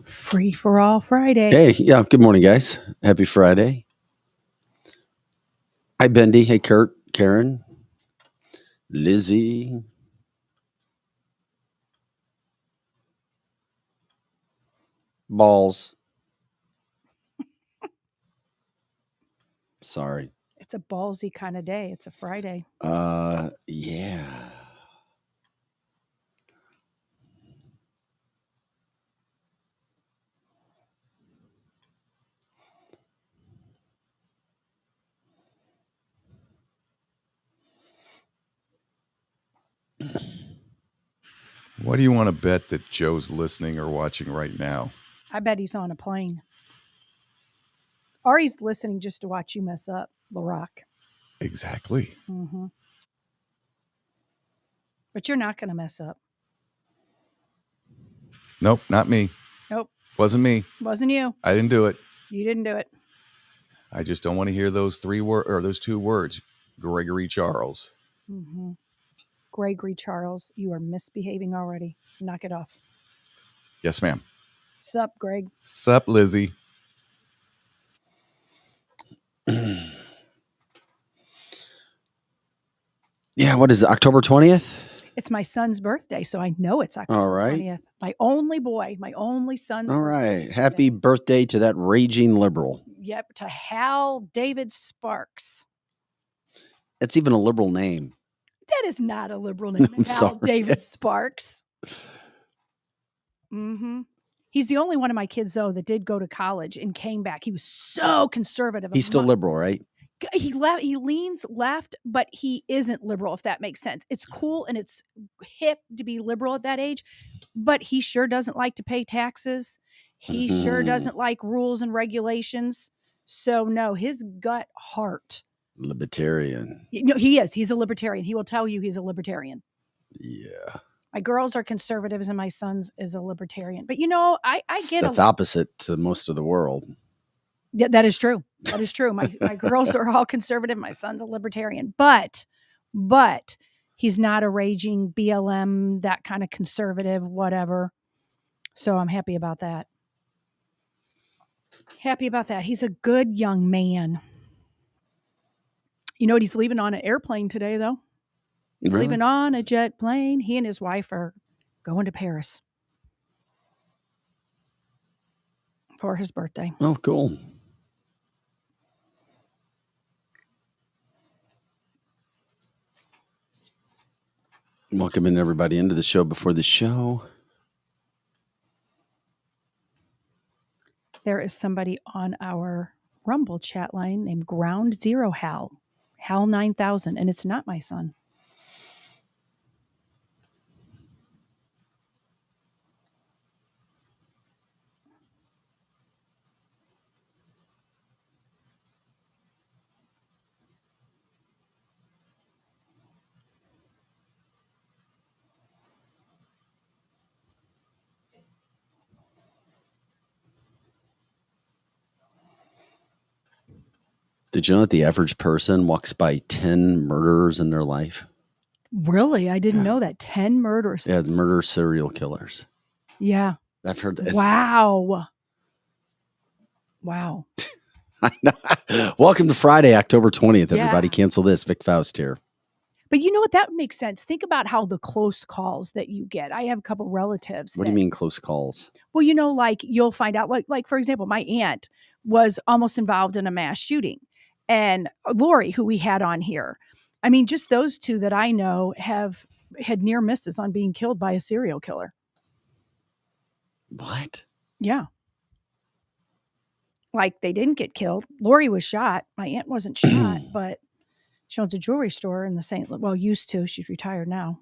Free for all Friday. Hey, yeah. Good morning, guys. Happy Friday. Hi, Bendy. Hey, Kurt, Karen, Lizzie. Balls. Sorry. It's a ballsy kind of day. It's a Friday. Yeah. What do you want to bet that Joe's listening or watching right now? I bet he's on a plane. Or he's listening just to watch you mess up, LaRock. Exactly. Mm-hmm. But you're not going to mess up. Nope, not me. Nope. Wasn't me. Wasn't you. I didn't do it. You didn't do it. I just don't want to hear those those two words, Gregory Charles. Mm-hmm. Gregory Charles, you are misbehaving already. Knock it off. Yes, ma'am. Sup, Greg? Sup, Lizzie? Yeah, what is it? October 20th? It's my son's birthday, so I know it's October 20th. My only boy, my only son. All right. Happy birthday to that raging liberal. Yep, to Hal David Sparks. It's even a liberal name. That is not a liberal name. Hal David Sparks. Mm-hmm. He's the only one of my kids, though, that did go to college and came back. He was so conservative. He's still liberal, right? He leans left, but he isn't liberal, if that makes sense. It's cool and it's hip to be liberal at that age, but he sure doesn't like to pay taxes. He sure doesn't like rules and regulations. So, no, his gut heart. Libertarian. No, he is. He's a libertarian. He will tell you he's a libertarian. Yeah. My girls are conservatives and my son's is a libertarian. But, you know, I get that's opposite to most of the world. Yeah, that is true. That is true. My girls are all conservative. My son's a libertarian. But he's not a raging BLM, that kind of conservative, whatever. So I'm happy about that. Happy about that. He's a good young man. You know what? He's leaving on an airplane today, though. He's leaving on a jet plane. He and his wife are going to Paris for his birthday. Oh, cool. Welcoming everybody into the show before the show. There is somebody on our Rumble chat line named Ground Zero Hal 9000, and it's not my son. Did you know that the average person walks by 10 murderers in their life? Really? I didn't know that. 10 murders. Yeah, murder serial killers. Yeah. I've heard this. Wow. I know. Welcome to Friday, October 20th, everybody. Yeah. Cancel this. Vic Faust here. But you know what? That makes sense. Think about how the close calls that you get. I have a couple relatives. What do you mean close calls? Well, you know, like you'll find out, like for example, my aunt was almost involved in a mass shooting. And Lori, who we had on here, I mean, just those two that I know have had near misses on being killed by a serial killer. What? Yeah. Like they didn't get killed. Lori was shot. My aunt wasn't shot, but she owns a jewelry store in the used to. She's retired now.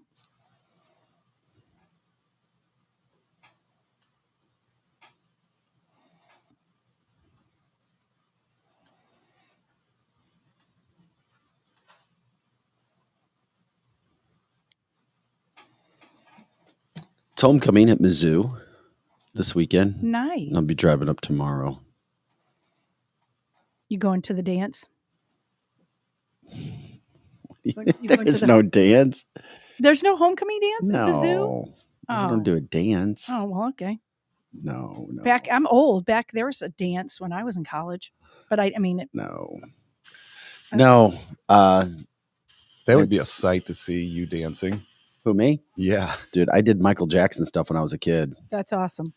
It's homecoming at Mizzou this weekend. Nice. I'll be driving up tomorrow. You going to the dance? There's no dance. There's no homecoming dance at the zoo? I don't do a dance. Oh, well, okay. No. I'm old. Back there was a dance when I was in college, but I mean, No. That would be a sight to see you dancing. Who, me? Yeah. Dude, I did Michael Jackson stuff when I was a kid. That's awesome.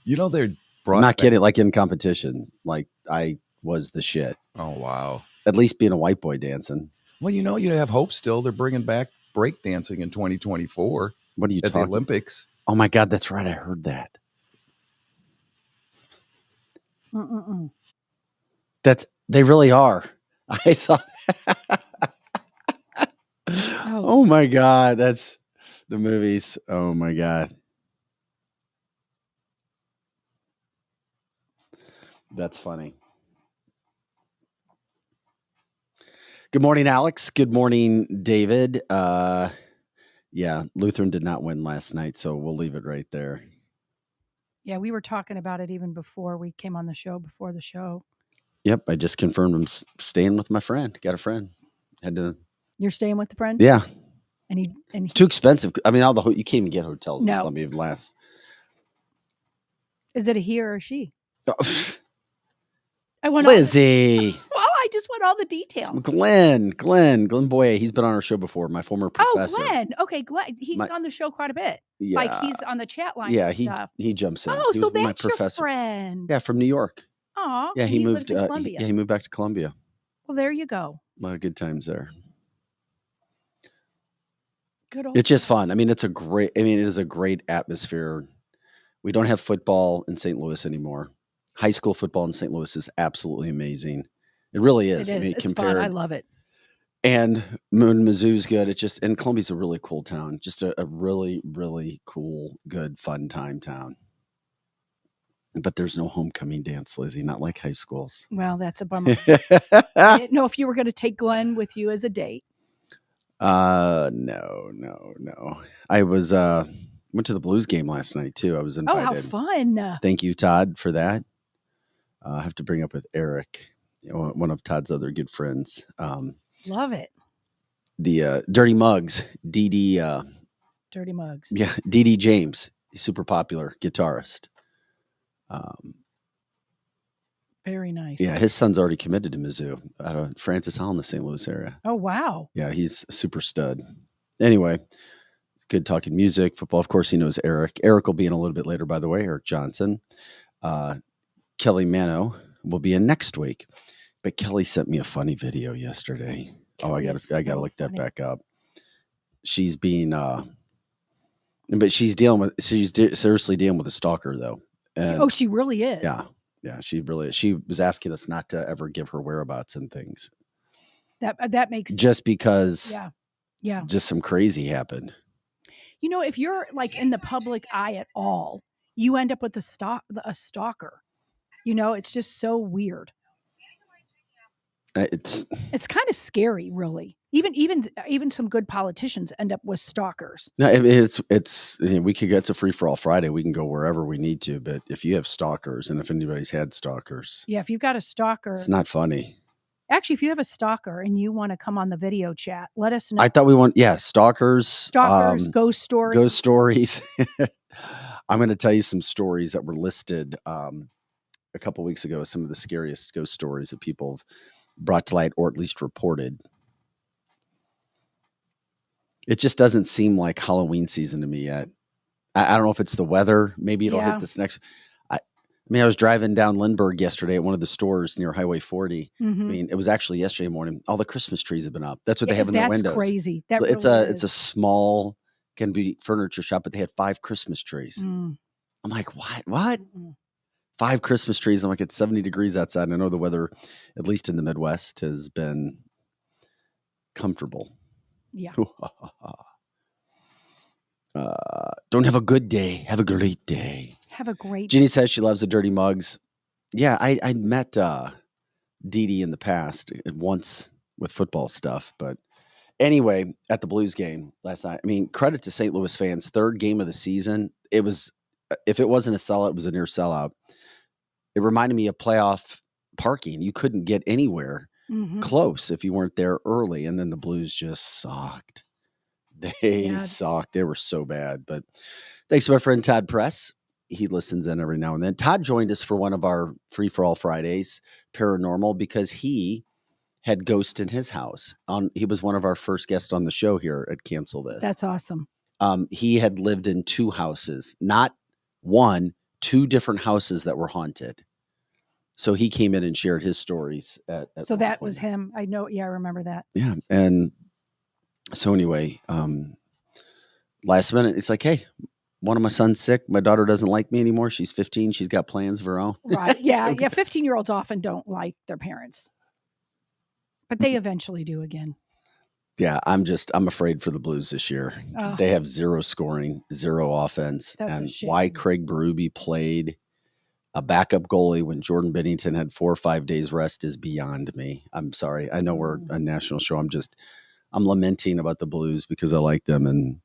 You know, they're I'm not kidding. Like in competition, like I was the shit. Oh, wow. At least being a white boy dancing. Well, you know, you have hope still. They're bringing back break dancing in 2024. What are you at talking? The Olympics. Oh my God, that's right. I heard that. They really are. I saw. Oh my God, that's the movies. Oh my God. That's funny. Good morning, Alex. Good morning, David. Yeah, Lutheran did not win last night, so we'll leave it right there. Yeah, we were talking about it even before we came on the show, before the show. Yep, I just confirmed I'm staying with my friend. Got a friend. You're staying with the friend? Yeah. And it's too expensive. I mean, you can't even get hotels in Columbia last. Is it a he or a she? I want Lizzie. Well, I just want all the details. Glenn Boyer. He's been on our show before. My former professor. Oh, Glenn. Okay, Glenn. He's on the show quite a bit. Yeah. Like he's on the chat line. Yeah, stuff. he jumps in. Oh, so that's your friend. Yeah, from New York. Oh, yeah. He moved. He moved back to Columbia. Well, there you go. A lot of good times there. Good old. It's just fun. I mean, it is a great atmosphere. We don't have football in St. Louis anymore. High school football in St. Louis is absolutely amazing. It really is. It is. I mean, it's fun. I love it. And Mizzou's good. And Columbia's a really cool town. Just a really, really cool, good, fun town. But there's no homecoming dance, Lizzie, not like high schools. Well, that's a bummer. I didn't know if you were going to take Glenn with you as a date. No. I was went to the Blues game last night too. I was invited. Oh, how fun. Thank you, Todd, for that. I have to bring up with Eric, one of Todd's other good friends. Love it. The Dirty Mugs, DD. Dirty Mugs. Yeah, DD James, super popular guitarist. Very nice. Yeah, his son's already committed to Mizzou out of Francis Hall in the St. Louis area. Oh, wow. Yeah, he's a super stud. Anyway, good talking music, football. Of course, he knows Eric. Eric will be in a little bit later, by the way, Eric Johnson. Kelly Mano will be in next week. But Kelly sent me a funny video yesterday. I gotta look that back up. She's being but she's seriously dealing with a stalker though. And, she really is. Yeah, she was asking us not to ever give her whereabouts and things. That makes sense. Just because yeah. Just some crazy happened. You know, if you're like in the public eye at all, you end up with a stalker. You know, it's just so weird. It's kind of scary, really. Even some good politicians end up with stalkers. No, it's we could get to Free for All Friday. We can go wherever we need to, but if you have stalkers, and if anybody's had stalkers, if you've got a stalker, it's not funny. Actually, if you have a stalker and you want to come on the video chat, let us know. I thought we want stalkers, ghost stories. I'm going to tell you some stories that were listed a couple weeks ago. Some of the scariest ghost stories that people have brought to light, or at least reported. It just doesn't seem like Halloween season to me yet. I don't know if it's the weather. Maybe it'll hit this next. I was driving down Lindbergh yesterday at one of the stores near Highway 40. Mm-hmm. I mean, it was actually yesterday morning. All the Christmas trees have been up. That's what they have in their windows. That's crazy. It's a small, can be furniture shop, but they had 5 Christmas trees. I'm like, what? 5 Christmas trees. I'm like, it's 70 degrees outside. And I know the weather, at least in the Midwest, has been comfortable. Yeah. Don't have a good day. Have a great day. Have a great Ginny says she loves the Dirty Mugs. Yeah, I met Dee Dee in the past once with football stuff. But anyway, at the Blues game last night, I mean, credit to St. Louis fans. 3rd game of the season. It was, if it wasn't a sellout, it was a near sellout. It reminded me of playoff parking. You couldn't get anywhere close if you weren't there early. And then the Blues just sucked. They sucked. They were so bad. But Thanks to my friend Todd Press. He listens in every now and then. Todd joined us for one of our Free for All Fridays, Paranormal, because he had ghost in his house. He was one of our first guests on the show here at Cancel This. That's awesome. He had lived in 2 houses, not one, 2 different houses that were haunted. So he came in and shared his stories. So that was him. I know. Yeah, I remember that. Yeah. And so anyway, last minute, it's like, hey, one of my son's sick. My daughter doesn't like me anymore. She's 15. She's got plans of her own. Right. Yeah. Yeah. 15-year-olds often don't like their parents, but they eventually do again. Yeah. I'm afraid for the Blues this year. They have 0 scoring, 0 offense. And why Craig Berube played a backup goalie when Jordan Binnington had 4 or 5 days rest is beyond me. I'm sorry. I know we're a national show. I'm lamenting about the Blues because I like them, and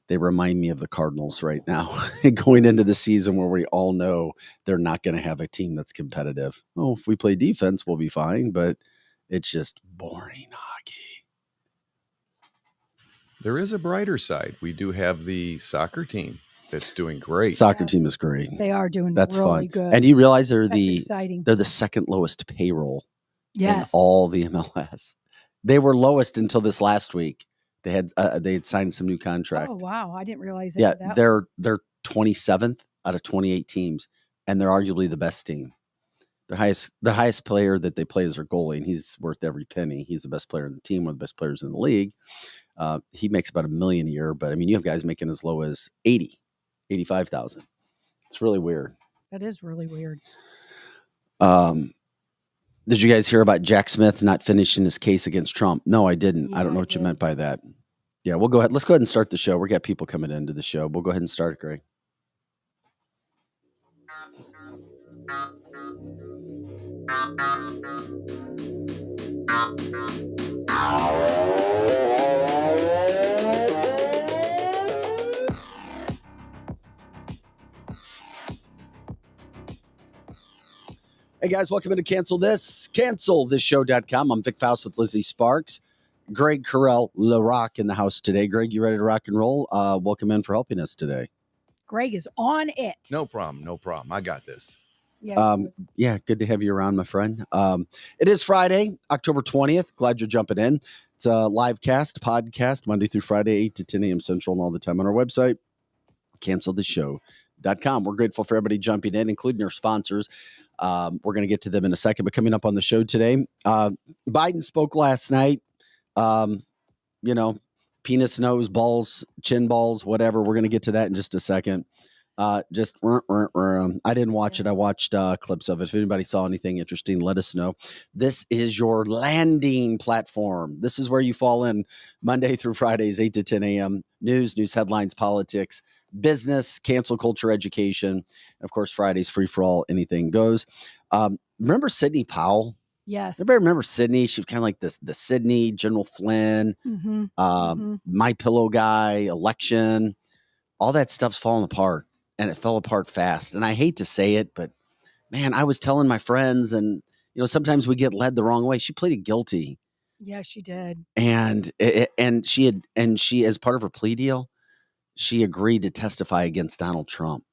they remind me of the Cardinals right now going into the season where we all know they're not going to have a team that's competitive. Oh, if we play defense, we'll be fine, but it's just boring hockey. There is a brighter side. We do have the soccer team that's doing great. Soccer team is great. They are doing that's really fun. Good. And you realize they're exciting. They're the second lowest payroll in all the MLS. They were lowest until this last week. They had signed some new contract. Oh wow, I didn't realize that. Yeah, they're 27th out of 28 teams, and they're arguably the best team. The highest player that they play is their goalie, and he's worth every penny. He's the best player in the team, one of the best players in the league. He makes about $1 million a year, but I mean, you have guys making as low as 85,000. It's really weird. That is really weird. Did you guys hear about Jack Smith not finishing his case against Trump? No, I didn't. Yeah, I don't know what you meant by that. Yeah, we'll go ahead. Let's go ahead and start the show. We got people coming into the show. We'll go ahead and start it, Greg. Hey guys, welcome to cancelthisshow.com. I'm Vic Faust with Lizzie Sparks. Greg Carell, LaRock in the house today. Greg, you ready to rock and roll? Welcome in for helping us today. Greg is on it. No problem. I got this. Yeah, good to have you around, my friend. It is Friday, October 20th. Glad you're jumping in. It's a live podcast, Monday through Friday, 8 to 10 a.m. Central, and all the time on our website, cancelthisshow.com. We're grateful for everybody jumping in, including our sponsors. We're going to get to them in a second, but coming up on the show today, Biden spoke last night. Penis, nose, balls, chin balls, whatever. We're going to get to that in just a second. I didn't watch it. I watched clips of it. If anybody saw anything interesting, let us know. This is your landing platform. This is where you fall in Monday through Fridays, 8 to 10 a.m. News headlines, politics, business, cancel culture, education. Of course, Fridays, free for all, anything goes. Remember Sidney Powell? Yes. Everybody remember Sidney? She was kind of like the Sidney, General Flynn, My Pillow guy, election. All that stuff's falling apart, and it fell apart fast. And I hate to say it, but man, I was telling my friends, and sometimes we get led the wrong way. She pleaded guilty. Yeah, she did. And she as part of her plea deal, she agreed to testify against Donald Trump.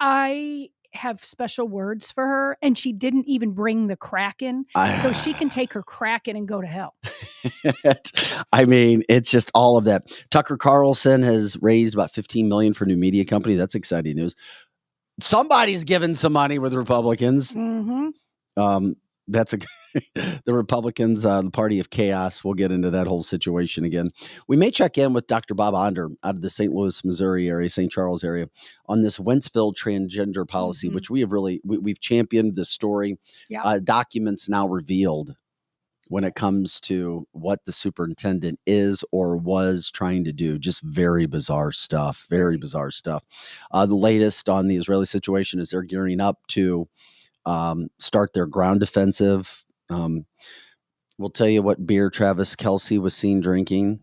I have special words for her, and she didn't even bring the Kraken, so she can take her Kraken and go to hell. I mean, it's just all of that. Tucker Carlson has raised about $15 million for a new media company. That's exciting news. Somebody's given some money with Republicans. That's the Republicans, the party of chaos. We'll get into that whole situation again. We may check in with Dr. Bob Onder out of the St. Louis, Missouri area, St. Charles area, on this Wentzville transgender policy, which we have we've championed this story. Documents now revealed when it comes to what the superintendent is or was trying to do. Just very bizarre stuff. Very bizarre stuff. The latest on the Israeli situation is they're gearing up to start their ground offensive. We'll tell you what beer Travis Kelce was seen drinking.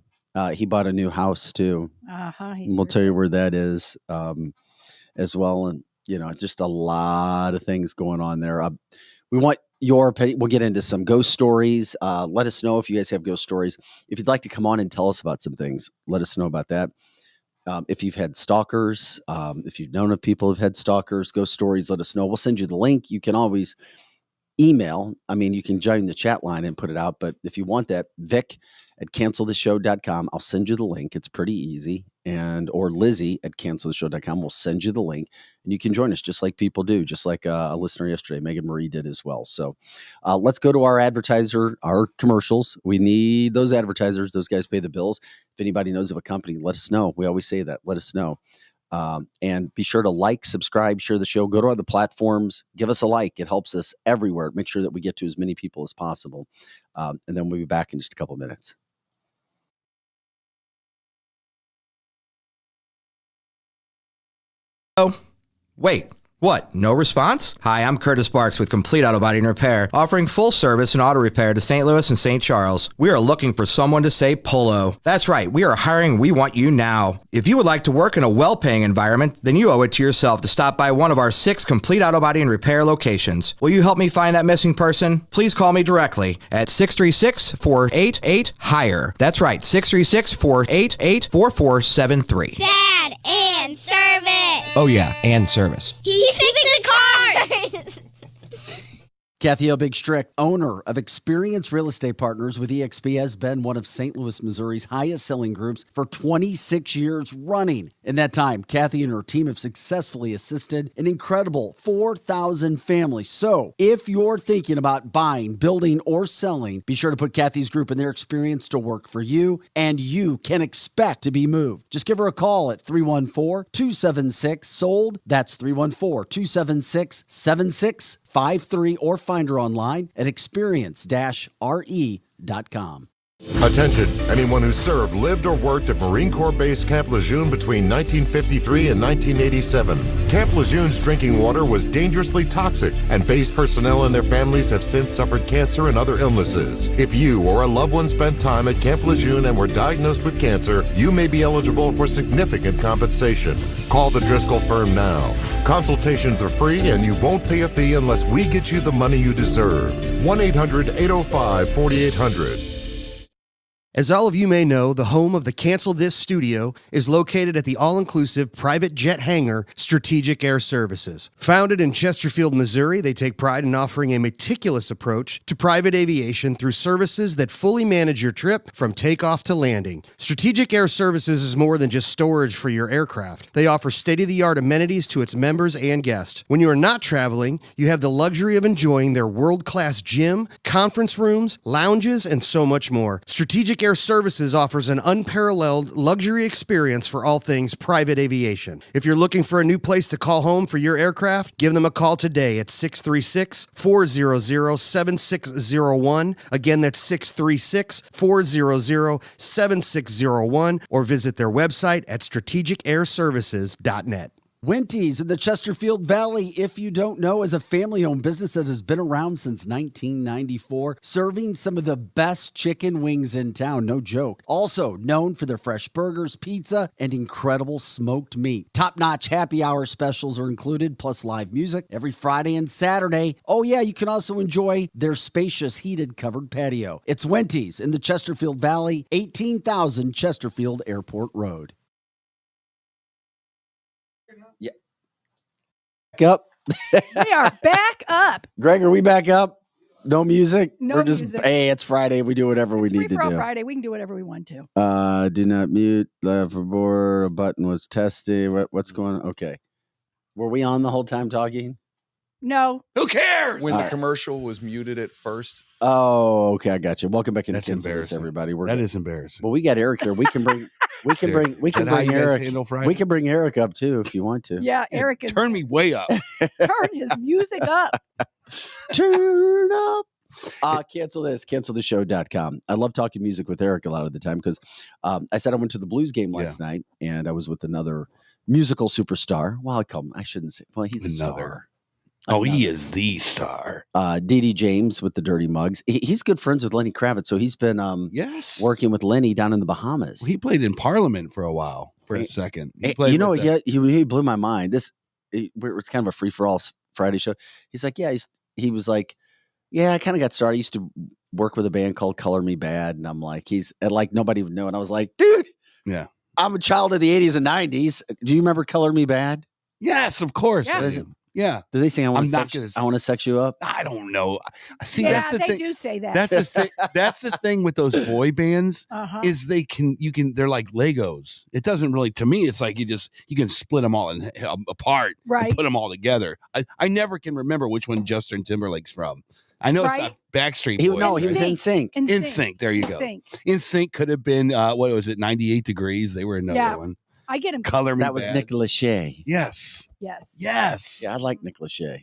He bought a new house too. We'll tell you where that is as well. And, just a lot of things going on there. We want your opinion. We'll get into some ghost stories. Let us know if you guys have ghost stories. If you'd like to come on and tell us about some things, let us know about that. If you've had stalkers, if you've known of people who've had stalkers, ghost stories, let us know. We'll send you the link. You can always email. I mean, you can join the chat line and put it out. But if you want that, vic@canceltheshow.com. I'll send you the link. It's pretty easy. Or Lizzie@canceltheshow.com. We'll send you the link and you can join us just like people do, just like a listener yesterday, Megan Marie, did as well. So let's go to our commercials. We need those advertisers. Those guys pay the bills. If anybody knows of a company, let us know. We always say that. Let us know. And be sure to like, subscribe, share the show, go to other platforms, give us a like. It helps us everywhere. Make sure that we get to as many people as possible. And then we'll be back in just a couple of minutes. Oh, wait. What? No response? Hi, I'm Curtis Sparks with Complete Auto Body and Repair, offering full service and auto repair to St. Louis and St. Charles. We are looking for someone to say polo. That's right, we are hiring. We want you now. If you would like to work in a well-paying environment, then you owe it to yourself to stop by one of our 6 Complete Auto Body and Repair locations. Will you help me find that missing person? Please call me directly at 636-488-HIRE. That's right, 636-488-4473. Dad, and service. Oh yeah, and service. He fixes cars. Kathy O. Big Strick, owner of Experienced Real Estate Partners with EXP, has been one of St. Louis, Missouri's highest selling groups for 26 years running. In that time, Kathy and her team have successfully assisted an incredible 4,000 families. So if you're thinking about buying, building, or selling, be sure to put Kathy's group and their experience to work for you, and you can expect to be moved. Just give her a call at 314-276-SOLD. That's 314-276-7653, or find her online at experience-re.com. Attention, anyone who served, lived, or worked at Marine Corps Base Camp Lejeune between 1953 and 1987. Camp Lejeune's drinking water was dangerously toxic, and base personnel and their families have since suffered cancer and other illnesses. If you or a loved one spent time at Camp Lejeune and were diagnosed with cancer, you may be eligible for significant compensation. Call the Driscoll firm now. Consultations are free, and you won't pay a fee unless we get you the money you deserve. 1-800-805-4800. As all of you may know, the home of the Cancel This studio is located at the all-inclusive private jet hangar, Strategic Air Services. Founded in Chesterfield, Missouri, they take pride in offering a meticulous approach to private aviation through services that fully manage your trip from takeoff to landing. Strategic Air Services is more than just storage for your aircraft. They offer state-of-the-art amenities to its members and guests. When you are not traveling, you have the luxury of enjoying their world-class gym, conference rooms, lounges, and so much more. Strategic Air Services offers an unparalleled luxury experience for all things private aviation. If you're looking for a new place to call home for your aircraft, give them a call today at 636-400-7601. Again, that's 636-400-7601, or visit their website at strategicairservices.net. Winty's in the Chesterfield Valley, if you don't know, is a family-owned business that has been around since 1994, serving some of the best chicken wings in town, no joke. Also known for their fresh burgers, pizza, and incredible smoked meat. Top-notch happy hour specials are included, plus live music every Friday and Saturday. Oh yeah, you can also enjoy their spacious heated covered patio. It's Winty's in the Chesterfield Valley, 18,000 Chesterfield Airport Road. Up. We are back up. Greg, are we back up? No music? No We're just, music. Hey, it's Friday. We do whatever we need to Free-for-all do. Friday. We can do whatever we want to. Do not mute. Left for board. A button was testy. What's going on? Okay. Were we on the whole time talking? No. Who cares? When All the right. commercial was muted at first. Oh, okay. I got you. Welcome back into That's Kansas, embarrassing. everybody. That is embarrassing. Well, we got Eric here. We can bring Is that how you guys Eric. handle Friday? We can bring Eric up too if you want to. Yeah, Eric is Turn me way up. turn his music up. Turn up. Cancel theshow.com. I love talking music with Eric a lot of the time because I said I went to the Blues game last night and I was with another musical superstar. Well, I shouldn't say. Well, he's a star. Oh, he is the star. D.D. James with the Dirty Mugs. He's good friends with Lenny Kravitz, so he's been Yes. working with Lenny down in the Bahamas. He played in Parliament for a while, for a second. He blew my mind. It was kind of a free-for-all Friday show. He's like, he was like, I kind of got started. I used to work with a band called Color Me Bad, and I'm like, nobody would know. And I was like, dude, Yeah. I'm a child of the 80s and 90s. Do you remember Color Me Bad? Yes, of course. Yeah. I do. Yeah. Do they sing I want I'm not gonna to sex you up? I don't know. See, Yeah, that's the they thing. do say that. That's the thing. That's the thing with those boy bands Uh-huh. is they're like Legos. It doesn't really, to me, it's like you can split them all apart Right. and put them all together. I never can remember which one Justin Timberlake's from. I know Right. it's not Backstreet He Boys. was right? in sync. In Sync. There you go. In Sync could have been what was it? 98 Degrees. They were another Yeah. one. I get him. Color Me That was Bad. Nick Lachey. Yes. Yes. Yes. Yeah, I like Nick Lachey.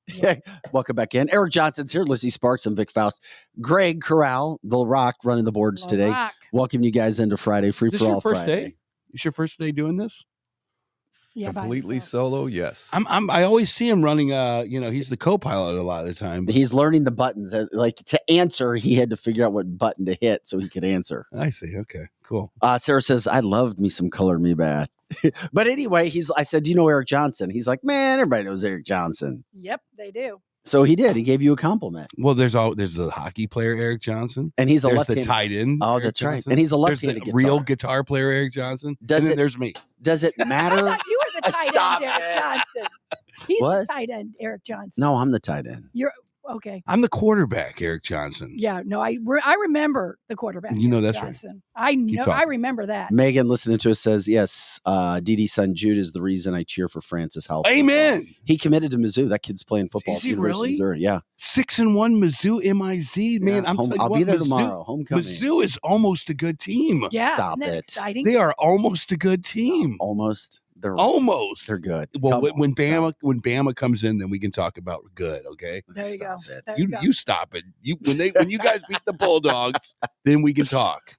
Yeah. Welcome back in. Eric Johnson's here. Lizzie Sparks and Vic Faust. Greg Corral, The Rock, running the boards today. Rock. Welcome you guys into Friday, Free Is this for your All first Friday. day? Is your first day doing this? Yeah, by Completely himself. solo, yes. I always see him running. He's the co-pilot a lot of the time. but- He's learning the buttons. Like to answer, he had to figure out what button to hit so he could answer. I see. Okay, cool. Sarah says, I loved me some Color Me Bad. But anyway, I said, do you know Eric Johnson? He's like, man, everybody knows Eric Johnson. Yep, they do. So he did. He gave you a compliment. Well, there's the hockey player Eric Johnson, And he's a there's the left-handed. tight end. Oh, Eric that's right. Johnson. And he's a There's left-handed the guitar. real guitar player Eric Johnson. Does and then it- there's me. Does it I matter? thought you were the tight Stop end, Eric it. Johnson. He's What? the tight end, Eric Johnson. No, I'm the tight end. You're okay. I'm the quarterback, Eric Johnson. Yeah, no, I remember the quarterback. You know Eric that's right. Johnson. I know. I talking. remember that. Megan listening to us says, yes, Dee Dee's son Jude is the reason I cheer for Francis Health. Amen. He committed to Mizzou. That kid's playing football. Is at he University of really? Missouri. Yeah. 6-1 Mizzou MIZ. Man, Yeah, I'm telling you I'll what, be there Mizzou- tomorrow. Homecoming. Mizzou is almost a good team. Yeah, Stop isn't that it. exciting? They are almost a good team. Almost. Almost. They're good. Well, Come when on, stop. Bama comes in, then we can talk about good. Okay. There you go. Stop it. There you go. You stop it. When you guys beat the Bulldogs, then we can talk.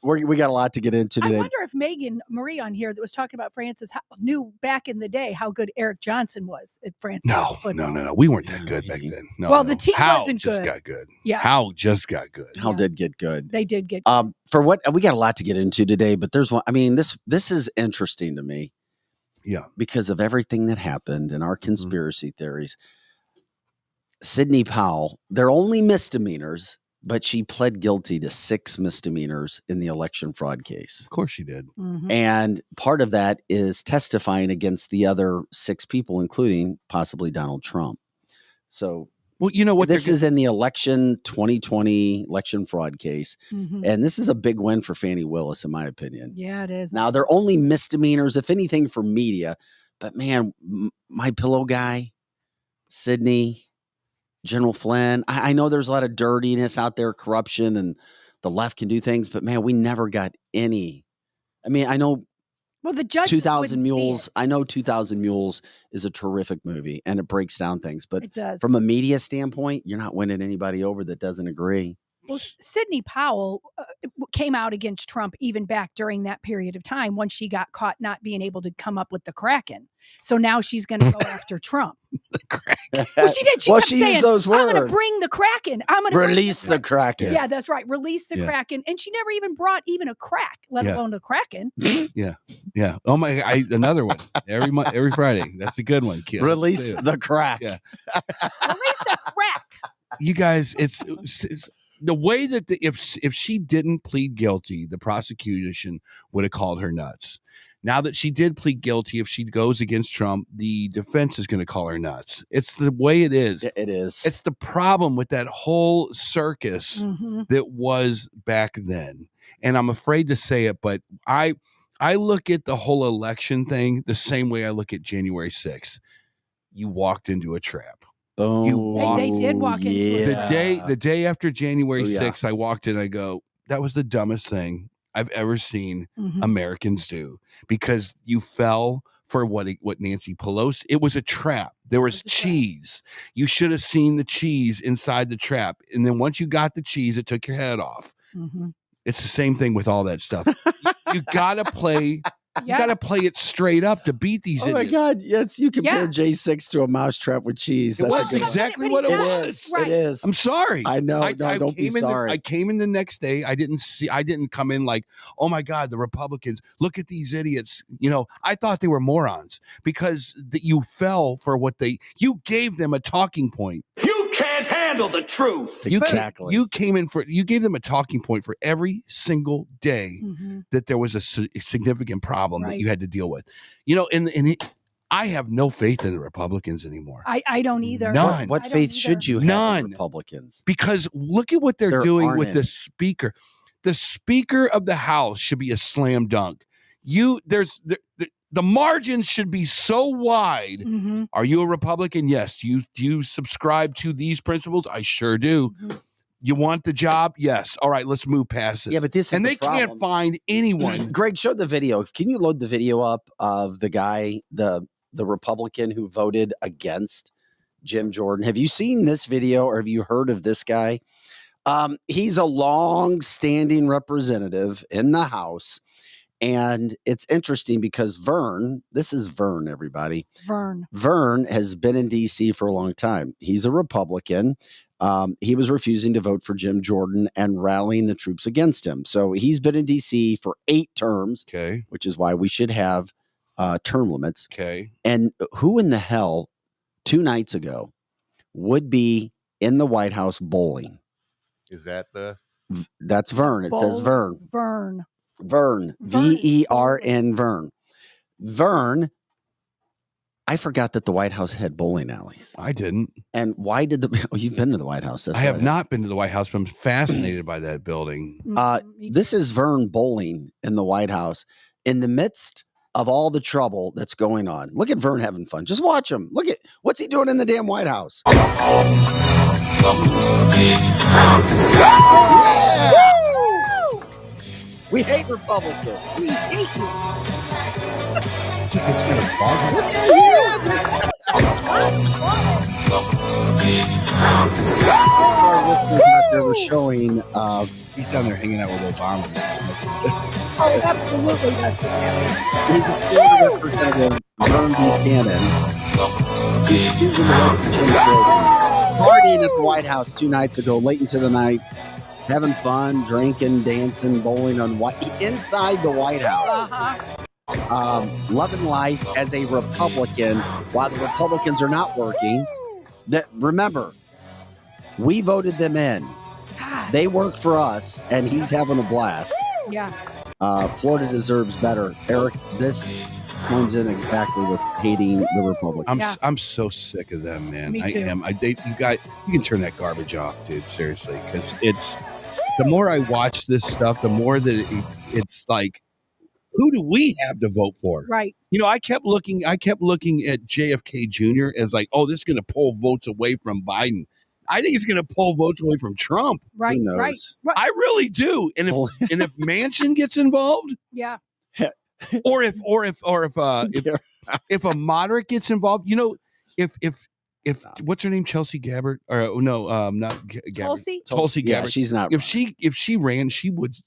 We got a lot to get into I today. wonder if Megan Marie on here that was talking about Francis knew back in the day how good Eric Johnson was at Francis. No. We weren't that good back then. No, Well, no. the team Hal wasn't just good. got good. Yeah. Hal just got good. Hal Yeah. did get good. They did get. For what we got a lot to get into today, but there's one. I mean, this is interesting to me. Yeah. Because of everything that happened and our conspiracy theories. Sidney Powell, they're only misdemeanors, but she pled guilty to 6 misdemeanors in the election fraud case. Of course she did. Mhm. And part of that is testifying against the other 6 people, including possibly Donald Trump. So Well, you know what? this is in the 2020 election fraud case. Mhm. And this is a big win for Fani Willis, in my opinion. Yeah, it is. Now, they're only misdemeanors, if anything, for media. But man, my pillow guy, Sidney, General Flynn, I know there's a lot of dirtiness out there, corruption, and the left can do things. But man, we never got any. I mean, I know Well, the judge 2000 Mules. I know 2000 Mules is a terrific movie and it breaks down things. But It does. from a media standpoint, you're not winning anybody over that doesn't agree. Well, Sidney Powell came out against Trump even back during that period of time when she got caught not being able to come up with the Kraken. So now she's going to go after Trump. Well, she did. She Well, kept she saying, used those I'm going to words. bring the Kraken. I'm going to Release the Kraken. Yeah, that's right. Release the Yeah. Kraken. And she never even brought even a crack, let Yeah. alone a Kraken. Yeah. Oh my! Another one every Friday. That's a good one, kid. Release Yeah. the crack. Yeah. Release the crack. You guys, it's the way that if she didn't plead guilty, the prosecution would have called her nuts. Now that she did plead guilty, if she goes against Trump, the defense is going to call her nuts. It's the way it is. It is. It's the problem with that whole circus Mhm. that was back then. And I'm afraid to say it, but I look at the whole election thing the same way I look at January 6th. You walked into a trap. Boom. They did walk into it. The day after January Oh, yeah. 6th, I walked in, I go, that was the dumbest thing I've ever seen Mhm. Americans do, because you fell for what Nancy Pelosi. It was a trap. There was It was a trap. cheese. You should have seen the cheese inside the trap. And then once you got the cheese, it took your head off. Mhm. It's the same thing with all that stuff. You gotta play. You Yeah. gotta play it straight up to beat these Oh my idiots. God! Yes, you compare Yeah. J6 to a mousetrap with cheese. It That's was a good one. exactly But what it he's It not- was. is. Right. It is. I'm sorry. I know. No, don't be came in sorry. I came in the next day. I didn't come in like, oh my God, the Republicans, look at these idiots. You know, I thought they were morons because you fell for you gave them a talking point. You can't handle the truth. Exactly. You gave them a talking point for every single day that there was a significant problem that you had to deal with. I have no faith in the Republicans anymore. I don't either. None. What faith should you have in Republicans? Because look at what they're doing with the speaker. The Speaker of the House should be a slam dunk. The margins should be so wide. Are you a Republican? Yes. Do you subscribe to these principles? I sure do. You want the job? Yes. All right, let's move past it. Yeah, but this is they can't find anyone. Greg, show the video. Can you load the video up of the guy, the Republican who voted against Jim Jordan? Have you seen this video or have you heard of this guy? He's a long-standing representative in the House. And it's interesting because this is Vern, everybody. Vern has been in D.C. for a long time. He's a Republican. He was refusing to vote for Jim Jordan and rallying the troops against him. So he's been in D.C. for 8 terms, which is why we should have term limits. And who in the hell 2 nights ago would be in the White House bowling? Is that That's Vern. It says Vern. Vern. VERN. Vern. Vern. I forgot that the White House had bowling alleys. I didn't. And why did you've been to the White House? I have not been to the White House, but I'm fascinated by that building. This is Vern bowling in the White House in the midst of all the trouble that's going on. Look at Vern having fun. Just watch him. Look at what's he doing in the damn White House. Yeah! We hate Republicans. We hate you. It's gonna fall. Look at him. Our listeners out there were showing. He's down there hanging out with Obama. Oh, absolutely. That's what's happening. He's a Florida representative, Vern Buchanan. He's accusing the vote for Jim Jordan. Partying at the White House 2 nights ago, late into the night, having fun, drinking, dancing, bowling on inside the White House. Loving life as a Republican while the Republicans are not working. Remember, we voted them in. They work for us, and he's having a blast. Yeah. Florida deserves better. Eric, this comes in exactly with hating the Republicans. I'm so sick of them, man. Me too. I am. You can turn that garbage off, dude. Seriously, because the more I watch this stuff, the more that it's like, who do we have to vote for? Right. I kept looking at JFK Jr. as like, oh, this is going to pull votes away from Biden. I think it's going to pull votes away from Trump. Right. Who knows? Right. I really do. And if Manchin gets involved, Yeah. or if a moderate gets involved, if what's her name, Chelsea Gabbard, or no, not Gabbard. Tulsi Gabbard. Yeah, she's not. If she ran, she would.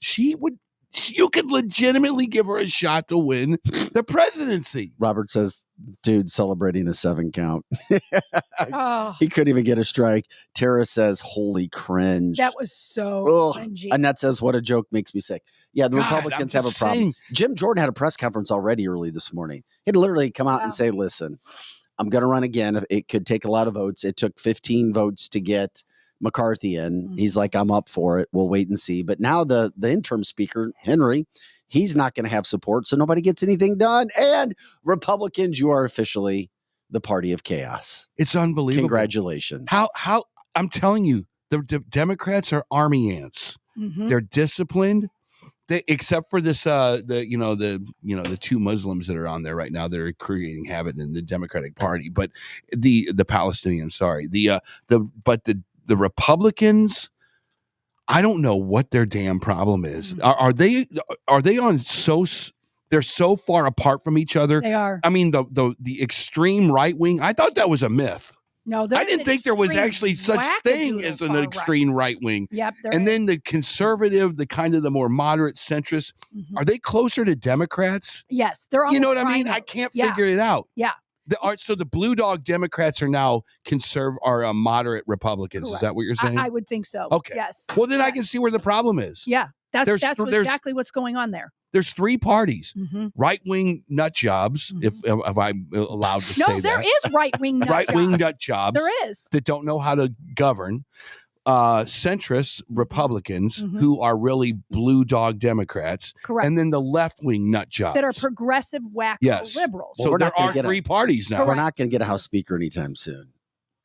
You could legitimately give her a shot to win the presidency. Robert says, dude, celebrating a 7 count. Oh, He couldn't even get a strike. Tara says, holy cringe. that was so cringy. Annette says, what a joke, makes me sick. Yeah, the God, Republicans I'm have a just problem. saying. Jim Jordan had a press conference already early this morning. He'd literally come out and say, listen, I'm going to run again. It could take a lot of votes. It took 15 votes to get McCarthy in. He's like, I'm up for it. We'll wait and see. But now the interim speaker, Henry, he's not going to have support, so nobody gets anything done. And Republicans, you are officially the party of chaos. It's unbelievable. Congratulations. How I'm telling you, the Democrats are army ants. They're disciplined. Except for this, the 2 Muslims that are on there right now that are creating havoc in the Democratic Party. But the Palestinians, sorry, the Republicans, I don't know what their damn problem is. Are they on they're so far apart from each other? They are. I mean, the extreme right wing, I thought that was a myth. No, I didn't think there was actually such thing as an extreme right wing. Yep. And then the conservative, the kind of the more moderate centrist, are they closer to Democrats? Yes, they're. You know what I almost mean? right I now. can't figure it out. Yeah. So the blue dog Democrats are now moderate Republicans. Correct. Is that what you're saying? I would think so. Okay. Yes. Well, then I can see where the problem is. Yeah. That's there's exactly what's going on there. There's 3 parties. Mm-hmm. Right-wing nut jobs, if I'm allowed to say No, that. there is right-wing nut right-wing jobs. nut jobs There is. that don't know how to govern. Centrist Republicans who are really blue dog Democrats. Correct. And then the left-wing nut jobs. That are progressive wacko liberals. So there are 3 parties now. We're not going to get a House Speaker anytime soon.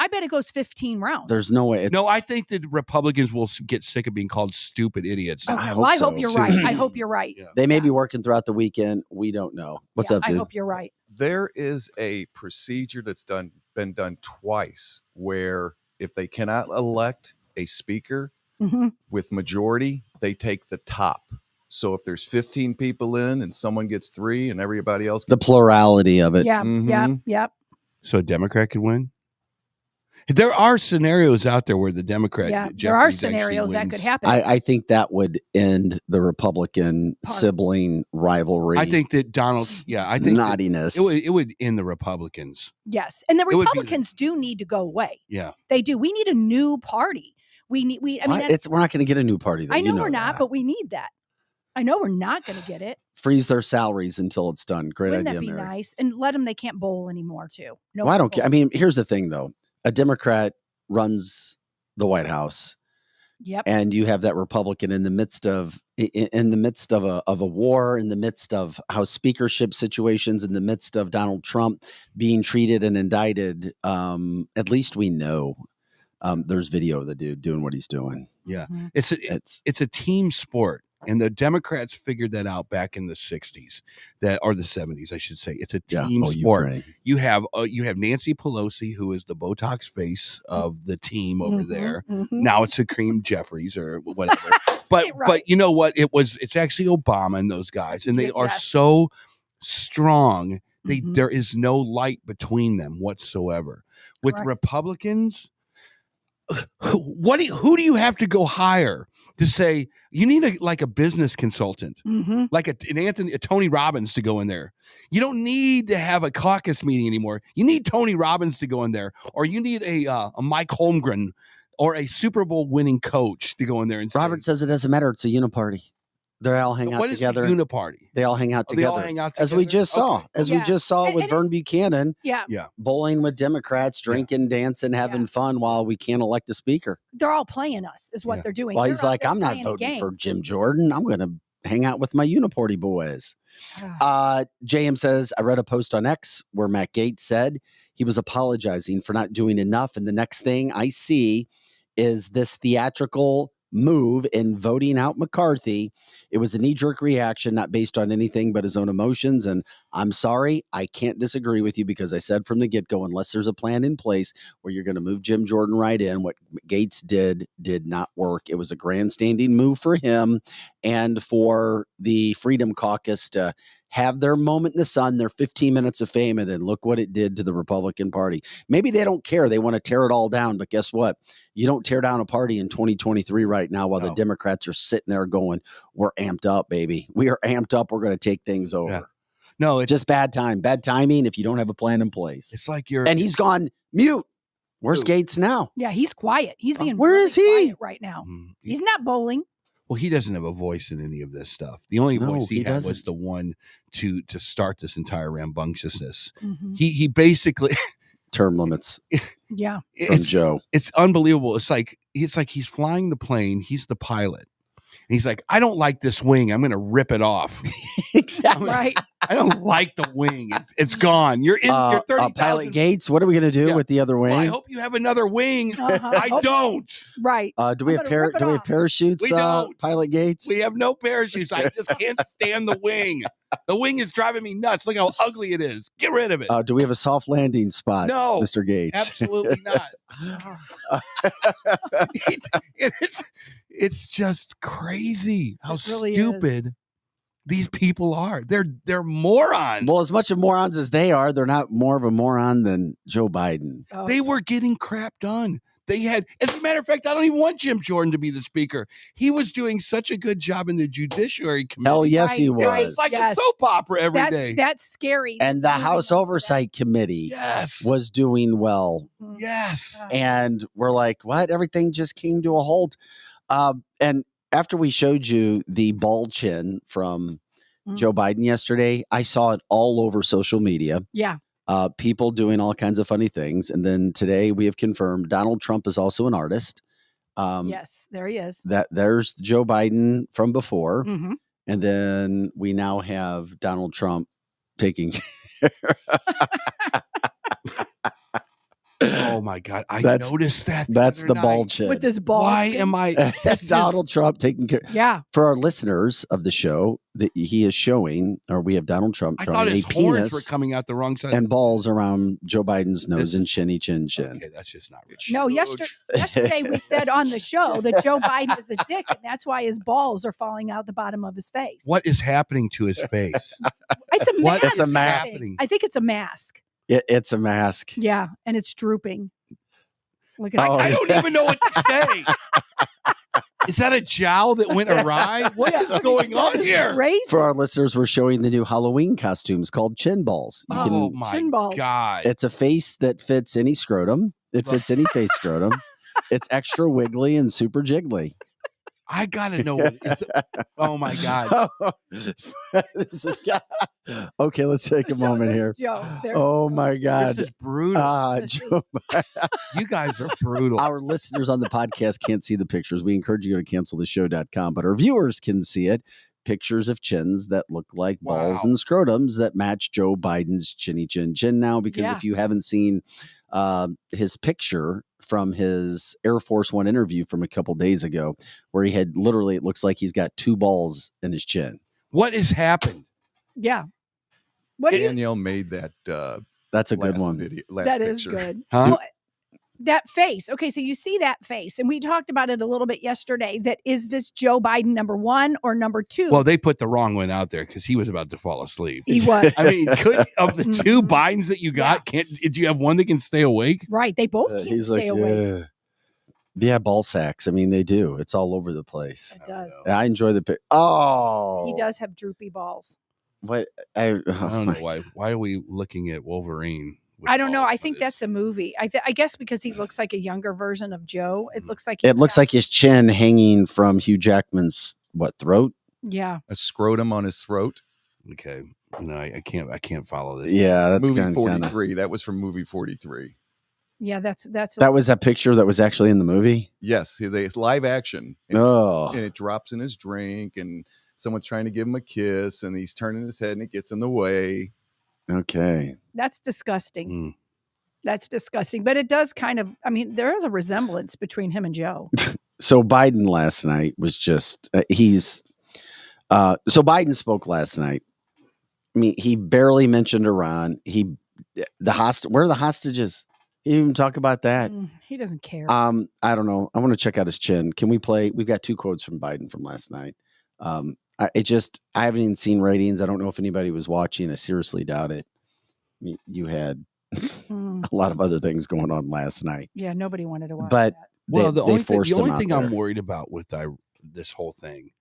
I bet it goes 15 rounds. There's no way. No, I think that Republicans will get sick of being called stupid idiots. Okay, I well, I hope hope so. you're right. I hope you're right. Yeah. They may be working throughout the weekend. We don't know. What's up, dude? I hope you're right. There is a procedure that's been done twice where if they cannot elect a speaker with majority, they take the top. So if there's 15 people in and someone gets 3 and everybody else The plurality of it. Yep. So a Democrat could win? There are scenarios out there where the Democrat. Yeah, there Jeffries are actually scenarios that wins. could happen. I think that would end the Republican sibling rivalry. I think that Donald. Yeah, I think naughtiness. It would end the Republicans. Yes, and the It would be Republicans do need to go away. Yeah, they do. We need a new party. I mean, we're not going to get a new party. Though. I know, we're not, but we need that. I know we're not going to get it. Freeze their salaries until it's done. Great Wouldn't idea, that be Mary. nice? And let them. They can't bowl anymore, too. No, well, I don't care. I mean, here's the thing, though. A Democrat runs the White House. Yep. And you have that Republican in the midst of a war, in the midst of House speakership situations, in the midst of Donald Trump being treated and indicted. At least we know there's video of the dude doing what he's doing. Yeah, it's a team sport. And the Democrats figured that out back in the 60s, or the 70s, I should say. It's a team sport. Ukraine. You have Nancy Pelosi, who is the Botox face of the team over there. Now it's Hakeem Jeffries or whatever. But you know what? It's actually Obama and those guys, and they are so strong. There is no light between them whatsoever. With Republicans, who do you have to go hire to say you need a business consultant, like a Tony Robbins to go in there? You don't need to have a caucus meeting anymore. You need Tony Robbins to go in there, or you need a Mike Holmgren or a Super Bowl winning coach to go in there. And Robert says it doesn't matter. It's a uniparty. They all hang out together. What is a uniparty? They all hang out together. They all hang out together? As we just saw. We just saw with Vern Buchanan. Yeah. Bowling with Democrats, drinking, dancing, having fun while we can't elect a speaker. They're all playing us, is what they're doing. Well, he's like, I'm not voting for Jim Jordan. I'm going to hang out with my uniparty boys. JM says, I read a post on X where Matt Gaetz said he was apologizing for not doing enough. And the next thing I see is this theatrical move in voting out McCarthy. It was a knee-jerk reaction, not based on anything but his own emotions. And I'm sorry, I can't disagree with you because I said from the get-go, unless there's a plan in place where you're going to move Jim Jordan right in, what Gaetz did not work. It was a grandstanding move for him and for the Freedom Caucus to have their moment in the sun, their 15 minutes of fame, and then look what it did to the Republican Party. Maybe they don't care. They want to tear it all down. But guess what? You don't tear down a party in 2023 right now while the Democrats are sitting there going, we're amped up, baby. We are amped up. We're going to take things over. Yeah. No, it's just bad timing if you don't have a plan in place. It's like and he's gone mute. Where's Gaetz now? Yeah, he's quiet. He's being where is he right now? He's not bowling. Well, he doesn't have a voice in any of this stuff. The only voice he had was the one to start this entire rambunctiousness. He basically term limits. Yeah, from Joe. It's unbelievable. It's like he's flying the plane. He's the pilot. And he's like, I don't like this wing. I'm going to rip it off. Exactly. Right. I don't like the wing. It's gone. You're in your 30,000. Pilot Gaetz, what are we going to do with the other wing? Well, I hope you have another wing. I don't. Right. Do we have parachutes? We don't. Pilot Gaetz? We have no parachutes. I just can't stand the wing. The wing is driving me nuts. Look how ugly it is. Get rid of it. Do we have a soft landing spot? No, Mr. Gaetz. Absolutely not. It's just crazy how really stupid these people are. They're morons. Well, as much of morons as they are, they're not more of a moron than Joe Biden. They were getting crap done. They had, as a matter of fact, I don't even want Jim Jordan to be the speaker. He was doing such a good job in the Judiciary Committee. Hell yes, he was. It was like a soap opera every day. That's scary. And the House Oversight Committee was doing well. Yes. And we're like, what? Everything just came to a halt. And after we showed you the bald chin from Joe Biden yesterday, I saw it all over social media. Yeah. People doing all kinds of funny things. And then today we have confirmed Donald Trump is also an artist. Yes, there he is. There's Joe Biden from before. Mm-hmm. And then we now have Donald Trump taking care. Oh my God. I noticed that. That's the bald chin. With this bald Why chin. am I? That's Donald Trump taking care. Yeah. For our listeners of the show, that he is showing, or we have Donald Trump I thought showing a his horns were penis coming out the wrong side. and balls around Joe Biden's nose and chinny chin. Okay, that's just not right. No, yesterday we said on the show that Joe Biden is a dick, and that's why his balls are falling out the bottom of his face. What is happening to his face? It's a mask. What It's a is mask. happening? I think it's a mask. It's a mask. Yeah, and it's drooping. Look at I don't even know what to say. Is that a jowl that went awry? What is going on here? Crazy. For our listeners, we're showing the new Halloween costumes called chin balls. You Oh can, my Chin balls. God. it's a face that fits any scrotum. It fits any face scrotum. It's extra wiggly and super jiggly. I gotta know what is it. Oh my God. This is, okay, let's take a Joe, moment there's here. Joe. There. Oh my God. This is brutal. Joe, You guys are brutal. our listeners on the podcast can't see the pictures. We encourage you to go to canceltheshow.com, but our viewers can see it. Pictures of chins that look like balls and scrotums that match Joe Biden's chinny chin now. Because if you haven't seen his picture from his Air Force One interview from a couple days ago, where he had literally, it looks like he's got two balls in his chin. What has happened? Yeah. What do you? Danielle made that. That's a good last one. Video, last That is picture. good. Huh? Well, that face. Okay, so you see that face, and we talked about it a little bit yesterday. That is this Joe Biden number 1 or number 2? Well, they put the wrong one out there because he was about to fall asleep. He was. I mean, of the two Bidens that you got, did you have one that can stay awake? Right. They both can't He's stay like, awake. yeah, ball sacks. I mean, they do. It's all over the place. It does. I enjoy the pic. Oh, He does have droopy balls. What? I don't know why. Why are we looking at Wolverine? I don't know. I think that's a movie. I guess because he looks like a younger version of Joe. It looks like It looks like his chin hanging from Hugh Jackman's throat. Yeah. A scrotum on his throat. Okay. No, I can't follow this. Yeah, that's movie kind of 43. That was from movie 43. Yeah, that's that was that picture that was actually in the movie. Yes, it's live action. And, Oh, and it drops in his drink, and someone's trying to give him a kiss, and he's turning his head, and it gets in the way. okay. That's disgusting. That's disgusting. But it does kind of, I mean, there is a resemblance between him and Joe. So Biden last night was just so Biden spoke last night. I mean, he barely mentioned Iran. Where are the hostages? He didn't even talk about that. He doesn't care. I don't know. I want to check out his chin. Can we play? We've got 2 quotes from Biden from last night. I haven't even seen ratings. I don't know if anybody was watching. I seriously doubt it. I mean, you had a lot of other things going on last night. Yeah, nobody wanted to watch But that. Well, the only forced him out thing there. I'm worried about with this whole thing,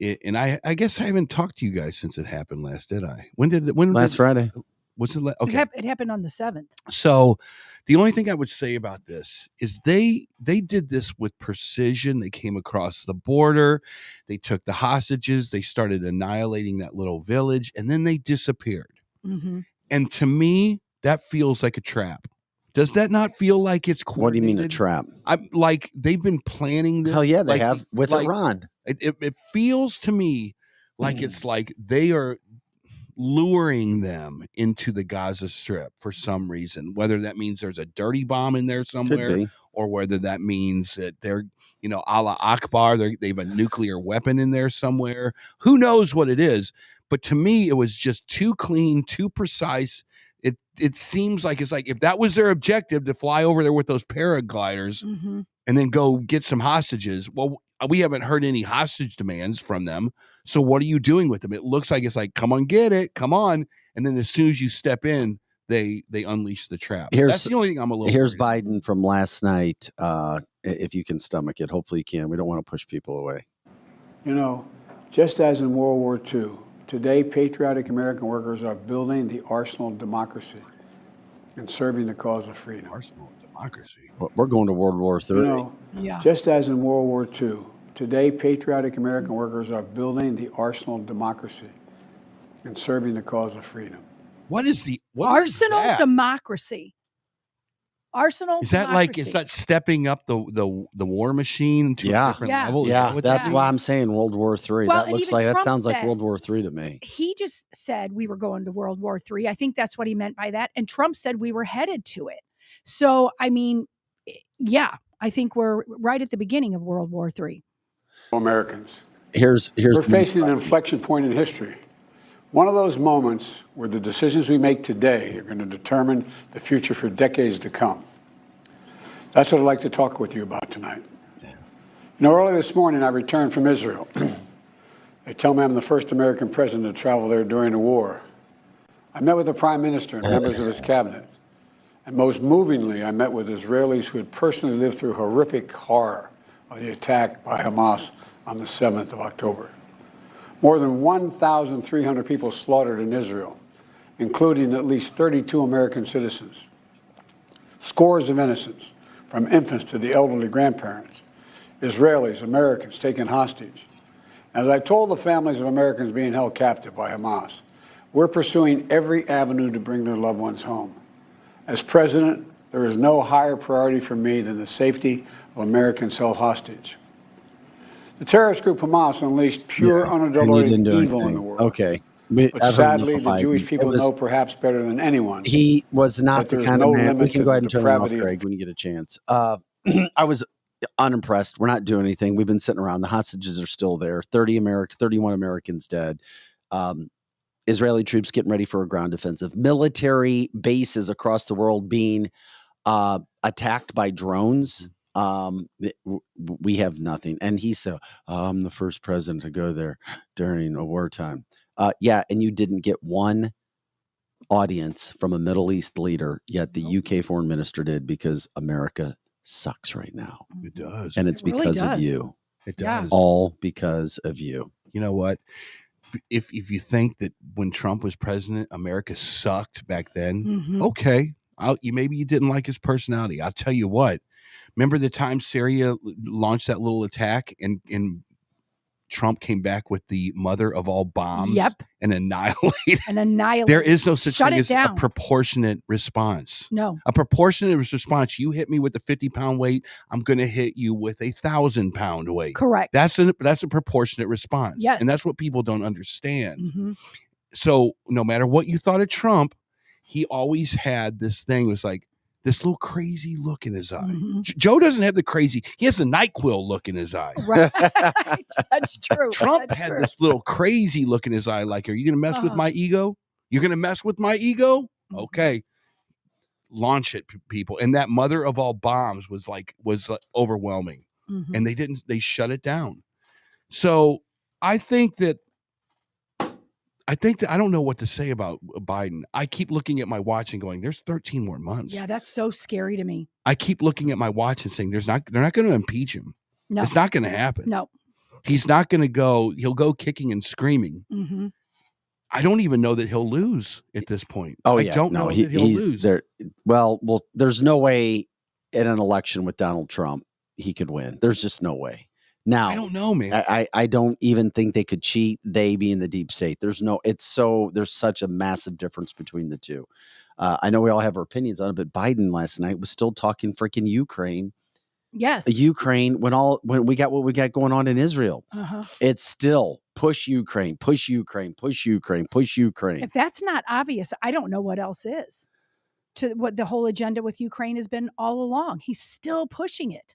and I guess I haven't talked to you guys since it happened last, did I? Last Friday. Was it? Okay. It happened on the 7th. So the only thing I would say about this is they did this with precision. They came across the border. They took the hostages. They started annihilating that little village, and then they disappeared. Mm-hmm. And to me, that feels like a trap. Does that not feel like it's What do you mean a trap? I'm like they've been planning this. Hell yeah, they like, have with like, Iran. It feels to me like it's like they are luring them into the Gaza Strip for some reason, whether that means there's a dirty bomb in there somewhere or whether that means that they're, Allah Akbar, they have a nuclear weapon in there somewhere. Who knows what it is? But to me, it was just too clean, too precise. It seems like it's like if that was their objective to fly over there with those paragliders and then go get some hostages. Well, we haven't heard any hostage demands from them. So what are you doing with them? It looks like it's like, come on, get it, come on. And then as soon as you step in, they unleash the trap. That's the only thing I'm a little. Here's Biden from last night. If you can stomach it, hopefully you can. We don't want to push people away. Just as in World War II, today patriotic American workers are building the arsenal of democracy and serving the cause of freedom. Arsenal of democracy. We're going to World War III. Just as in World War II, Today, patriotic American workers are building the arsenal of democracy and serving the cause of freedom. What is Arsenal that? democracy? Arsenal Is that democracy. is that stepping up the war machine to a different level? Is that what that's that why means? I'm saying World War III. Well, that and looks even like that Trump sounds like said- World War III to me. He just said we were going to World War III. I think that's what he meant by that. And Trump said we were headed to it. So, I mean, yeah, I think we're right at the beginning of World War III. Americans. We're facing an inflection point in history. One of those moments where the decisions we make today are going to determine the future for decades to come. That's what I'd like to talk with you about tonight. Early this morning, I returned from Israel. They tell me I'm the first American president to travel there during the war. I met with the prime minister and members of his cabinet. And most movingly, I met with Israelis who had personally lived through horrific horror of the attack by Hamas on the 7th of October. More than 1,300 people slaughtered in Israel, including at least 32 American citizens. Scores of innocents, from infants to the elderly grandparents. Israelis, Americans taken hostage. As I told the families of Americans being held captive by Hamas, we're pursuing every avenue to bring their loved ones home. As president, there is no higher priority for me than the safety of Americans held hostage. The terrorist group Hamas unleashed pure, unadulterated evil in the world. Okay. But sadly, the Jewish people know perhaps better than anyone. He was not the kind of man. We can go ahead and turn it off, depravity. Greg, when you get a chance. I was unimpressed. We're not doing anything. We've been sitting around. The hostages are still there. 31 Americans dead. Israeli troops getting ready for a ground offensive. Military bases across the world being attacked by drones. We have nothing. And he said, I'm the first president to go there during a wartime. Yeah, and you didn't get one audience from a Middle East leader, yet the UK foreign minister did, because America sucks right now. It does. And it's It really because of does. you. It Yeah. does. All because of you. You know what? If you think that when Trump was president, America sucked back then, Mhm. okay. Maybe you didn't like his personality. I'll tell you what. Remember the time Syria launched that little attack and Trump came back with the mother of all bombs Yep. and annihilated. And annihilate. There is no such Shut thing it as down. a proportionate response. No. A proportionate response. You hit me with a 50-pound weight, I'm going to hit you with a 1,000-pound weight. Correct. That's a proportionate response. Yes. And that's what people don't understand. Mhm. So no matter what you thought of Trump, he always had this thing. It was like this little crazy look in his eye. Mhm. Joe doesn't have the crazy. He has a NyQuil look in his eye. Right. That's true. Trump That's had true. this little crazy look in his eye. Like, are you going to mess with my ego? You're going to mess with my ego? Mhm. Okay. Launch it, people. And that mother of all bombs was overwhelming. Mhm. And they shut it down. So I think that I don't know what to say about Biden. I keep looking at my watch and going, there's 13 more months. Yeah, that's so scary to me. I keep looking at my watch and saying, they're not going to impeach him. No. It's not going to happen. No. He's not going to go. He'll go kicking and screaming. Mm-hmm. I don't even know that he'll lose at this point. Oh, I yeah. don't know that he'll lose. There. Well, there's no way in an election with Donald Trump he could win. There's just no way. Now, I don't know, man. I don't even think they could cheat, they being the deep state. There's such a massive difference between the two. I know we all have our opinions on it, but Biden last night was still talking freaking Ukraine. Yes. Ukraine, when we got what we got going on in Israel, Uh-huh. it's still push Ukraine, push Ukraine, push Ukraine, push Ukraine. If that's not obvious, I don't know what else is. To what the whole agenda with Ukraine has been all along. He's still pushing it.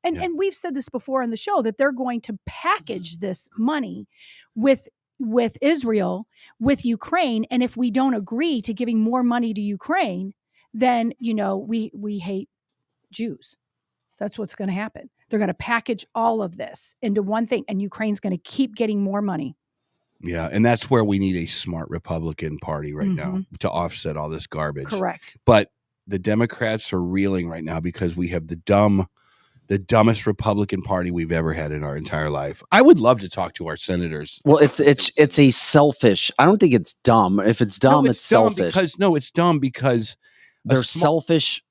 And we've said this before on the show that they're going to package this money with Israel, with Ukraine. And if we don't agree to giving more money to Ukraine, then, we hate Jews. That's what's going to happen. They're going to package all of this into one thing, and Ukraine's going to keep getting more money. Yeah, and that's where we need a smart Republican Party right now to offset all this garbage. Correct. But the Democrats are reeling right now because we have the dumbest Republican Party we've ever had in our entire life. I would love to talk to our senators. Well, it's a selfish. I don't think it's dumb. If it's dumb, it's dumb selfish. It's dumb because They're selfish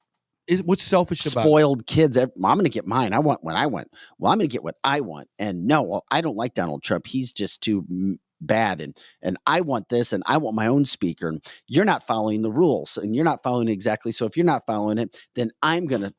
What's selfish about spoiled kids. I'm going to get mine. I want what I want. Well, I'm going to get what I want. And no, well, I don't like Donald Trump. He's just too bad. And I want this, and I want my own speaker. And you're not following the rules, and you're not following it exactly. So if you're not following it, then I'm going to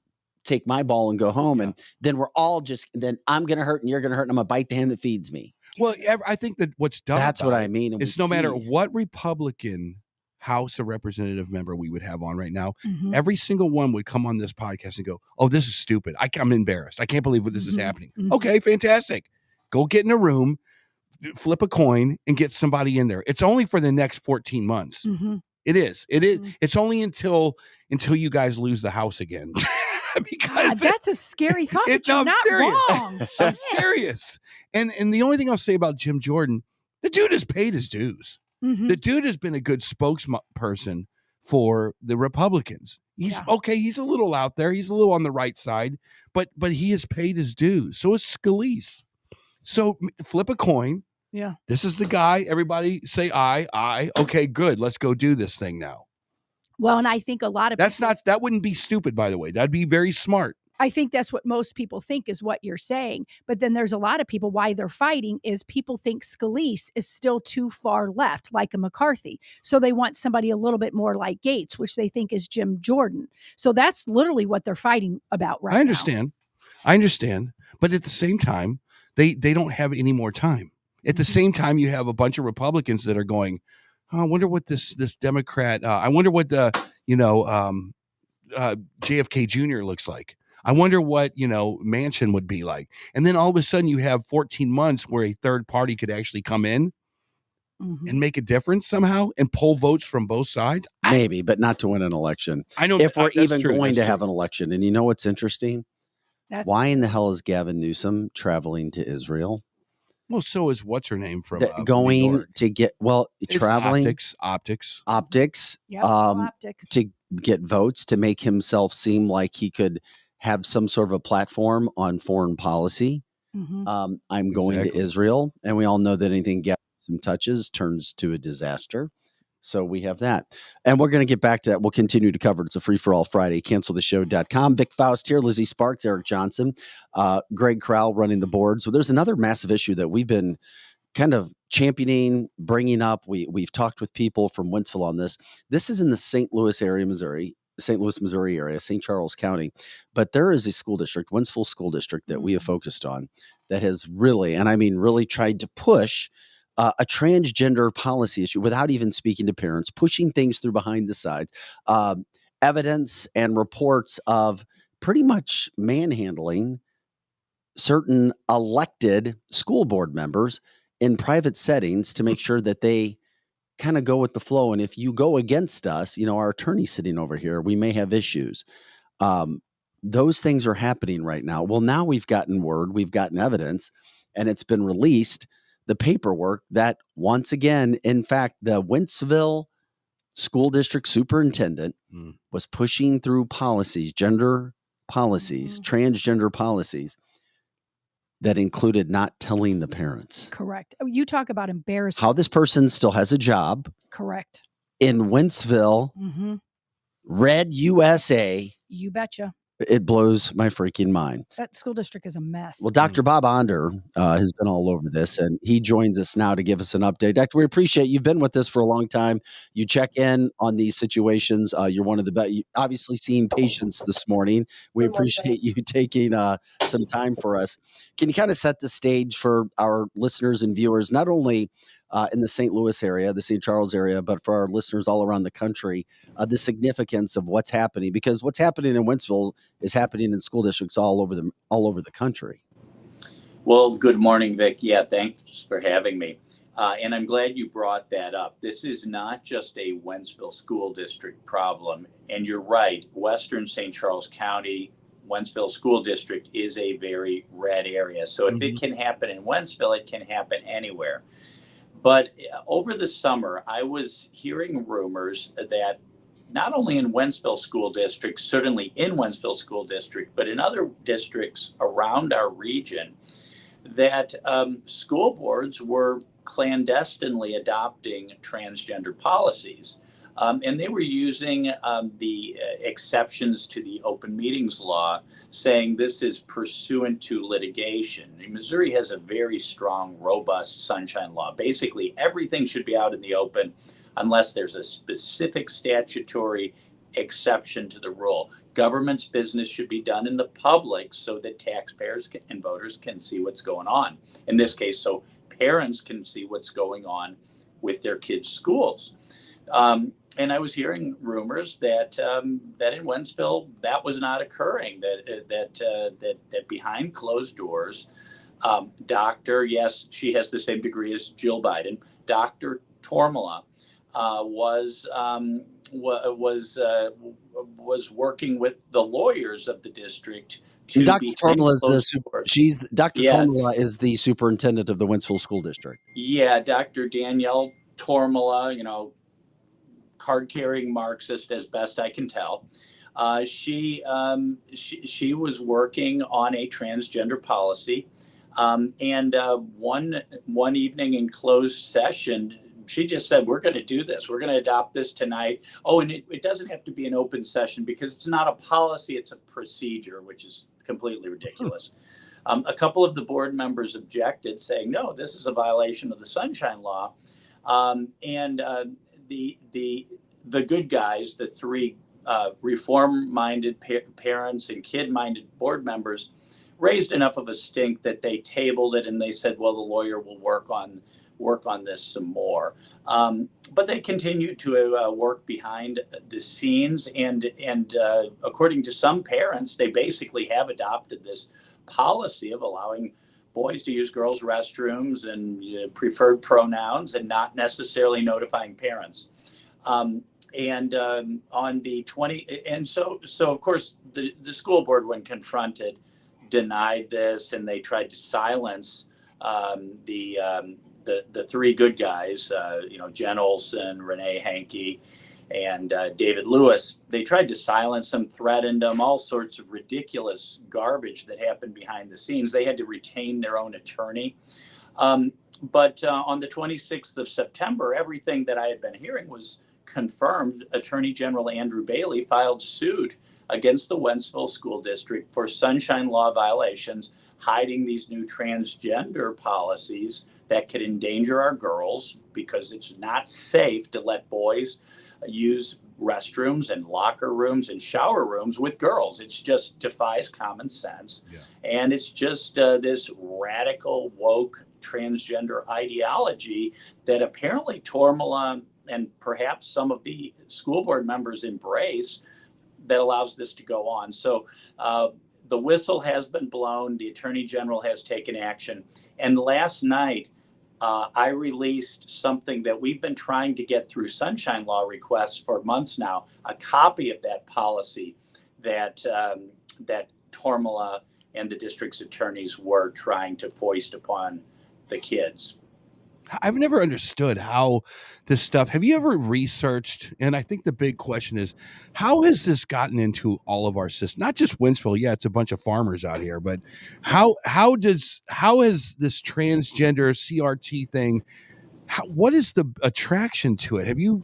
take my ball and go home. And then we're all then I'm going to hurt and you're going to hurt. And I'm going to bite the hand that feeds me. Well, I think that what's dumb. That's what I mean. It's no matter what Republican House of Representative member we would have on right now, every single one would come on this podcast and go, "Oh, this is stupid. I'm embarrassed. I can't believe what this is happening." Okay, fantastic. Go get in a room, flip a coin, and get somebody in there. It's only for the next 14 months. It is. It's only until you guys lose the House again. Because that's a scary thought. But you're not wrong. I'm serious. And the only thing I'll say about Jim Jordan, the dude has paid his dues. The dude has been a good spokesperson for the Republicans. He's okay. He's a little out there. He's a little on the right side, but he has paid his dues. So is Scalise. So flip a coin. Yeah. This is the guy. Everybody say aye. Okay, good. Let's go do this thing now. Well, and I think a lot of that wouldn't be stupid, by the way. That'd be very smart. I think that's what most people think is what you're saying. But then there's a lot of people, why they're fighting is people think Scalise is still too far left, like a McCarthy. So they want somebody a little bit more like Gates, which they think is Jim Jordan. So that's literally what they're fighting about right now. I understand. But at the same time, they don't have any more time. At the same time, you have a bunch of Republicans that are going, oh, I wonder what this Democrat, I wonder what the, JFK Jr. looks like. I wonder what, Manchin would be like. And then all of a sudden you have 14 months where a third party could actually come in and make a difference somehow and pull votes from both sides. Maybe, but not to win an election. I know if we're even going to have an election. And you know what's interesting? Why in the hell is Gavin Newsom traveling to Israel? Well, so is what's her name from going to get traveling optics. Yep, optics to get votes to make himself seem like he could have some sort of a platform on foreign policy. I'm going to Israel, and we all know that anything Gavin Newsom touches turns to a disaster. So we have that. And we're going to get back to that. We'll continue to cover it. It's a free-for-all Friday. CancelTheShow.com. Vic Faust here, Lizzie Sparks, Eric Johnson, Greg Crowell running the board. So there's another massive issue that we've been kind of championing, bringing up. We've talked with people from Wentzville on this. This is in the St. Louis, Missouri area, St. Charles County. But there is a school district, Wentzville School District, that we have focused on that has really, and I mean really tried to push a transgender policy issue without even speaking to parents, pushing things through behind the sides, evidence and reports of pretty much manhandling certain elected school board members in private settings to make sure that they kind of go with the flow. And if you go against us, our attorney sitting over here, we may have issues. Those things are happening right now. Well, now we've gotten word, we've gotten evidence, and it's been released. The paperwork that once again, in fact, the Wentzville School District Superintendent was pushing through policies, gender policies, transgender policies that included not telling the parents. Correct. You talk about embarrassment. How this person still has a job. Correct. In Wentzville, Red USA. You betcha. It blows my freaking mind. That school district is a mess. Well, Dr. Bob Onder has been all over this, and he joins us now to give us an update. Doctor, we appreciate you've been with us for a long time. You check in on these situations. You're one of the best. You obviously seen patients this morning. We appreciate you taking some time for us. Can you kind of set the stage for our listeners and viewers, not only in the St. Louis area, the St. Charles area, but for our listeners all around the country, the significance of what's happening? Because what's happening in Wentzville is happening in school districts all over the country. Well, good morning, Vic. Yeah, thanks for having me. And I'm glad you brought that up. This is not just a Wentzville school district problem. And you're right, Western St. Charles County, Wentzville School District is a very red area. So if it can happen in Wentzville, it can happen anywhere. But over the summer, I was hearing rumors that not only in Wentzville School District, certainly in Wentzville School District, but in other districts around our region, that school boards were clandestinely adopting transgender policies. And they were using the exceptions to the open meetings law, saying this is pursuant to litigation. And Missouri has a very strong, robust sunshine law. Basically, everything should be out in the open unless there's a specific statutory exception to the rule. Government's business should be done in the public so that taxpayers and voters can see what's going on. In this case, so parents can see what's going on with their kids' schools. And I was hearing rumors that that in Wentzville that was not occurring. That behind closed doors, yes, she has the same degree as Jill Biden. Dr. Tormala was working with the lawyers of the district to Dr. Tormala is Dr. Yes. Tormala is the superintendent of the Wentzville School District. Yeah, Dr. Danielle Tormala, card-carrying Marxist as best I can tell. She was working on a transgender policy, and one evening in closed session, she just said, "We're going to do this. We're going to adopt this tonight." Oh, and it doesn't have to be an open session because it's not a policy; it's a procedure, which is completely ridiculous. A couple of the board members objected, saying, "No, this is a violation of the Sunshine Law," and the good guys, the three reform-minded parents and kid-minded board members, raised enough of a stink that they tabled it, and they said, "Well, the lawyer will work on this some more." But they continued to work behind the scenes, and according to some parents, they basically have adopted this policy of allowing boys to use girls' restrooms and preferred pronouns and not necessarily notifying parents. On the 20, and so of course the school board, when confronted, denied this, and they tried to silence the three good guys, Jen Olson, Renee Hankey, and David Lewis. They tried to silence them, threatened them, all sorts of ridiculous garbage that happened behind the scenes. They had to retain their own attorney. But on the 26th of September, everything that I had been hearing was confirmed. Attorney General Andrew Bailey filed suit against the Wentzville School District for sunshine law violations, hiding these new transgender policies that could endanger our girls because it's not safe to let boys use restrooms and locker rooms and shower rooms with girls. It just defies common sense. Yeah. And it's just this radical, woke transgender ideology that apparently Tormala and perhaps some of the school board members embrace, that allows this to go on. So the whistle has been blown. The Attorney General has taken action. And last night, I released something that we've been trying to get through sunshine law requests for months now, a copy of that policy that Tormala and the district's attorneys were trying to foist upon the kids. I've never understood how this stuff, have you ever researched? And I think the big question is, how has this gotten into all of our systems? Not just Wentzville. Yeah, it's a bunch of farmers out here, but how has this transgender CRT thing, what is the attraction to it? Have you,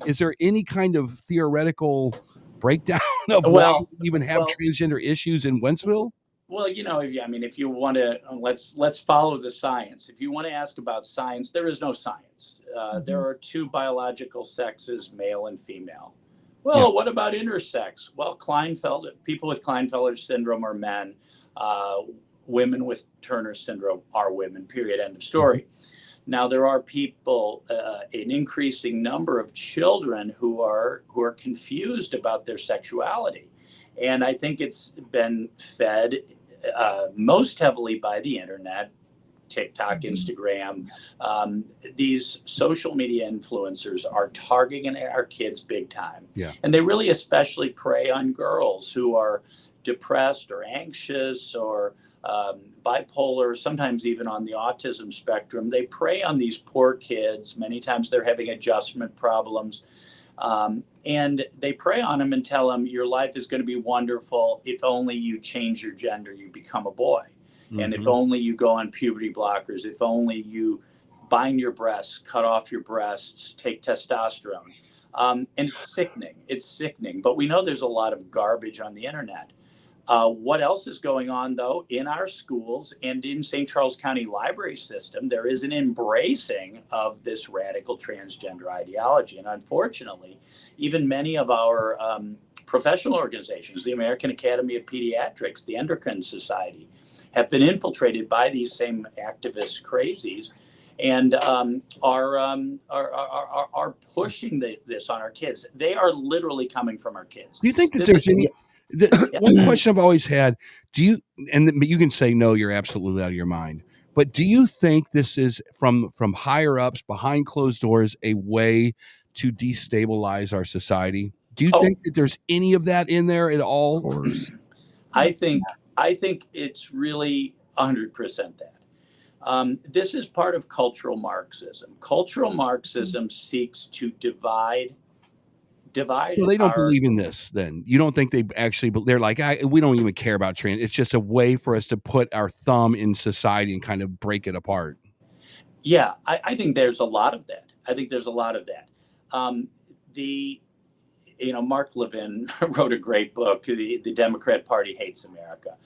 is there any kind of theoretical breakdown of why we even have transgender issues in Wentzville? Well, if you want to, let's follow the science. If you want to ask about science, there is no science. There are two biological sexes, male and female. Well, what about intersex? Well, people with Klinefelter syndrome are men. Women with Turner syndrome are women, period, end of story. Now, there are people, an increasing number of children who are confused about their sexuality. And I think it's been fed most heavily by the internet, TikTok, Instagram. These social media influencers are targeting our kids big time. Yeah. And they really especially prey on girls who are depressed or anxious or bipolar, sometimes even on the autism spectrum. They prey on these poor kids. Many times they're having adjustment problems. And they prey on them and tell them your life is going to be wonderful if only you change your gender, you become a boy. And if only you go on puberty blockers, if only you bind your breasts, cut off your breasts, take testosterone. And it's sickening. It's sickening. But we know there's a lot of garbage on the internet. What else is going on, though, in our schools and in St. Charles County library system? There is an embracing of this radical transgender ideology. And unfortunately, even many of our professional organizations, the American Academy of Pediatrics, the Endocrine Society, have been infiltrated by these same activist crazies and are pushing this on our kids. They are literally coming from our kids. Do you think that there's any? One question I've always had: do you? And you can say no, you're absolutely out of your mind. But do you think this is from higher ups behind closed doors a way to destabilize our society? Do you think that there's any of that in there at all? Of course. I think it's really 100% that. This is part of cultural Marxism. Cultural Marxism seeks to divide. So they don't believe in this. Then you don't think they actually? They're like, we don't even care about trans. It's just a way for us to put our thumb in society and kind of break it apart. Yeah, I think there's a lot of that. Mark Levin wrote a great book, The Democrat Party Hates America.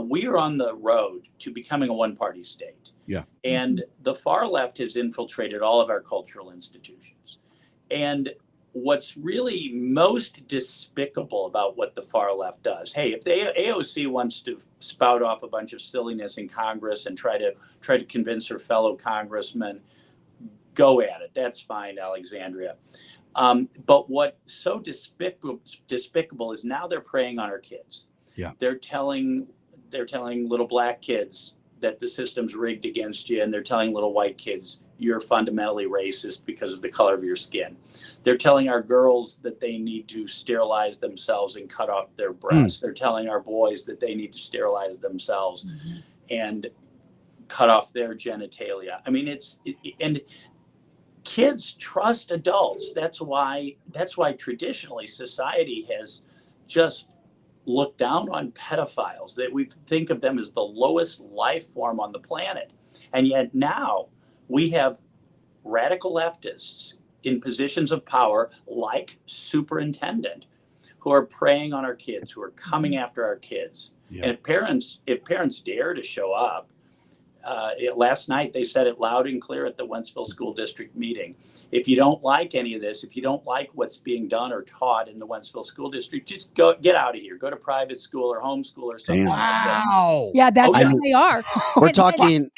We are on the road to becoming a one-party state. Yeah. And the far left has infiltrated all of our cultural institutions. And what's really most despicable about what the far left does, hey, if the AOC wants to spout off a bunch of silliness in Congress and try to convince her fellow congressmen, go at it. That's fine, Alexandria. But what's so despicable is now they're preying on our kids. Yeah. They're telling little black kids that the system's rigged against you, and they're telling little white kids you're fundamentally racist because of the color of your skin. They're telling our girls that they need to sterilize themselves and cut off their breasts. They're telling our boys that they need to sterilize themselves and cut off their genitalia. I mean, and kids trust adults. That's why traditionally society has just looked down on pedophiles, that we think of them as the lowest life form on the planet. And yet now we have radical leftists in positions of power like superintendent who are preying on our kids, who are coming after our kids. Yeah. And if parents dare to show up, last night they said it loud and clear at the Wentzville School District meeting. If you don't like any of this, if you don't like what's being done or taught in the Wentzville School District, just get out of here. Go to private school or homeschool or something. Wow. Yeah, that's how they are. We're talking.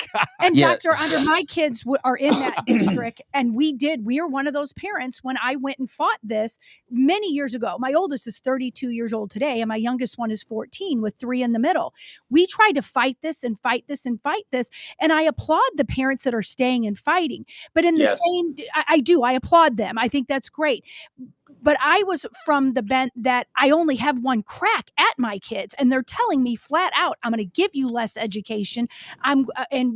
Dr. Under, my kids are in that district, and we are one of those parents when I went and fought this many years ago. My oldest is 32 years old today, and my youngest one is 14 with 3 in the middle. We tried to fight this and fight this and fight this. And I applaud the parents that are staying and fighting. But in the same, I applaud them. I think that's great. But I was from the bent that I only have one crack at my kids, and they're telling me flat out, I'm going to give you less education. And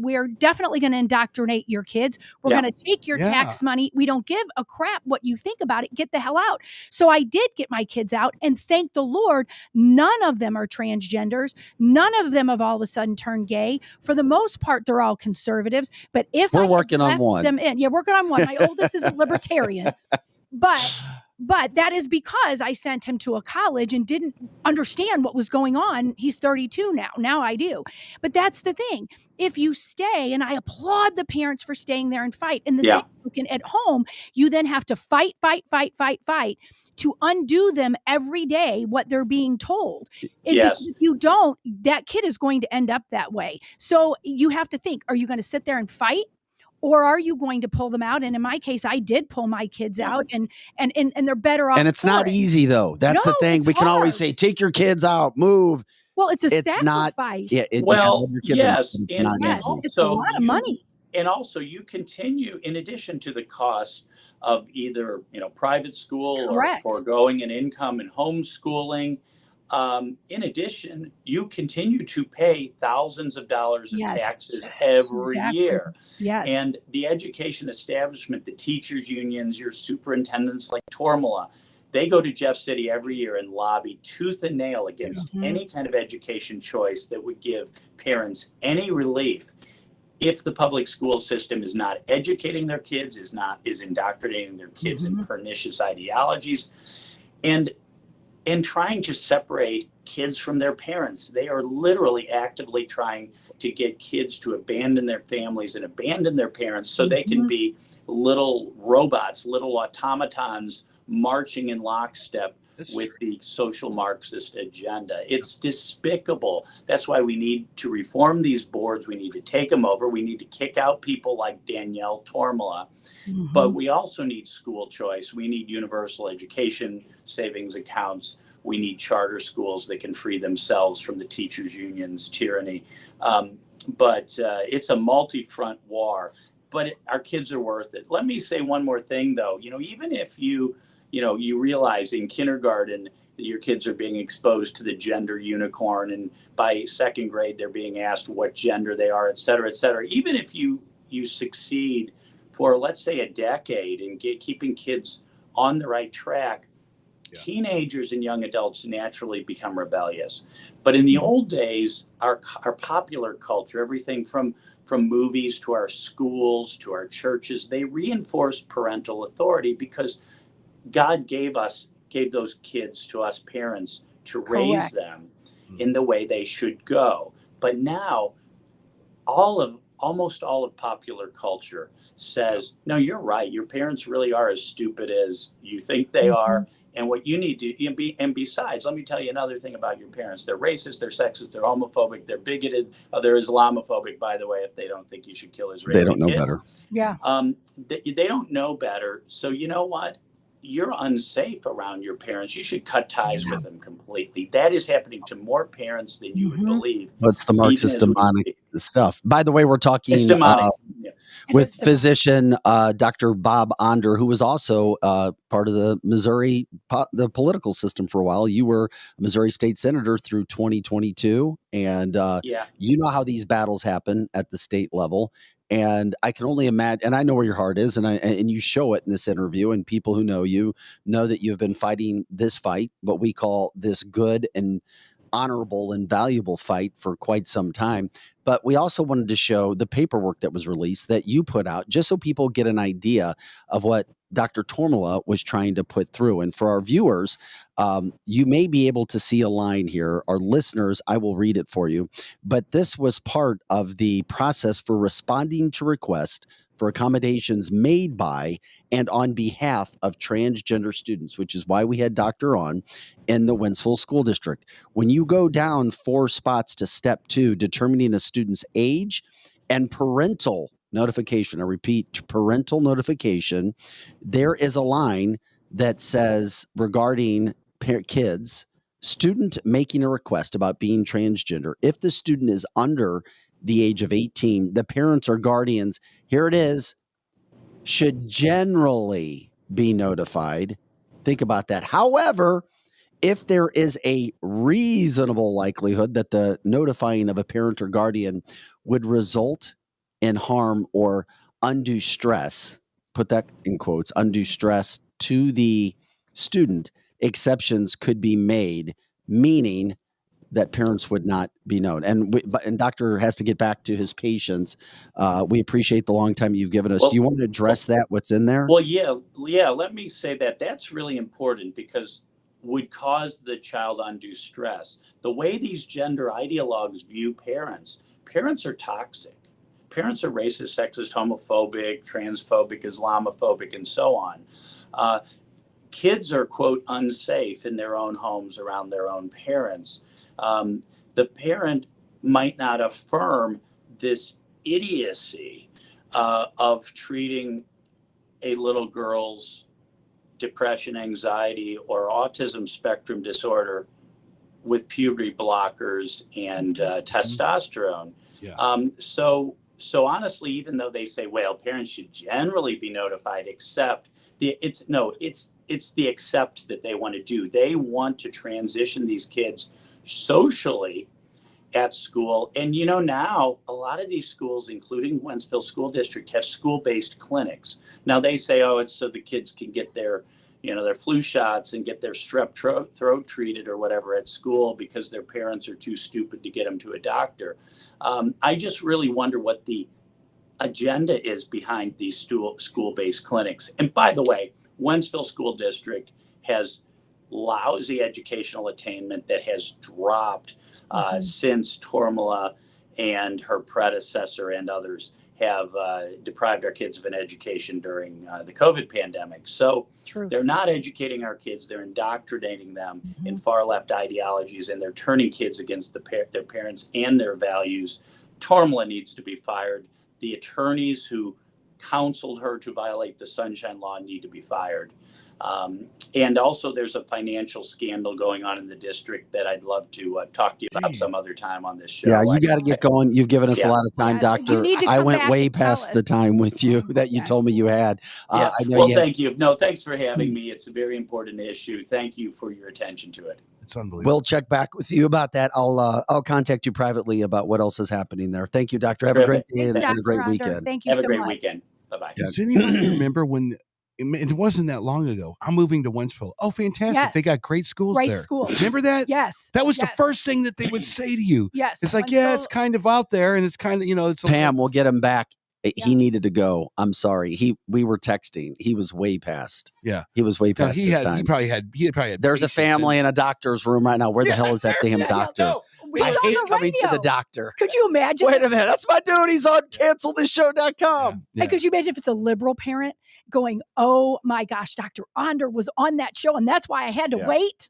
we're definitely going to indoctrinate your kids. We're going to take your tax money. We don't give a crap what you think about it. Get the hell out. So I did get my kids out, and thank the Lord, none of them are transgenders. None of them have all of a sudden turned gay. For the most part, they're all conservatives. But if we're working on one, working on one. My oldest is a libertarian, but that is because I sent him to a college and didn't understand what was going on. He's 32 now. Now I do. But that's the thing. If you stay, and I applaud the parents for staying there and fight. And the same token, at home, you then have to fight to undo them every day what they're being told. If you don't, that kid is going to end up that way. So you have to think, are you going to sit there and fight? Or are you going to pull them out? And in my case, I did pull my kids out, and they're better off. And it's not easy, though. That's the thing. We can always say, take your kids out, move. Well, it's a sacrifice. It's a lot of money. And also, you continue, in addition to the cost of either private school or foregoing an income and homeschooling. In addition, you continue to pay thousands of dollars of taxes every year. Yes. And the education establishment, the teachers unions, your superintendents like Tormala, they go to Jeff City every year and lobby tooth and nail against any kind of education choice that would give parents any relief. if the public school system is not educating their kids, is indoctrinating their kids in pernicious ideologies, and trying to separate kids from their parents. They are literally actively trying to get kids to abandon their families and abandon their parents so they can be little robots, little automatons marching in lockstep with the social Marxist agenda. It's despicable. That's why we need to reform these boards. We need to take them over. We need to kick out people like Danielle Tormala. But we also need school choice. We need universal education, savings accounts. We need charter schools that can free themselves from the teachers' unions' tyranny. But it's a multi-front war. But our kids are worth it. Let me say one more thing, though. Even if you realize in kindergarten that your kids are being exposed to the gender unicorn, and by second grade they're being asked what gender they are, et cetera, et cetera. Even if you succeed for, let's say, a decade in keeping kids on the right track, teenagers and young adults naturally become rebellious. But in the old days, our popular culture, everything from movies to our schools to our churches, they reinforced parental authority because God gave those kids to us parents to raise them in the way they should go. But now almost all of popular culture says, no, you're right. Your parents really are as stupid as you think they are. And what you need to and besides, let me tell you another thing about your parents. They're racist, they're sexist, they're homophobic, they're bigoted. They're Islamophobic, by the way, if they don't think you should kill Israeli kids. They don't know better. Yeah. They don't know better. So you know what? You're unsafe around your parents. You should cut ties with them completely. That is happening to more parents than you would believe. What's the Marxist demonic stuff? By the way, we're talking with physician Dr. Bob Onder, who was also part of the Missouri the political system for a while. You were a Missouri state senator through 2022, and you know how these battles happen at the state level. And I can only imagine, and I know where your heart is, and you show it in this interview, and people who know you know that you've been fighting this fight, what we call this good and honorable and valuable fight, for quite some time. But we also wanted to show the paperwork that was released that you put out, just so people get an idea of what Dr. Tormala was trying to put through. And for our viewers, you may be able to see a line here. Our listeners, I will read it for you. But this was part of the process for responding to requests for accommodations made by and on behalf of transgender students, which is why we had Dr. on in the Wentzville School District. When you go down 4 spots to step 2, determining a student's age and parental notification, I repeat, parental notification, there is a line that says regarding kids, student making a request about being transgender, if the student is under the age of 18, the parents or guardians, here it is, should generally be notified. Think about that. However, if there is a reasonable likelihood that the notifying of a parent or guardian would result in harm or undue stress, put that in quotes, undue stress to the student, exceptions could be made, meaning that parents would not be known. And doctor has to get back to his patients. We appreciate the long time you've given us. Do you want to address that, what's in there? Well, yeah. Let me say that that's really important, because would cause the child undue stress. The way these gender ideologues view parents are toxic. Parents are racist, sexist, homophobic, transphobic, Islamophobic, and so on. Kids are, quote, unsafe in their own homes around their own parents. The parent might not affirm this idiocy of treating a little girl's depression, anxiety, or autism spectrum disorder with puberty blockers and testosterone. So honestly, even though they say, well, parents should generally be notified, except it's the accept that they want to do. They want to transition these kids socially at school. And now a lot of these schools, including Wentzville School District, have school-based clinics. Now they say, oh, it's so the kids can get their flu shots and get their strep throat treated or whatever at school because their parents are too stupid to get them to a doctor. I just really wonder what the agenda is behind these school-based clinics. And by the way, Wentzville School District has lousy educational attainment that has dropped since Tormala and her predecessor and others have deprived our kids of an education during the COVID pandemic. So they're not educating our kids. They're indoctrinating them in far left ideologies, and they're turning kids against their parents and their values. Tormala needs to be fired. The attorneys who counseled her to violate the Sunshine Law need to be fired. And also there's a financial scandal going on in the district that I'd love to talk to you about some other time on this show. Yeah, you got to get going. You've given us a lot of time, Yes, Doctor. you need to I come went back way and tell past the us. time with you that you told me you had. Yeah. I know Well, you thank you. No, thanks for having me. It's a very important issue. Thank you for your attention to it. It's unbelievable. We'll check back with you about that. I'll contact you privately about what else is happening there. Thank you, Doctor. Have a great day and a great weekend. Thank you Have so a great much. weekend. Bye-bye. Does anybody remember when it wasn't that long ago? I'm moving to Wentzville. Oh, fantastic. Yes. They got great schools Great there. schools. Remember that? Yes. That was Yes. the first thing that they would say to you. Yes. It's like, yeah, it's kind of out there and it's kind of, it's Pam, we'll get him back. He needed to go. I'm sorry. We were texting. He was way past. Yeah. He was way past his time. He probably had There's a family in a doctor's room right now. Where the hell is that damn doctor? He's I on hate the coming to the radio. doctor. Could you imagine? Wait a minute. That's my dude. He's on cancelthisshow.com. Hey, could you imagine if it's a liberal parent going, oh my gosh, Dr. Onder was on that show and that's why I had to wait?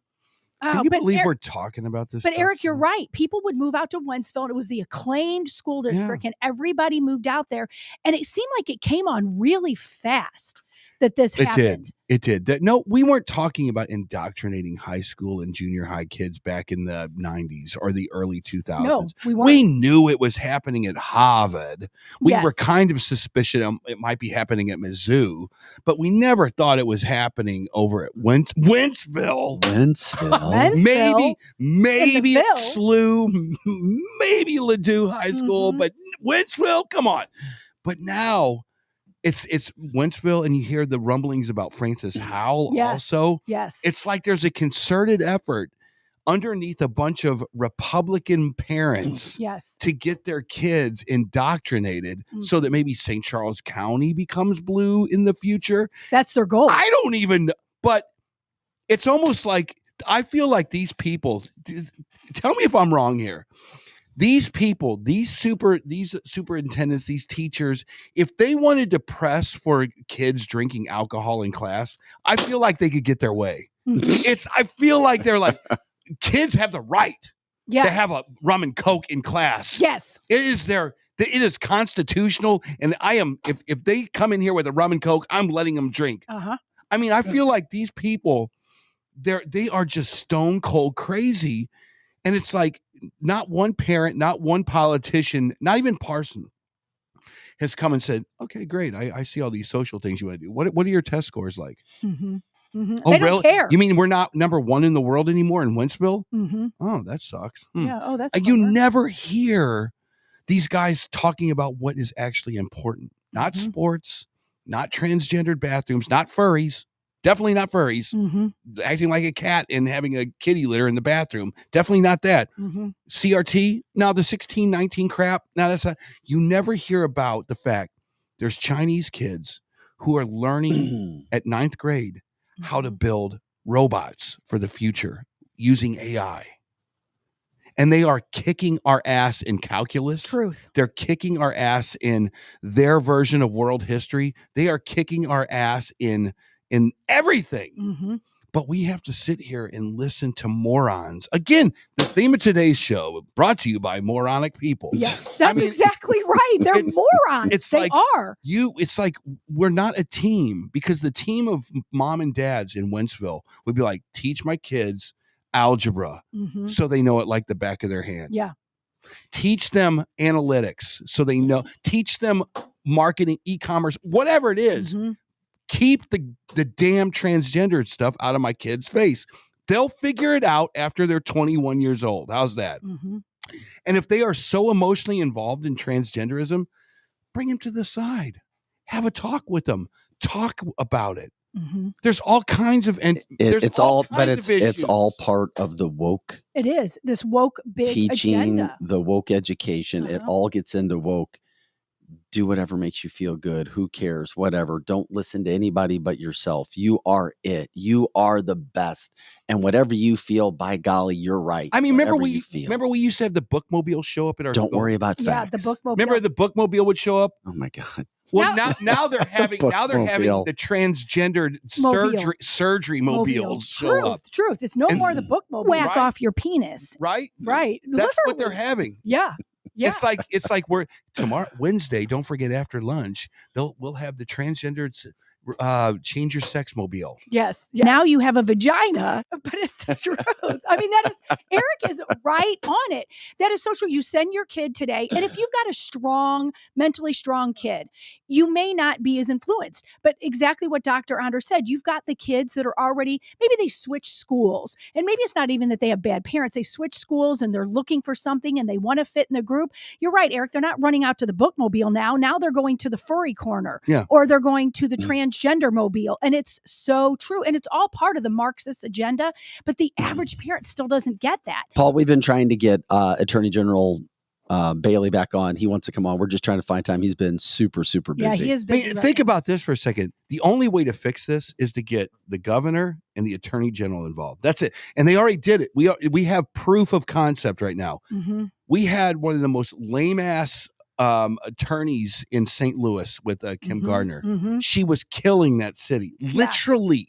Can you believe we're talking about this? But stuff? Eric, you're right. People would move out to Wentzville, and it was the acclaimed school district, and everybody moved out there. And it seemed like it came on really fast that this happened. It did. No, we weren't talking about indoctrinating high school and junior high kids back in the 90s or the early 2000s. No, we weren't. We knew it was happening at Harvard. We Yes. were kind of suspicious it might be happening at Mizzou, but we never thought it was happening over at Wentzville. Wentzville. Maybe Ville. it's SLU, maybe Ladue High School, but Wentzville, come on. But now it's Wentzville, and you hear the rumblings about Francis Howell also. Yes. It's like there's a concerted effort underneath a bunch of Republican parents to get their kids indoctrinated so that maybe St. Charles County becomes blue in the future. That's their goal. I don't even, but it's almost like, I feel like these people, tell me if I'm wrong here. These people, these superintendents, these teachers, if they wanted to press for kids drinking alcohol in class, I feel like they could get their way. I feel like they're like, kids have the right to have a rum and coke in class. Yes. It is constitutional. And if they come in here with a rum and coke, I'm letting them drink. I mean, I feel like these people, they are just stone cold crazy. And it's like, not one parent, not one politician, not even Parson has come and said, okay, great. I see all these social things you want to do. What are your test scores like? Oh, they don't care. You mean we're not number one in the world anymore in Wentzville? Oh, that sucks. Yeah. Oh, that's You never hear these guys talking about what is actually important. Not sports, not transgendered bathrooms, not furries. Definitely not furries. Acting like a cat and having a kitty litter in the bathroom. Definitely not that. CRT. Now the 1619 crap. Now that's not. You never hear about the fact there's Chinese kids who are learning at 9th grade how to build robots for the future using AI. And they are kicking our ass in calculus. Truth. They're kicking our ass in their version of world history. They are kicking our ass in everything. But we have to sit here and listen to morons. Again, the theme of today's show brought to you by moronic people. Yeah, that's exactly right. They're morons. They are. It's like we're not a team, because the team of mom and dads in Wentzville would be like, teach my kids algebra so they know it like the back of their hand. Yeah. Teach them analytics so they know. Teach them marketing, e-commerce, whatever it is. Keep the damn transgendered stuff out of my kids' face. They'll figure it out after they're 21 years old. How's that? And if they are so emotionally involved in transgenderism, bring them to the side. Have a talk with them. Talk about it. There's all kinds of, and it's all part of the woke. It is this woke big teaching agenda. the woke education. It all gets into woke. do whatever makes you feel good. Who cares? Whatever. Don't listen to anybody but yourself. You are it. You are the best. And whatever you feel, by golly, you're right. I mean, remember Whatever you feel. we used to have the bookmobile show up at our Don't school? worry about Yeah, facts. the bookmobile. Remember the bookmobile would show up? Oh my God. Well, now they're having Bookmobile. the transgendered Mobile. surgery mobiles show Truth, up. truth. It's no more the bookmobile. Whack Right. off your penis. Right? Right. That's what they're Literally. having. Yeah. Yeah. It's like we're tomorrow Wednesday. Don't forget after lunch we'll have the transgendered change your sex mobile. Yes. Now you have a vagina, but it's the truth. I mean, Eric is right on it. That is so true. You send your kid today, and if you've got a mentally strong kid, you may not be as influenced. But exactly what Dr. Anders said, you've got the kids that are already, maybe they switch schools, and maybe it's not even that they have bad parents. They switch schools and they're looking for something and they want to fit in the group. You're right, Eric. They're not running out to the bookmobile now. Now they're going to the furry corner, or they're going to the transgender mobile. And it's so true. And it's all part of the Marxist agenda. But the average parent still doesn't get that. Paul, we've been trying to get Attorney General Bailey back on. He wants to come on. We're just trying to find time. He's been super, super busy. Yeah, he is busy. Think about this for a second. The only way to fix this is to get the governor and the attorney general involved. That's it. And they already did it. We have proof of concept right now. Mm-hmm. We had one of the most lame ass attorneys in St. Louis with Kim Gardner. Mm-hmm. She was killing that city. Literally.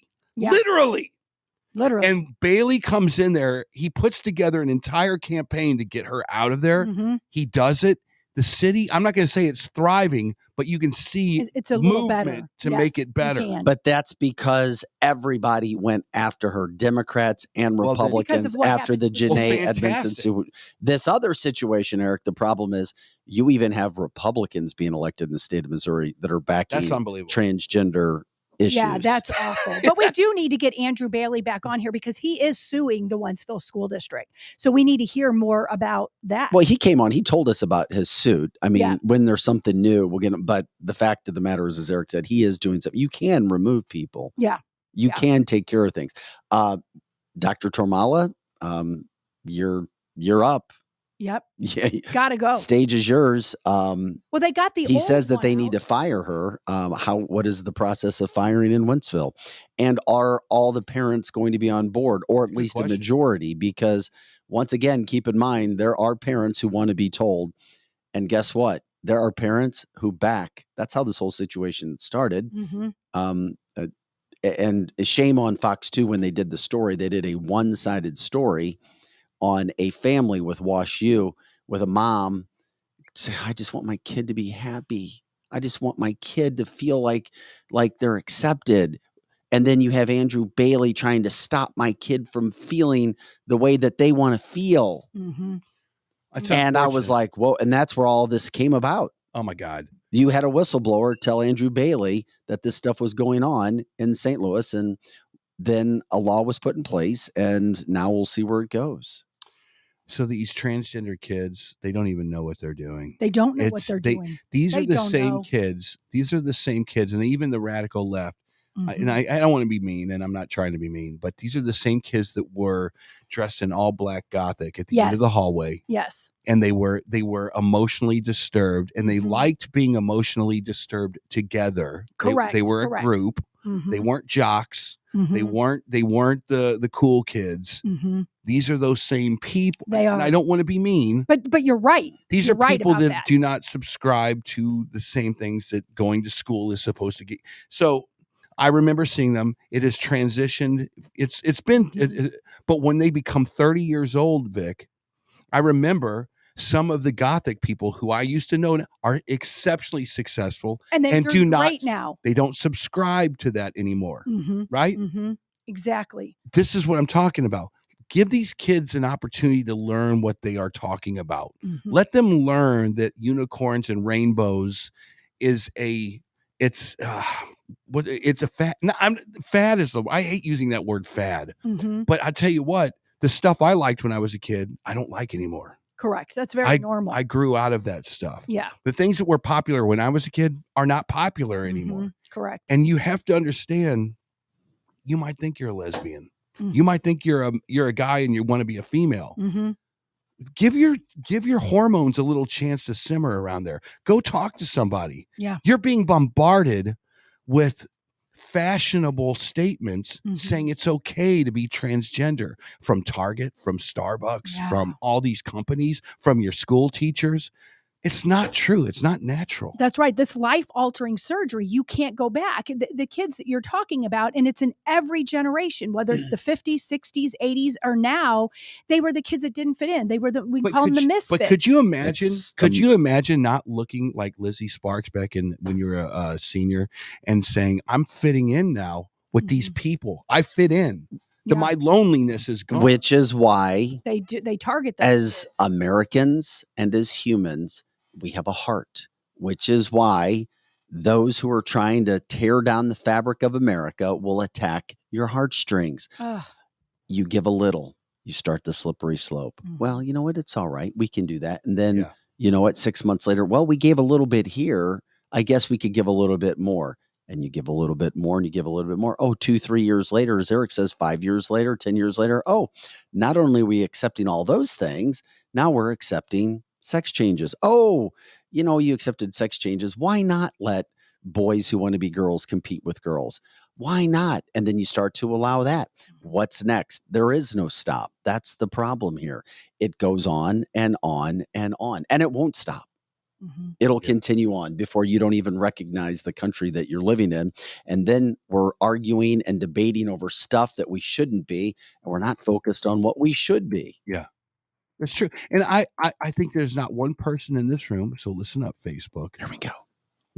And Bailey comes in there. He puts together an entire campaign to get her out of there. Mm-hmm. He does it. The city, I'm not going to say it's thriving, but you can see it's a little movement better to make it better. But that's because everybody went after her, Democrats and Republicans, after the Janae Edmondson. This other situation, Eric, the problem is you even have Republicans being elected in the state of Missouri that are backing transgender issues. Yeah, that's awful. But we do need to get Andrew Bailey back on here because he is suing the Wentzville School District. So we need to hear more about that. Well, he came on. He told us about his suit. I mean, when there's something new, we'll get him. But the fact of the matter is, as Eric said, he is doing something. You can remove people. Yeah. You can take care of things. Dr. Tormala, you're up. Yep. Yeah. Gotta go. Stage is yours. Well, they got the He old says that one they out. need to fire her. What is the process of firing in Wentzville? And are all the parents going to be on board, or at least a majority? Because once again, keep in mind, there are parents who want to be told. And guess what? There are parents who back. That's how this whole situation started. Mm-hmm. And shame on Fox 2 when they did the story. They did a one-sided story on a family with Wash U, with a mom say, I just want my kid to be happy. I just want my kid to feel like they're accepted. And then you have Andrew Bailey trying to stop my kid from feeling the way that they want to feel. Mm-hmm. And I was like, whoa. And that's where all this came about. Oh my God. You had a whistleblower tell Andrew Bailey that this stuff was going on in St. Louis. And then a law was put in place, and now we'll see where it goes. So these transgender kids, they don't even know what they're doing. They don't know what they're doing. These are the same kids. These are the same kids. And even the radical left, and I don't want to be mean, and I'm not trying to be mean, but these are the same kids that were dressed in all black Gothic at the end of the hallway. Yes. And they were emotionally disturbed, and they liked being emotionally disturbed together. Correct. They were a group. Mm-hmm. They weren't jocks. Mm-hmm. They weren't the cool kids. Mm-hmm. These are those same people. They are. And I don't want to be mean. But you're right. These you're are people right that do not subscribe to the same things that going to school is supposed to get. So I remember seeing them. It has transitioned. It's been, but when they become 30 years old, Vic, I remember some of the Gothic people who I used to know are exceptionally successful and do not right now. They don't subscribe to that anymore. Mm-hmm. Right? Mm-hmm. Exactly. This is what I'm talking about. Give these kids an opportunity to learn what they are talking about. Mm-hmm. Let them learn that unicorns and rainbows is it's a fad. No, fad is I hate using that word fad. Mm-hmm. But I tell you what, the stuff I liked when I was a kid, I don't like anymore. Correct. That's very normal. I grew out of that stuff. Yeah. The things that were popular when I was a kid are not popular anymore. Mm-hmm. Correct. And you have to understand, you might think you're a lesbian. Mm-hmm. You might think you're a guy and you want to be a female. Mm-hmm. give your hormones a little chance to simmer around there. Go talk to somebody. Yeah. You're being bombarded with fashionable statements saying it's okay to be transgender from Target, from Starbucks, from all these companies, from your school teachers. It's not true. It's not natural. That's right. This life-altering surgery, you can't go back. The kids that you're talking about, and it's in every generation, whether it's the 50s, 60s, 80s, or now, they were the kids that didn't fit in. They were we call them the misfits. But could you imagine? Could you imagine not looking like Lizzie Sparks back in when you were a senior and saying, "I'm fitting in now with these people. I fit in. My loneliness is gone." Which is why they target those as kids. Americans and as humans, we have a heart, which is why those who are trying to tear down the fabric of America will attack your heartstrings. You give a little, you start the slippery slope. Well, you know what? It's all right. We can do that. And then, you know what? 6 months later, well, we gave a little bit here. I guess we could give a little bit more. And you give a little bit more and you give a little bit more. Oh, 2-3 years later, as Eric says, 5 years later, 10 years later. Oh, not only are we accepting all those things, now we're accepting sex changes. Oh, you know, you accepted sex changes. Why not let boys who want to be girls compete with girls? Why not? And then you start to allow that. What's next? There is no stop. That's the problem here. It goes on and on and on, and it won't stop. It'll continue on before you don't even recognize the country that you're living in. And then we're arguing and debating over stuff that we shouldn't be, and we're not focused on what we should be. Yeah, that's true. And I think there's not one person in this room. So listen up, Facebook. There we go.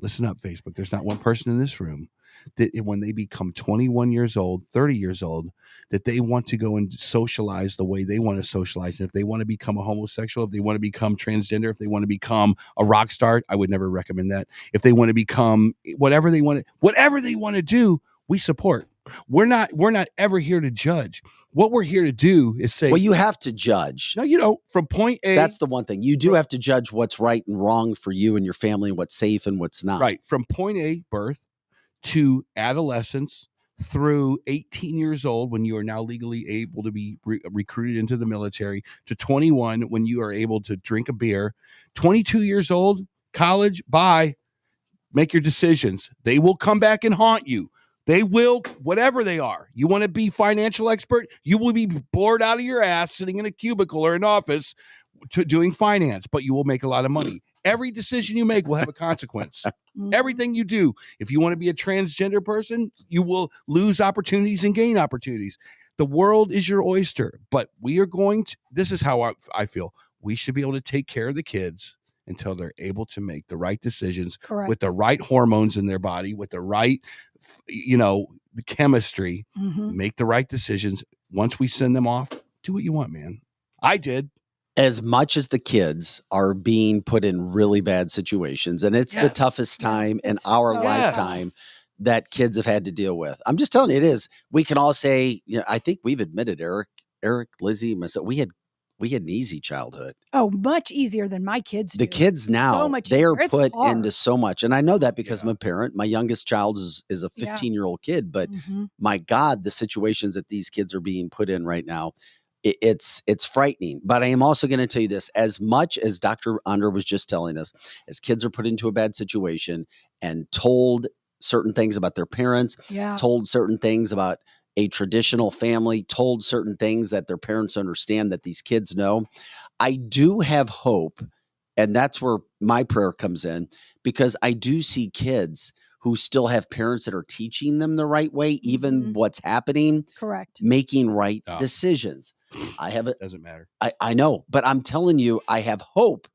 Listen up, Facebook. There's not one person in this room that when they become 21 years old, 30 years old, that they want to go and socialize the way they want to socialize. And if they want to become a homosexual, if they want to become transgender, if they want to become a rock star, I would never recommend that. If they want to become whatever they want to do, we support. We're not ever here to judge. What we're here to do is say, well, you have to judge. No, you know, from point A. That's the one thing. You do have to judge what's right and wrong for you and your family, and what's safe and what's not. Right. From point A, birth, to adolescence, through 18 years old, when you are now legally able to be recruited into the military, to 21, when you are able to drink a beer, 22 years old, college, bye. Make your decisions. They will come back and haunt you. They will, whatever they are. You want to be financial expert? You will be bored out of your ass sitting in a cubicle or an office doing finance, but you will make a lot of money. Every decision you make will have a consequence. Everything you do. If you want to be a transgender person, you will lose opportunities and gain opportunities. The world is your oyster, but we are going to, this is how I feel. We should be able to take care of the kids until they're able to make the right decisions. Correct. With the right hormones in their body, with the right, the chemistry, make the right decisions. Once we send them off, do what you want, man. I did. As much as the kids are being put in really bad situations, and it's the toughest time in our lifetime that kids have had to deal with. I'm just telling you, it is. We can all say, I think we've admitted, Eric, Lizzie, myself, we had an easy childhood. Oh, much easier than my kids do. The kids now, they are put into so much. And I know that because I'm a parent. My youngest child is a 15-year-old kid. But my God, the situations that these kids are being put in right now, it's frightening. But I am also going to tell you this, as much as Dr. Andre was just telling us, as kids are put into a bad situation and told certain things about their parents, told certain things about a traditional family, told certain things that their parents understand that these kids know. I do have hope, and that's where my prayer comes in, because I do see kids who still have parents that are teaching them the right way, even what's happening. Correct. Making right decisions. I have it. Doesn't matter. I know, but I'm telling you, I have hope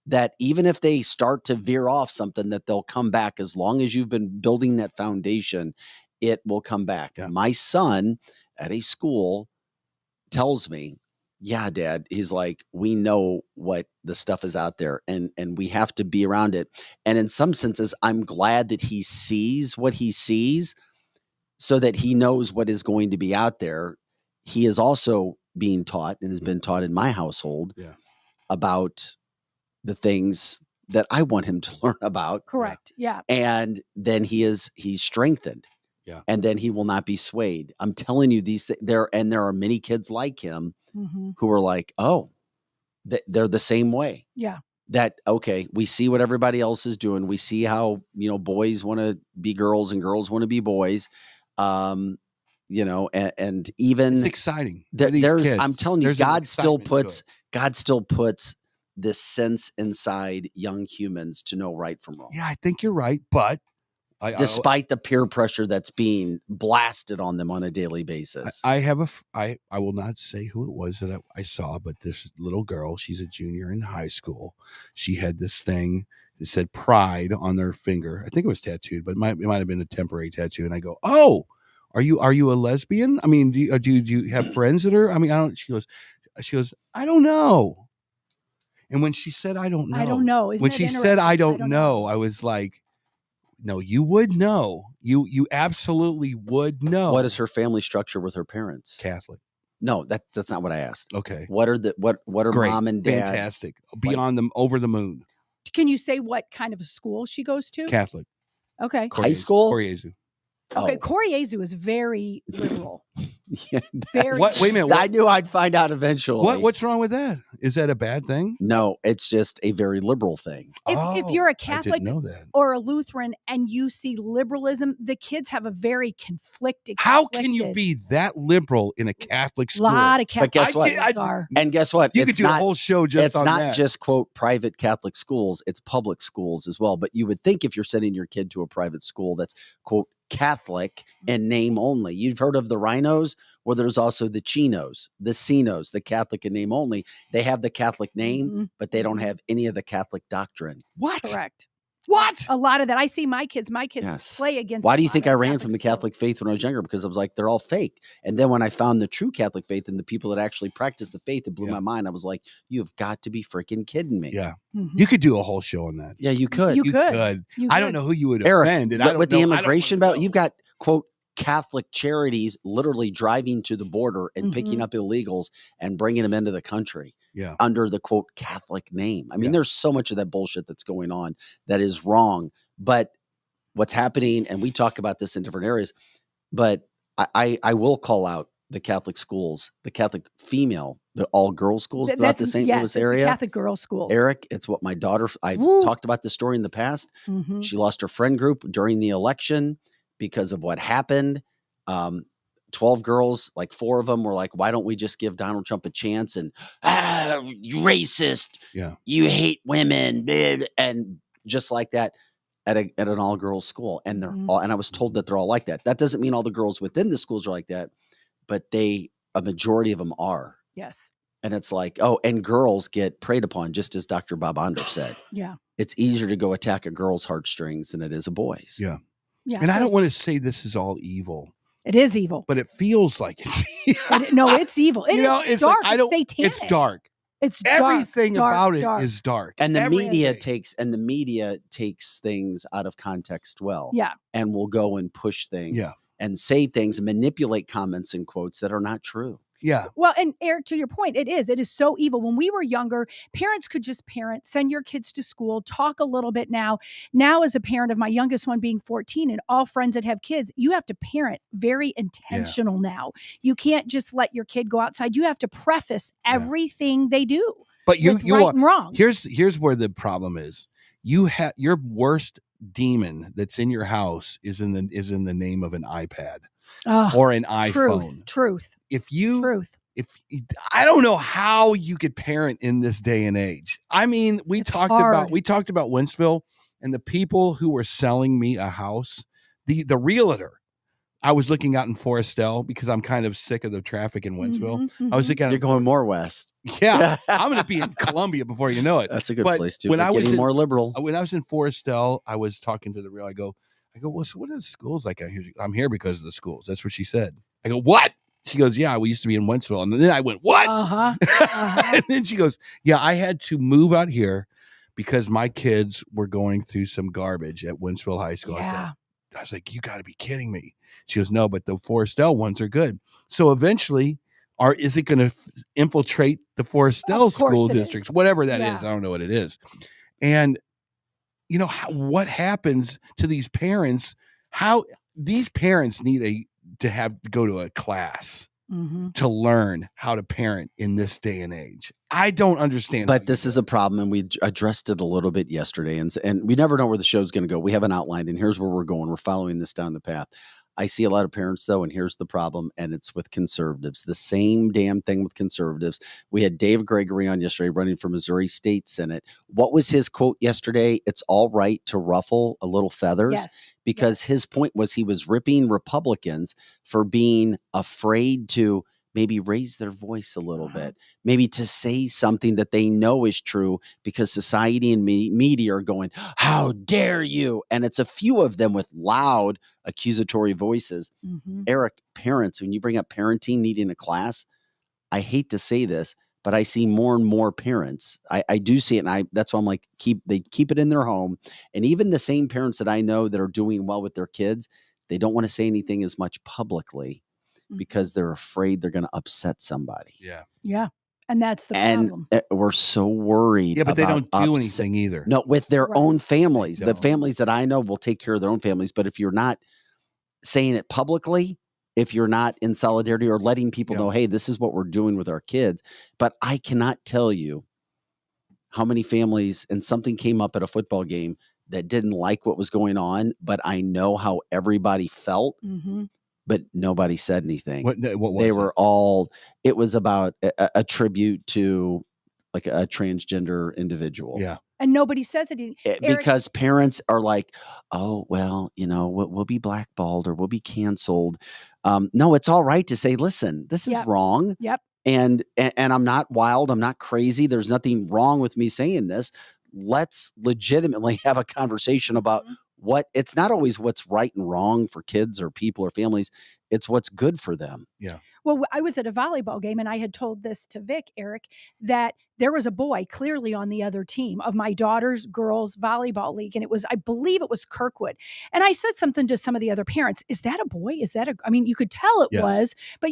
that even if they start to veer off something, that they'll come back. As long as you've been building that foundation, it will come back. Yeah. My son at a school tells me, yeah, Dad, he's like, we know what the stuff is out there, and we have to be around it. And in some senses, I'm glad that he sees what he sees so that he knows what is going to be out there. He is also being taught and has been taught in my household about the things that I want him to learn about. Correct. Yeah. And then he's strengthened. Yeah. And then he will not be swayed. I'm telling you, there are many kids like him who are like, oh, they're the same way. Yeah. That, okay, we see what everybody else is doing. We see how, boys want to be girls and girls want to be boys. And even It's exciting. there's, I'm telling you, There's an God still excitement to puts this sense inside young humans to know right from wrong. Yeah, I think you're right, but despite the peer pressure that's being blasted on them on a daily basis. I will not say who it was that I saw, but this little girl, she's a junior in high school. She had this thing that said pride on their finger. I think it was tattooed, but it might have been a temporary tattoo. And I go, "Oh, are you a lesbian? I mean, do you have friends that are? I mean, I don't." She goes, "I don't know." And when she said, "I don't know," Isn't when it she said, interesting? "I don't know," I was like, no, you would know. You absolutely would know. What is her family structure with her parents? Catholic. No, that's not what I asked. Okay. What are Great. mom and dad? Fantastic. Beyond them, over the moon. Can you say what kind of a school she goes to? Catholic. Okay. High school? Coriezu. Okay, Coriezu is very liberal. Yeah, Very. Wait a minute. I knew I'd find out eventually. What's wrong with that? Is that a bad thing? No, it's just a very liberal thing. If you're a I Catholic didn't know that. or a Lutheran and you see liberalism, the kids have a very conflicted. How can you be that liberal in a Catholic school? A lot of But guess what? Catholics are. And guess what? You could do a whole show just on that. It's not just, quote, private Catholic schools. It's public schools as well. But you would think if you're sending your kid to a private school that's, quote, Catholic in name only. You've heard of the Rhinos? Well, there's also the Chinos, the Cinos, the Catholic in name only. They have the Catholic name, but they don't have any of the Catholic doctrine. What? Correct. What? A lot of that. I see my kids Yes. play against. Why do a you lot think of I ran from the Catholic faith when I was younger? Because I was like, they're all fake. And then when I found the true Catholic faith and the people that actually practice the faith, it blew my mind. I was like, you've got to be freaking kidding me. Yeah. Mhm. You could do a whole show on that. Yeah, you could. You could. I don't know who you would Eric, offend. And I don't with the know- I don't immigration wanna battle, know. you've got, quote, Catholic charities literally driving to the border and picking up illegals and bringing them into the country under the, quote, Catholic name. I mean, there's so much of that bullshit that's going on that is wrong. But what's happening, and we talk about this in different areas, but I will call out the Catholic schools, the Catholic female, the all-girls schools throughout the St. Louis area. Catholic girls' schools. Eric, it's what my daughter, I've talked about this story in the past. Mhm. She lost her friend group during the election because of what happened. 12 girls, like 4 of them were like, why don't we just give Donald Trump a chance? And you racist. Yeah. You hate women. And just like that at an all-girls school. And they're all, and I was told that they're all like that. That doesn't mean all the girls within the schools are like that, but a majority of them are. Yes. And it's like, oh, and girls get preyed upon, just as Dr. Bob Onder said. Yeah. It's easier to go attack a girl's heartstrings than it is a boy's. Yeah. Yeah. And I don't want to say this is all evil, It is evil. but it feels like it's No, it's evil. You know, it's dark. like, I don't, It's satanic. it's dark. It's dark, Everything dark, about it dark. is dark. And the media Everything. takes things out of context well. Yeah. And will go and push things Yeah. and say things and manipulate comments and quotes that are not true. Yeah. Well, and Eric, to your point, it is so evil. When we were younger, parents could just parent, send your kids to school, talk a little bit now. Now, as a parent of my youngest one being 14 and all friends that have kids, you have to parent very intentional now. You can't just let your kid go outside. You have to preface everything they do. But you with you right are and wrong. Here's where the problem is. You have your worst demon that's in your house is in the name of an iPad or an iPhone. Truth. If I don't know how you could parent in this day and age. I mean, we talked about Wentzville and the people who were selling me a house. The realtor. I was looking out in Forestel because I'm kind of sick of the traffic in Wentzville. I was looking. You're going more west. Yeah, I'm going to be in Columbia before you know it. That's a good place too. When I was getting more liberal. When I was in Forestel, I was talking to the real. I go, well, so what are the schools like out here? I'm here because of the schools. That's what she said. I go, what? She goes, yeah, we used to be in Wentzville. And then I went, what? And then she goes, yeah, I had to move out here because my kids were going through some garbage at Wentzville High School. Yeah. I was like, you got to be kidding me. She goes, no, but the Forestel ones are good. So eventually, is it going to infiltrate the Forestel school districts, whatever that is? I don't know what it is. And, you know, what happens to these parents? How these parents need to go to a class to learn how to parent in this day and age. I don't understand. But this is a problem, and we addressed it a little bit yesterday, and we never know where the show's going to go. We haven't outlined, and here's where we're going. We're following this down the path. I see a lot of parents, though, and here's the problem, and it's with conservatives. The same damn thing with conservatives. We had Dave Gregory on yesterday running for Missouri State Senate. What was his quote yesterday? It's all right to ruffle a little feathers. Because his point was he was ripping Republicans for being afraid to maybe raise their voice a little bit, maybe to say something that they know is true, because society and media are going, how dare you? And it's a few of them with loud accusatory voices. Eric, parents, when you bring up parenting needing a class, I hate to say this, but I see more and more parents. I do see it, and that's why I'm like, they keep it in their home. And even the same parents that I know that are doing well with their kids, they don't want to say anything as much publicly because they're afraid they're going to upset somebody. Yeah. And that's the problem. And we're so worried. Yeah, but they don't do anything either. No, with their own families. The families that I know will take care of their own families. But if you're not saying it publicly, if you're not in solidarity or letting people know, hey, this is what we're doing with our kids. But I cannot tell you how many families, and something came up at a football game that didn't like what was going on, but I know how everybody felt, but nobody said anything. What was they it? were all, it was about a tribute to like a transgender individual. Yeah. And nobody says anything. Because parents are like, oh, well, we'll be blackballed or we'll be canceled. No, it's all right to say, listen, this is wrong. Yep. And I'm not wild. I'm not crazy. There's nothing wrong with me saying this. Let's legitimately have a conversation about it's not always what's right and wrong for kids or people or families. It's what's good for them. Yeah. Well, I was at a volleyball game, and I had told this to Vic, Eric, that there was a boy clearly on the other team of my daughter's girls volleyball league. And I believe it was Kirkwood. And I said something to some of the other parents. Is that a boy? I mean, you could tell it was, but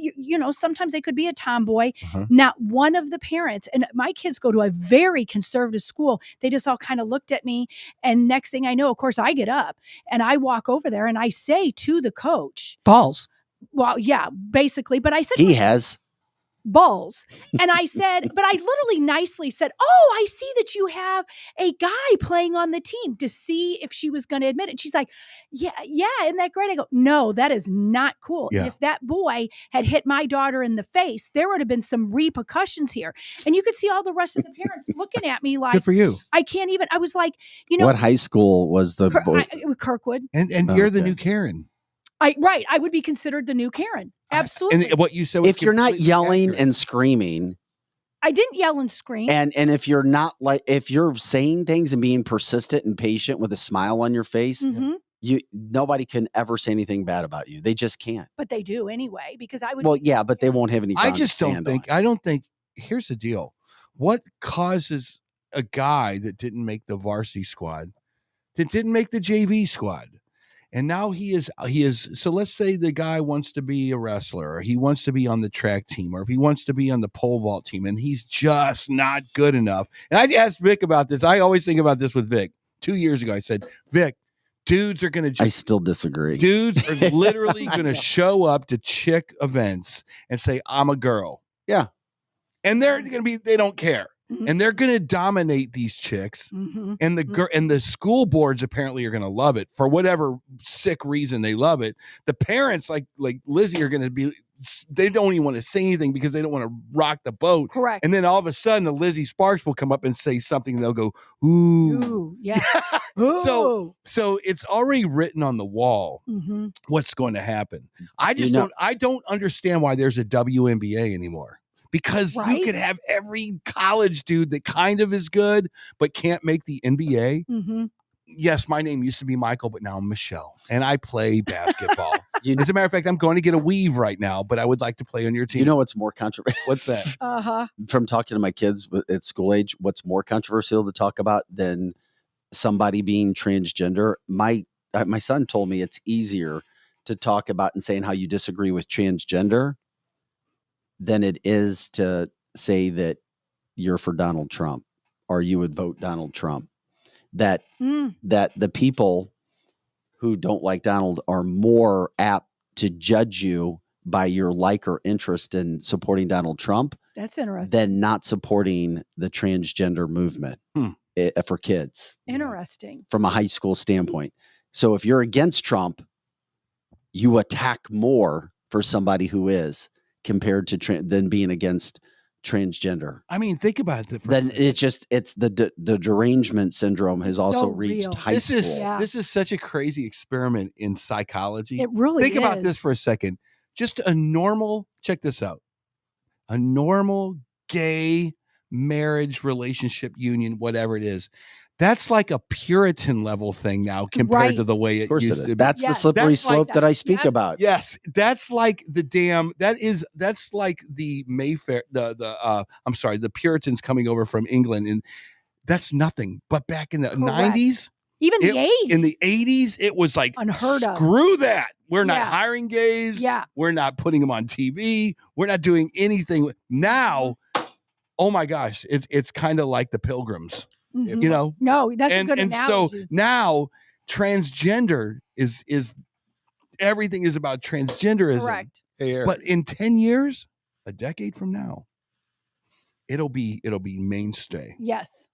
sometimes they could be a tomboy. Not one of the parents, and my kids go to a very conservative school. They just all kind of looked at me. And next thing I know, of course, I get up and I walk over there and I say to the coach, balls. Well, yeah, basically. But I said, he has balls. And I said, but I literally nicely said, oh, I see that you have a guy playing on the team, to see if she was going to admit it. She's like, yeah, isn't that great? I go, no, that is not cool. Yeah. And if that boy had hit my daughter in the face, there would have been some repercussions here. And you could see all the rest of the parents looking at me like, good for you. I can't even, I was like, what high school was the boy? Kirkwood. And you're the new Karen. I would be considered the new Karen. Absolutely. And what you said was, if you're not yelling and screaming, I didn't yell and scream. And if you're not if you're saying things and being persistent and patient with a smile on your face, nobody can ever say anything bad about you. They just can't. But they do anyway, because I would. Well, yeah, but they won't have any. I don't think. Here's the deal. What causes a guy that didn't make the varsity squad, that didn't make the JV squad, and now he is, so let's say the guy wants to be a wrestler, or he wants to be on the track team, or if he wants to be on the pole vault team, and he's just not good enough. And I asked Vic about this. I always think about this with Vic. 2 years ago, I said, Vic, dudes are going to. I still disagree. Dudes are literally going to show up to chick events and say, I'm a girl. Yeah. And they're going to be, they don't care. And they're going to dominate these chicks, and the school boards apparently are going to love it for whatever sick reason they love it. The parents, like Lizzie, are going to be, they don't even want to say anything because they don't want to rock the boat. Correct. And then all of a sudden, the Lizzie Sparks will come up and say something, and they'll go, ooh, yeah. So it's already written on the wall what's going to happen. I just don't understand why there's a WNBA anymore. Because you could have every college dude that kind of is good, but can't make the NBA. Yes, my name used to be Michael, but now I'm Michelle, and I play basketball. As a matter of fact, I'm going to get a weave right now, but I would like to play on your team. You know what's more controversial? What's that? From talking to my kids at school age, what's more controversial to talk about than somebody being transgender? My son told me it's easier to talk about and saying how you disagree with transgender than it is to say that you're for Donald Trump or you would vote Donald Trump. That the people who don't like Donald are more apt to judge you by your like or interest in supporting Donald Trump That's interesting. than not supporting the transgender movement for kids. Interesting. From a high school standpoint. So if you're against Trump, you attack more for somebody who is compared to than being against transgender. I mean, think about it. Then it's the derangement syndrome has also reached real. high school. This is such a crazy experiment in psychology. It really Think about is. this for a second. Just a normal, check this out. A normal gay marriage relationship union, whatever it is. That's like a Puritan level thing now compared to the way it used to be. That's the slippery slope that I speak about. Yes, that's like the that's like the Mayfair, the Puritans coming over from England, and that's nothing. But back in the 90s, even the 80s, in the 80s, it was like unheard of. Screw that. We're not hiring gays. Yeah. We're not putting them on TV. We're not doing anything. Now, oh my gosh, it's kind of like the Pilgrims. Mm-hmm. You know, no, that's a good analogy. So now transgender is everything is about transgenderism. Correct. But in 10 years, a decade from now, it'll be mainstay. Yes.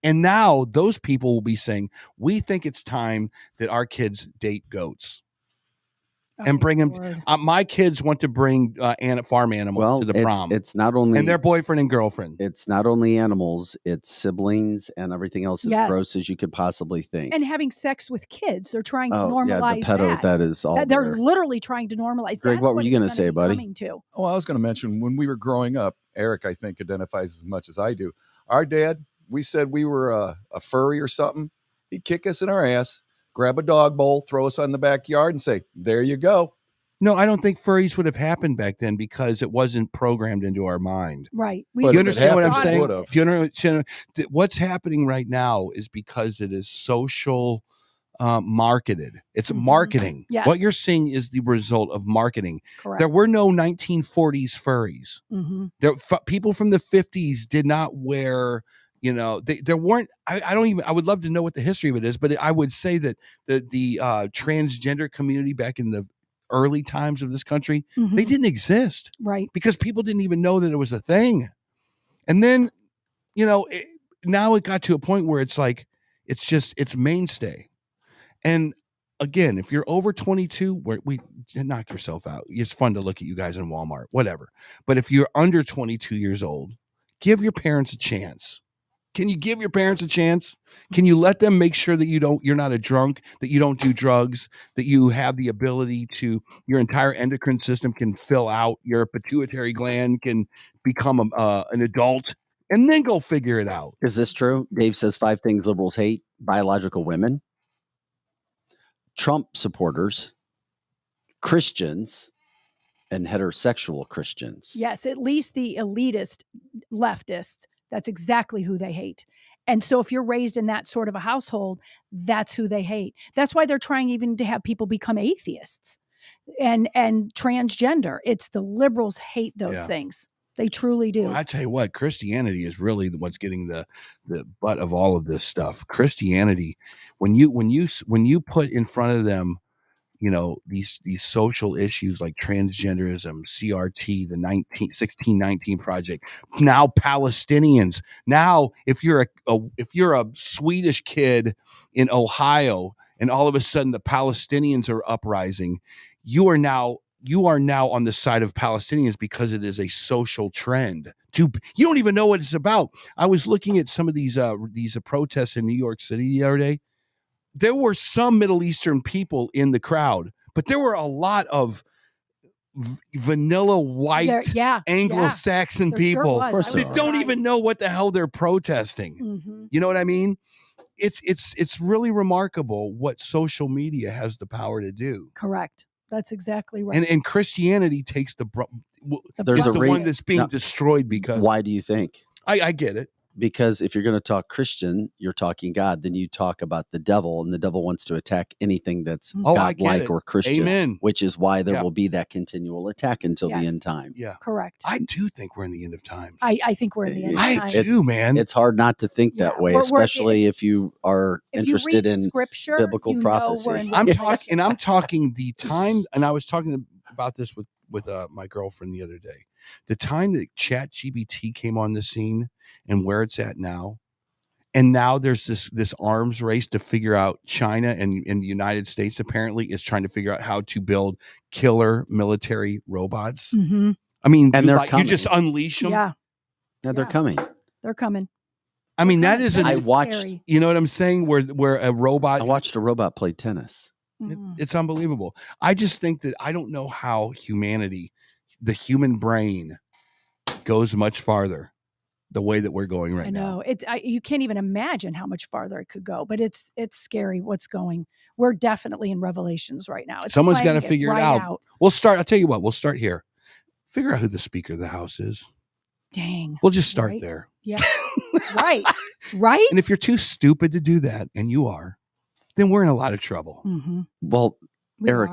And now those people will be saying, we think it's time that our kids date goats. And bring them. My kids want to bring farm animals to the prom. It's not only and their boyfriend and girlfriend. It's not only animals; it's siblings and everything else as gross as you could possibly think. And having sex with kids, they're trying to normalize the pedo. That is all. They're literally trying to normalize. Greg, what were you going to say, buddy? Oh, I was going to mention when we were growing up. Eric, I think, identifies as much as I do. Our dad, we said we were a furry or something. He'd kick us in our ass. Grab a dog bowl, throw us on the backyard and say, there you go. No, I don't think furries would have happened back then because it wasn't programmed into our mind. Right. Do you understand what I'm saying? Do you understand what's happening right now is because it is social marketed. It's marketing. Yes. What you're seeing is the result of marketing. Correct. There were no 1940s furries. People from the 50s did not wear... there weren't. I would love to know what the history of it is, but I would say that the transgender community back in the early times of this country, they didn't exist, right? Because people didn't even know that it was a thing. And then, now it got to a point where it's like it's mainstay. And again, if you're over 22, we knock yourself out. It's fun to look at you guys in Walmart, whatever. But if you're under 22 years old, give your parents a chance. Can you give your parents a chance? Can you let them make sure that you're not a drunk, that you don't do drugs, that you have the ability to, your entire endocrine system can fill out, your pituitary gland can become an adult, and then go figure it out. Is this true? Dave says 5 things liberals hate: biological women, Trump supporters, Christians, and heterosexual Christians. Yes, at least the elitist leftists. That's exactly who they hate. And so if you're raised in that sort of a household, that's who they hate. That's why they're trying even to have people become atheists and transgender. It's the liberals hate those things. They truly do. Well, I tell you what, Christianity is really what's getting the butt of all of this stuff. Christianity, when you put in front of them, these social issues like transgenderism, CRT, the 1619 Project, now Palestinians. Now, if you're a Swedish kid in Ohio and all of a sudden the Palestinians are uprising, you are now on the side of Palestinians because it is a social trend. You don't even know what it's about. I was looking at some of these protests in New York City the other day. There were some Middle Eastern people in the crowd, but there were a lot of vanilla white Anglo-Saxon people that don't even know what the hell they're protesting. You know what I mean? It's really remarkable what social media has the power to do. Correct. That's exactly right. And Christianity takes there's the one that's being destroyed because. Why do you think? I get it. Because if you're going to talk Christian, you're talking God, then you talk about the devil, and the devil wants to attack anything that's God-like or Christian. Amen. Which is why there will be that continual attack until the end time. Yeah. Correct. I do think we're in the end of time. I think we're in the end of time. I do, man. It's hard not to think that way, especially if you are interested in scripture, biblical prophecy. I'm talking the time, and I was talking about this with with my girlfriend the other day. The time that ChatGPT came on the scene and where it's at now, and now there's this arms race to figure out. China and the United States apparently is trying to figure out how to build killer military robots. Mm-hmm. I mean, And they're you just unleash them. Yeah. Yeah, they're coming. They're coming. I mean, that is I watched. Scary. You know what I'm saying? Where a robot. I watched a robot play tennis. It's unbelievable. I just think that I don't know how humanity, the human brain, goes much farther the way that we're going right now. I know you can't even imagine how much farther it could go, but it's scary what's going. We're definitely in Revelations right now. Someone's got to figure it out. We'll start. I'll tell you what. We'll start here. Figure out who the Speaker of the House is. Dang. We'll just start there. Yeah. Right. Right. And if you're too stupid to do that, and you are, then we're in a lot of trouble. Mm-hmm. Well, Eric,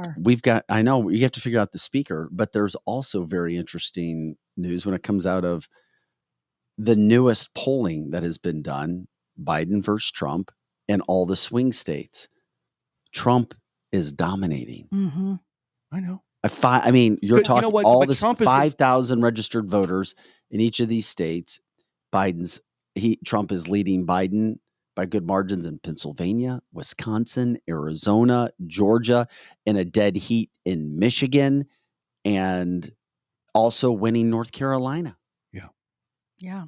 I know you have to figure out the Speaker, but there's also very interesting news when it comes out of the newest polling that has been done, Biden versus Trump, and all the swing states. Trump is dominating. Mm-hmm. I know. I mean, you're talking all the Trump 5,000 registered voters in each of these states. Trump is leading Biden by good margins in Pennsylvania, Wisconsin, Arizona, Georgia, in a dead heat in Michigan, and also winning North Carolina. Yeah.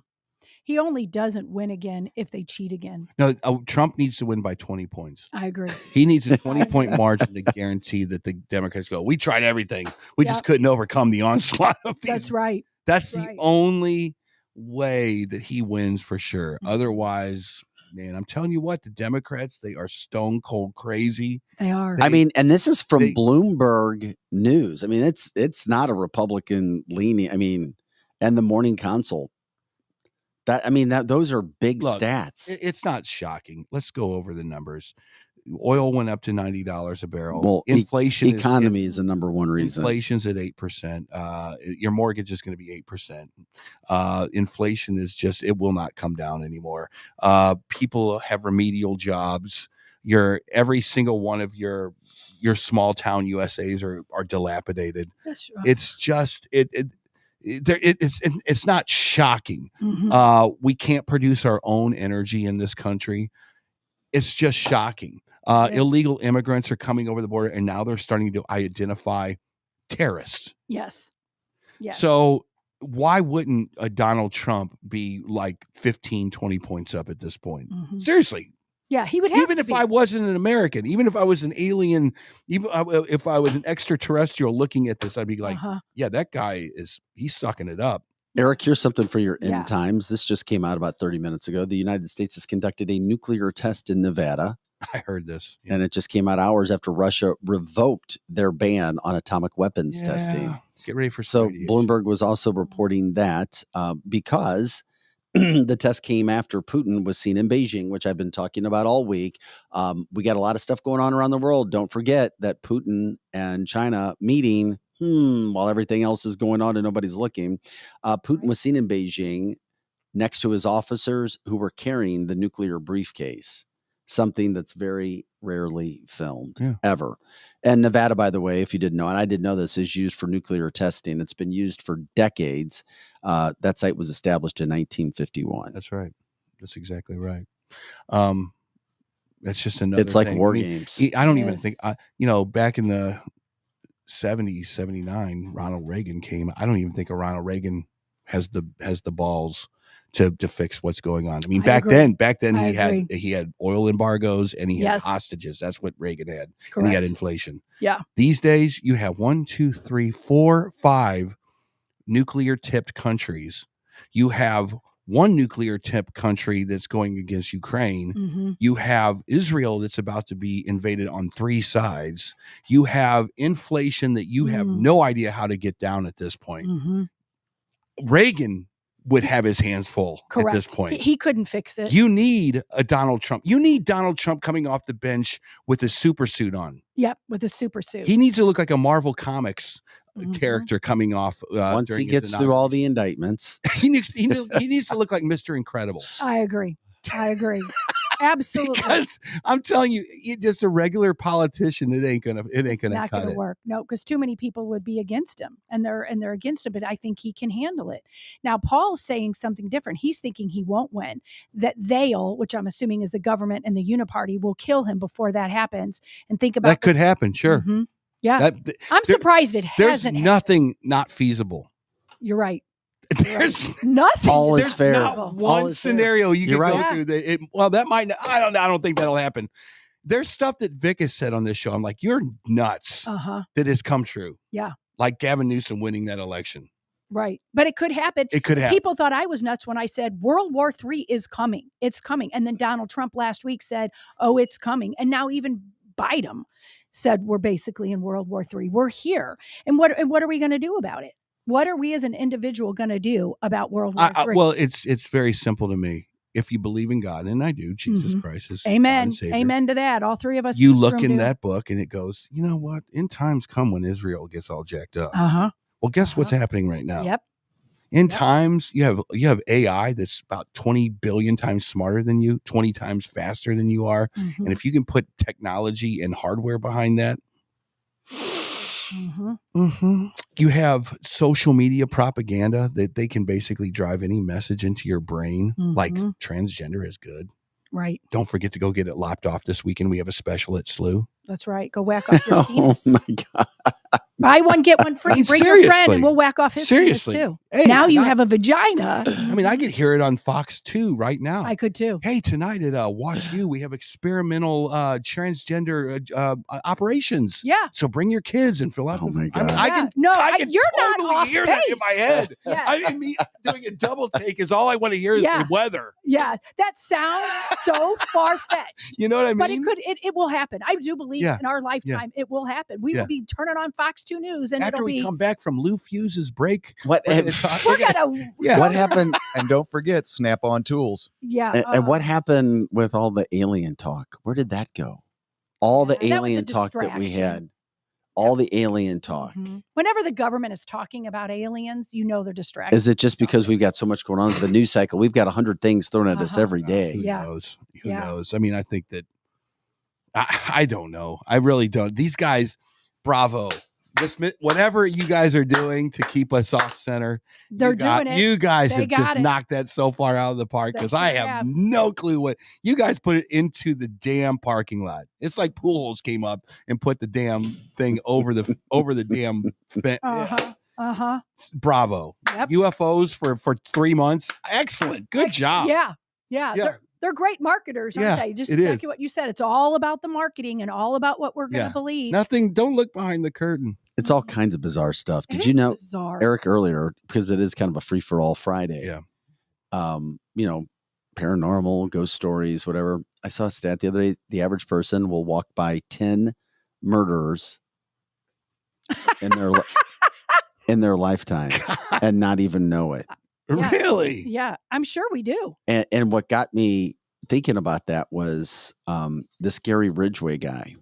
He only doesn't win again if they cheat again. No, Trump needs to win by 20 points. I agree. He needs a 20-point margin to guarantee that the Democrats go, we tried everything. We just couldn't overcome the onslaught of these. That's right. That's the only way that he wins for sure. Mm-hmm. Otherwise, man, I'm telling you what, the Democrats, they are stone cold crazy. They are. I mean, and this is from Bloomberg News. I mean, it's not a Republican leaning. I mean, and the Morning Consult. Those are big stats. It's not shocking. Let's go over the numbers. Oil went up to $90 a barrel. Well, inflation economy is the number one reason. Inflation's at 8%. Your mortgage is going to be 8%. Inflation is it will not come down anymore. People have remedial jobs. Every single one of your small town USAs are dilapidated. That's right. It's just it's not shocking. Mm-hmm. We can't produce our own energy in this country. It's just shocking. Illegal immigrants are coming over the border, and now they're starting to identify terrorists. Yes. Yes. So why wouldn't a Donald Trump be like 15, 20 points up at this point? Mm-hmm. Seriously. Yeah, he would have even if I wasn't an American, even if I was an alien, even if I was an extraterrestrial looking at this, I'd be like, yeah, that guy he's sucking it up. Eric, here's something for your end times. This just came out about 30 minutes ago. The United States has conducted a nuclear test in Nevada. I heard this. And it just came out hours after Russia revoked their ban on atomic weapons testing. Get ready for So Bloomberg was also reporting that because the test came after Putin was seen in Beijing, which I've been talking about all week. We got a lot of stuff going on around the world. Don't forget that Putin and China meeting while everything else is going on and nobody's looking. Putin was seen in Beijing next to his officers who were carrying the nuclear briefcase, something that's very rarely filmed ever. And Nevada, by the way, if you didn't know, and I didn't know this, is used for nuclear testing. It's been used for decades. That site was established in 1951. That's right. That's exactly right. That's just another It's like thing. war games. I don't even think, back in the 70s, 79, Ronald Reagan came. I don't even think Ronald Reagan has the balls to fix what's going on. I mean, back then he had oil embargoes and he had hostages. That's what Reagan had. Correct. And he had inflation. Yeah. These days you have 1, 2, 3, 4, 5 nuclear tipped countries. You have one nuclear tipped country that's going against Ukraine. Mm-hmm. You have Israel that's about to be invaded on 3 sides. You have inflation that you have no idea how to get down at this point. Mm-hmm. Reagan would have his hands full at this point. He couldn't fix it. You need a Donald Trump. You need Donald Trump coming off the bench with a super suit on. Yep, with a super suit. He needs to look like a Marvel Comics character coming off. Once he gets through all the indictments. he needs to look like Mr. Incredible. I agree. Absolutely. Because I'm telling you, just a regular politician, it ain't gonna Not cut going to it. work. No, because too many people would be against him, and they're against him. But I think he can handle it. Now, Paul's saying something different. He's thinking he won't win. That they'll, which I'm assuming is the government and the Uniparty, will kill him before that happens. And think about That could happen, sure. Mm-hmm. Yeah, I'm surprised it There's hasn't. nothing not feasible. You're right. There's nothing. All is There's fair. not All one is fair. scenario you You're could go right. through that. Well, that might. I don't think that'll happen. There's stuff that Vic has said on this show. I'm like, you're nuts. That has come true. Yeah. Like Gavin Newsom winning that election. Right. But it could happen. It could happen. People thought I was nuts when I said World War III is coming. It's coming. And then Donald Trump last week said, oh, it's coming. And now even Biden said we're basically in World War III. We're here. And what are we going to do about it? What are we as an individual going to do about World War III? Well, it's very simple to me. If you believe in God, and I do, Jesus Christ is Amen. God and Savior. Amen to that. All three of us. You in this look room in do. that book and it goes, you know what? In times come when Israel gets all jacked up. Well, guess what's happening right now? Yep. In times you have AI that's about 20 billion times smarter than you, 20 times faster than you are. And if you can put technology and hardware behind that, you have social media propaganda that they can basically drive any message into your brain, like transgender is good. Right. Don't forget to go get it lopped off this weekend. We have a special at SLU. That's right. Go whack off your penis. Oh my God. Buy one, get one free. Bring your friend and we'll whack off his penis too. Hey, now you tonight- have a vagina. I mean, I could hear it on Fox 2 right now. I could too. Hey, tonight at Watch U, we have experimental transgender operations. Yeah. So bring your kids and fill out. Oh my God. I can you're totally not off hear that in base. my head. Yeah. I didn't mean doing a double take. Is all I want to hear is the weather. Yeah, that sounds so far fetched. You know what I mean? But it will happen. I do believe in our lifetime it will happen. We will be turning on Fox 2 News and After it'll we be come back from Lou Fuse's break, What we're gonna what happened? And don't forget Snap-on tools. Yeah. And what happened with all the alien talk? Where did that go? All the that was a alien talk that we distraction. had. All the alien talk. Whenever the government is talking about aliens, you know they're distracted. Is it just because we've got so much going on with the news cycle? We've got 100 things thrown at us every day. Who knows? Who knows? I mean, I think that I don't know. I really don't. These guys, bravo. Whatever you guys are doing to keep us off center, They're doing it. You guys They have got just it. knocked that so far out of the park because They I sure have have. no clue what you guys put it into the damn parking lot. It's like pool holes came up and put the damn thing over the damn fence. Bravo. Yep. UFOs for 3 months. Excellent. Good job. Yeah. They're great marketers, aren't Yeah, they? Just it exactly is. what you said. It's all about the marketing and all about what we're going to believe. Nothing. Don't look behind the curtain. It's all kinds of bizarre stuff. It Did you is know, bizarre. Eric, earlier, because it is kind of a free for all Friday? Yeah. Paranormal, ghost stories, whatever. I saw a stat the other day. The average person will walk by 10 murderers in their lifetime and not even know it. Yeah. Really? Yeah, I'm sure we do. And what got me thinking about that was the Scary Ridgway guy.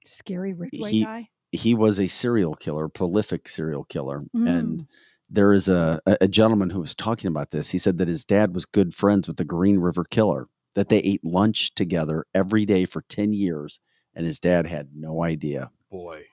Scary Ridgway guy. He was a serial killer, prolific serial killer. Mm. And there is a gentleman who was talking about this. He said that his dad was good friends with the Green River Killer, that they ate lunch together every day for 10 years. And his dad had no idea. Boy.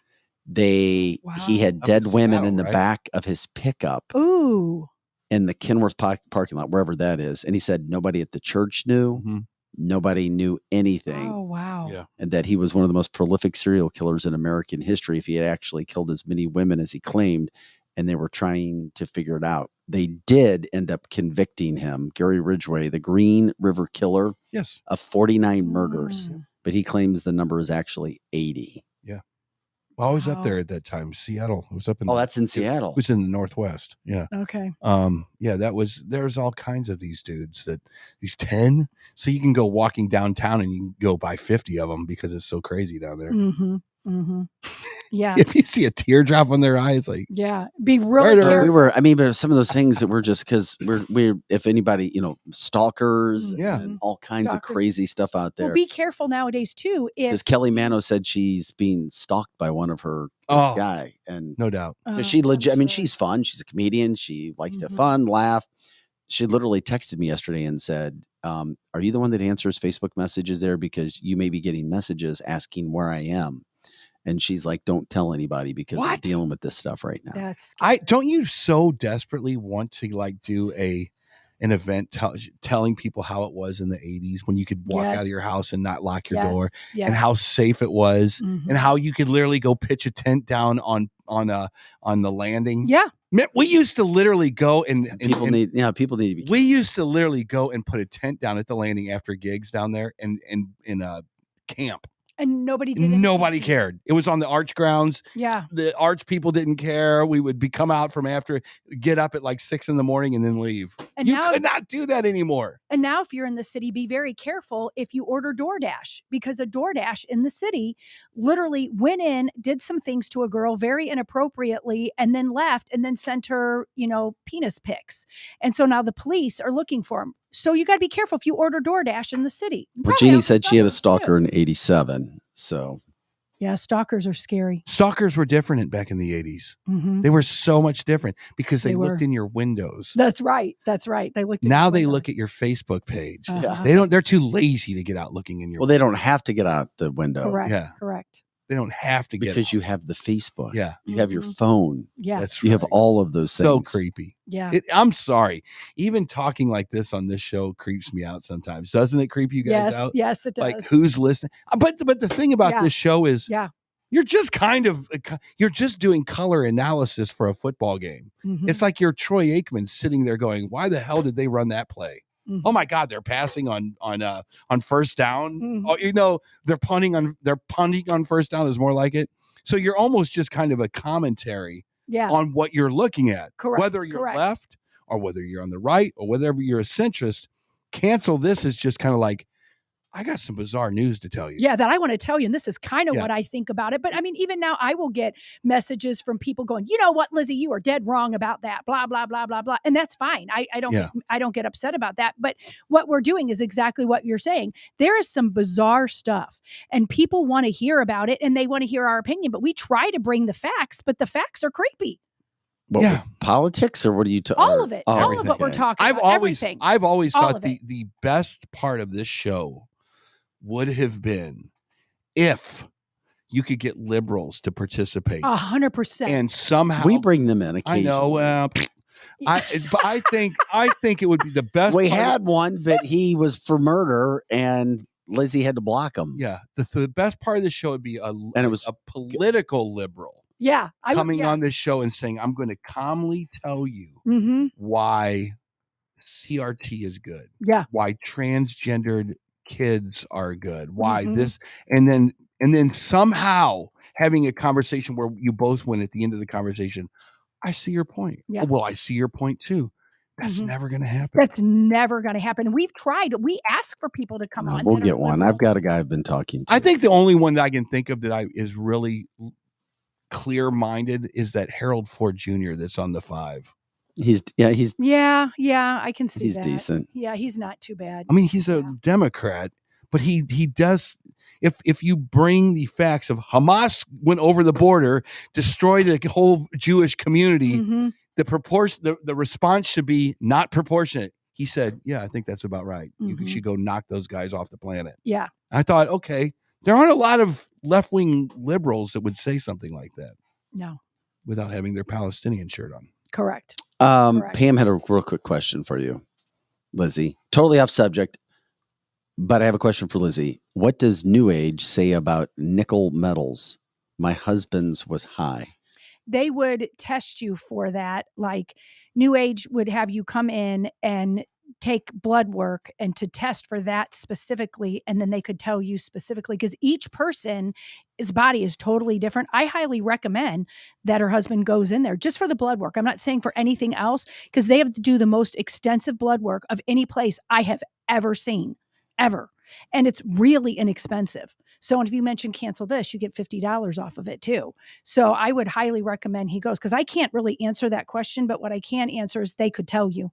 He had Up dead in women Seattle, in the right? back of his pickup Ooh. in the Kenworth parking lot, wherever that is. And he said nobody at the church knew. Mm-hmm. Nobody knew anything. Oh, wow. Yeah. And that he was one of the most prolific serial killers in American history if he had actually killed as many women as he claimed. And they were trying to figure it out. They did end up convicting him, Gary Ridgway, the Green River Killer, Yes. of 49 murders. Mm. But he claims the number is actually 80. Well, I was up Wow. there at that time. Seattle. It was up in. Oh, that's in Seattle. It was in the Northwest. Yeah. Okay. Yeah, there's all kinds of these dudes these 10. So you can go walking downtown and you can go buy 50 of them because it's so crazy down there. Mm-hmm. Mm-hmm. Yeah. If you see a teardrop on their eye, it's like, Yeah. Be really Murder. careful. But some of those things that we're just because we're if anybody, stalkers Yeah. and all kinds Stalkers. of crazy stuff out there. Well, be careful nowadays too. Because If Kelly Mano said she's being stalked by one of her Oh. this guy. And no doubt. so she I'm legit, I mean, sure. she's fun. She's a comedian. She likes to have Mhm. fun, laugh. she literally texted me yesterday and said, "Are you the one that answers Facebook messages there? Because you may be getting messages asking where I am." And she's like, "Don't tell anybody because I'm What? dealing with this stuff right now." That's Don't you so desperately want to like do an event telling people how it was in the 80s when you could walk out of your house and not lock your door, and how safe it was, and how you could literally go pitch a tent down on the landing. Yeah. Man, we used to literally go and people need to be. We used to literally go and put a tent down at the landing after gigs down there and in a camp. And nobody did anything. Nobody cared. It was on the arch grounds. Yeah. The arch people didn't care. We would come out from after, get up at like 6 a.m. and then leave. And you now, could not do that anymore. And now if you're in the city, be very careful if you order DoorDash, because a DoorDash in the city literally went in, did some things to a girl very inappropriately, and then left and then sent her, penis pics. And so now the police are looking for him. So you got to be careful if you order DoorDash in the city. Well, Jeannie said she had a stalker in 87. So yeah, stalkers are scary. Stalkers were different back in the 80s. Mm-hmm. They were so much different because they looked in your windows. That's right. They looked. Now they look at your Facebook page. Uh-huh. They're too lazy to get out looking in your. Well, they don't have to get out the window. Correct. Yeah. Correct. They don't have to get because out. You have the Facebook. Yeah. You have your phone. Yeah. That's You have all of those things. So creepy. Yeah. I'm sorry. Even talking like this on this show creeps me out sometimes. Doesn't it creep you guys out? Yes, it does. Like who's listening? But the thing about this show is you're just you're just doing color analysis for a football game. Mm-hmm. It's like you're Troy Aikman sitting there going, why the hell did they run that play? Mm-hmm. Oh my God, they're passing on first down. Mm-hmm. Oh, they're punting on first down is more like it. So you're almost just kind of a commentary on what you're looking at. Correct. Whether you're left or whether you're on the right or whether you're a centrist, Cancel This is just kind of like, I got some bizarre news to tell you. Yeah, that I want to tell you. And this is kind of what I think about it. But I mean, even now I will get messages from people going, you know what, Lizzie, you are dead wrong about that, blah, blah, blah, blah, blah. And that's fine. I don't get upset about that. But what we're doing is exactly what you're saying. There is some bizarre stuff and people want to hear about it and they want to hear our opinion. But we try to bring the facts, but the facts are creepy. With politics or what are you talking? All of it. All of what we're talking about. Everything. I've always thought the best part of this show would have been if you could get liberals to participate 100%, and somehow we bring them in occasionally. I know. I think it would be the best. We had one, but he was for murder, and Lizzie had to block him. Yeah, the best part of the show would be it was a political liberal. Yeah, coming on this show and saying, "I'm going to calmly tell you why CRT is good. Yeah, why transgendered kids are good. Why this, and then somehow having a conversation where you both win at the end of the conversation. I see your point. Yeah. Well, I see your point too. That's never going to happen. That's never going to happen. We've tried. We ask for people to come on. We'll get one. I've got a guy I've been talking to. I think the only one that I can think of that is really clear-minded is that Harold Ford Jr. that's on the 5. Yeah, I can see he's that. Decent. Yeah, he's not too bad. I mean, he's a Democrat, but he does. If you bring the facts of Hamas went over the border, destroyed a whole Jewish community, the response should be not proportionate. He said, "Yeah, I think that's about right. You should go knock those guys off the planet." Yeah, I thought, okay, there aren't a lot of left-wing liberals that would say something like that. No, without having their Palestinian shirt on. Correct. Pam had a real quick question for you, Lizzie. Totally off subject, but I have a question for Lizzie. What does New Age say about nickel metals? My husband's was high. They would test you for that. Like New Age would have you come in and take blood work and to test for that specifically. And then they could tell you specifically, because each person, his body is totally different. I highly recommend that her husband goes in there just for the blood work. I'm not saying for anything else, because they have to do the most extensive blood work of any place I have ever seen, ever. And it's really inexpensive. So if you mention Cancel This, you get $50 off of it too. So I would highly recommend he goes, because I can't really answer that question, but what I can answer is they could tell you.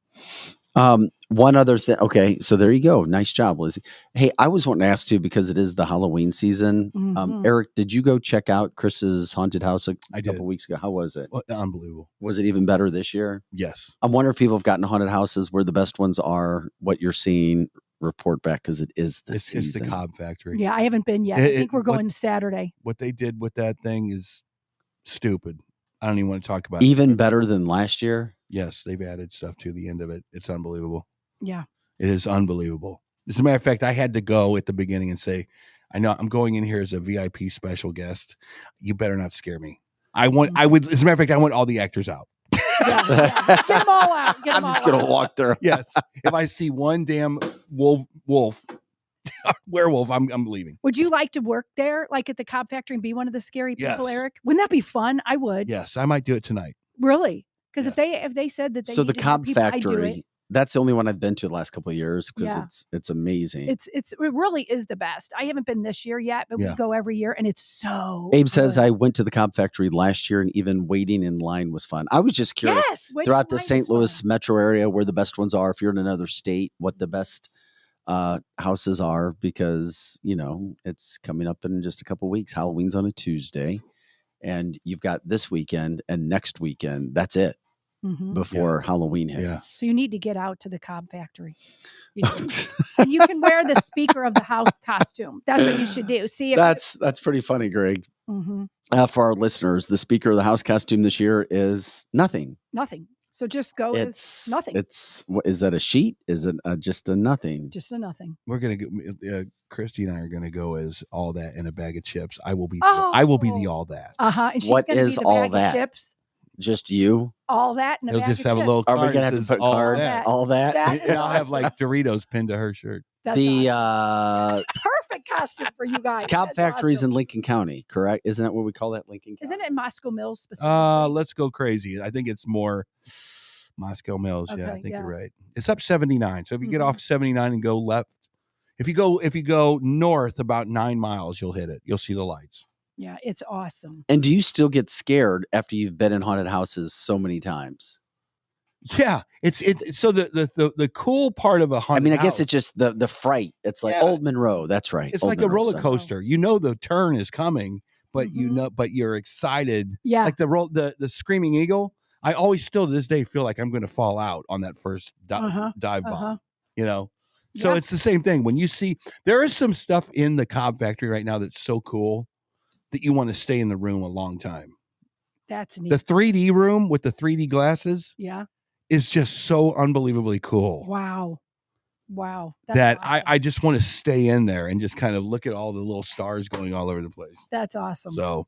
One other thing. Okay, so there you go. Nice job, Lizzie. Hey, I was wanting to ask too because it is the Halloween season. Mhm. Eric, did you go check out Chris's haunted house a I did. couple weeks ago? How was it? Unbelievable. Was it even better this year? Yes. I wonder if people have gotten haunted houses where the best ones are. What you're seeing, report back because it is the It's season. the Cobb Factory. Yeah, I haven't been yet. I think we're going Saturday. What they did with that thing is stupid. I don't even want to talk about it. Even better than last year? Yes, they've added stuff to the end of it. It's unbelievable. Yeah. It is unbelievable. As a matter of fact, I had to go at the beginning and say, I know I'm going in here as a VIP special guest. You better not scare me. I would, as a matter of fact, I want all the actors out. Yeah. Get them all out. I'm just going to walk there. Yes. If I see one damn werewolf, I'm leaving. Would you like to work there, like at the Cobb Factory, and be one of the scary people, Yes. Eric? Wouldn't that be fun? I would. Yes, I might do it tonight. Really? Because if they said that they So the needed more Cobb people, I'd do it. Factory, that's the only one I've been to the last couple of years because Yeah. it's amazing. It really is the best. I haven't been this year yet, but we Yeah. go every year, and it's so. Abe says good. I went to the Cobb Factory last year, and even waiting in line was fun. I was just curious Yes, waiting throughout in the line St. is fun. Louis metro area where the best ones are. If you're in another state, what the best houses are, because it's coming up in just a couple weeks. Halloween's on a Tuesday, and you've got this weekend and next weekend. That's it Mhm. before Halloween hits. Yeah. So you need to get out to the Cobb Factory. You do. And you can wear the Speaker of the House costume. That's what you should do. See if That's pretty funny, Greg. Mhm. For our listeners, the Speaker of the House costume this year is nothing. Nothing. So just go as It's nothing. It's what is that? A sheet? Is it just a nothing? Just a nothing. We're gonna go. Christy and I are gonna go as all that in a bag of chips. I will be. I will be the all that. And she's What gonna is be the all bag of that? chips. Just you? All that and a He'll bag just of have a chips. little Are card we gonna that have to says put all card? that. All that? That And I'll have like Doritos pinned to her shirt. That's The perfect costume for you guys. Cobb That's Factory's awesome. in Lincoln County, correct? Isn't that what we call that, Lincoln County? Isn't it in Moscow Mills specifically? Let's go crazy. I think it's more Moscow Mills. Yeah, I Okay, think yeah. you're right. It's up 79. So if you get Mhm. off 79 and go left, if you go north about 9 miles, you'll hit it. You'll see the lights. Yeah, it's awesome. And do you still get scared after you've been in haunted houses so many times? Yeah, it's so the cool part of a I haunted mean, I guess house, it's just the fright. It's like Yeah. Old Monroe. That's right. it's Old like a Monroe, roller sorry. coaster. You know the turn is coming, but Mhm. but you're excited. Yeah. Like the Screaming Eagle. I always still to this day feel like I'm going to fall out on that first dive bomb. So Yeah. it's the same thing. When you see there is some stuff in the Cobb Factory right now that's so cool that you want to stay in the room a long time. That's neat. The 3D room with the 3D glasses Yeah. is just so unbelievably cool. Wow. That's That awesome. I just want to stay in there and just kind of look at all the little stars going all over the place. That's awesome. So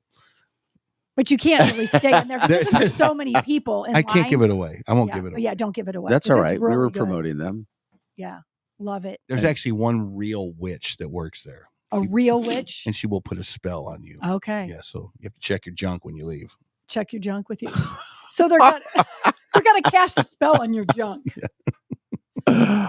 But you can't really stay in there because there's so many people in I can't give line. it away. I won't Yeah. give it away. Yeah, don't give it away. That's 'cause all it's right. We really were good. promoting them. Yeah. Love it. There's actually one real witch that works there. A real witch. And she will put a spell on you. Okay. Yeah, so you have to check your junk when you leave. Check your junk with you. So they're gonna cast a spell on your junk.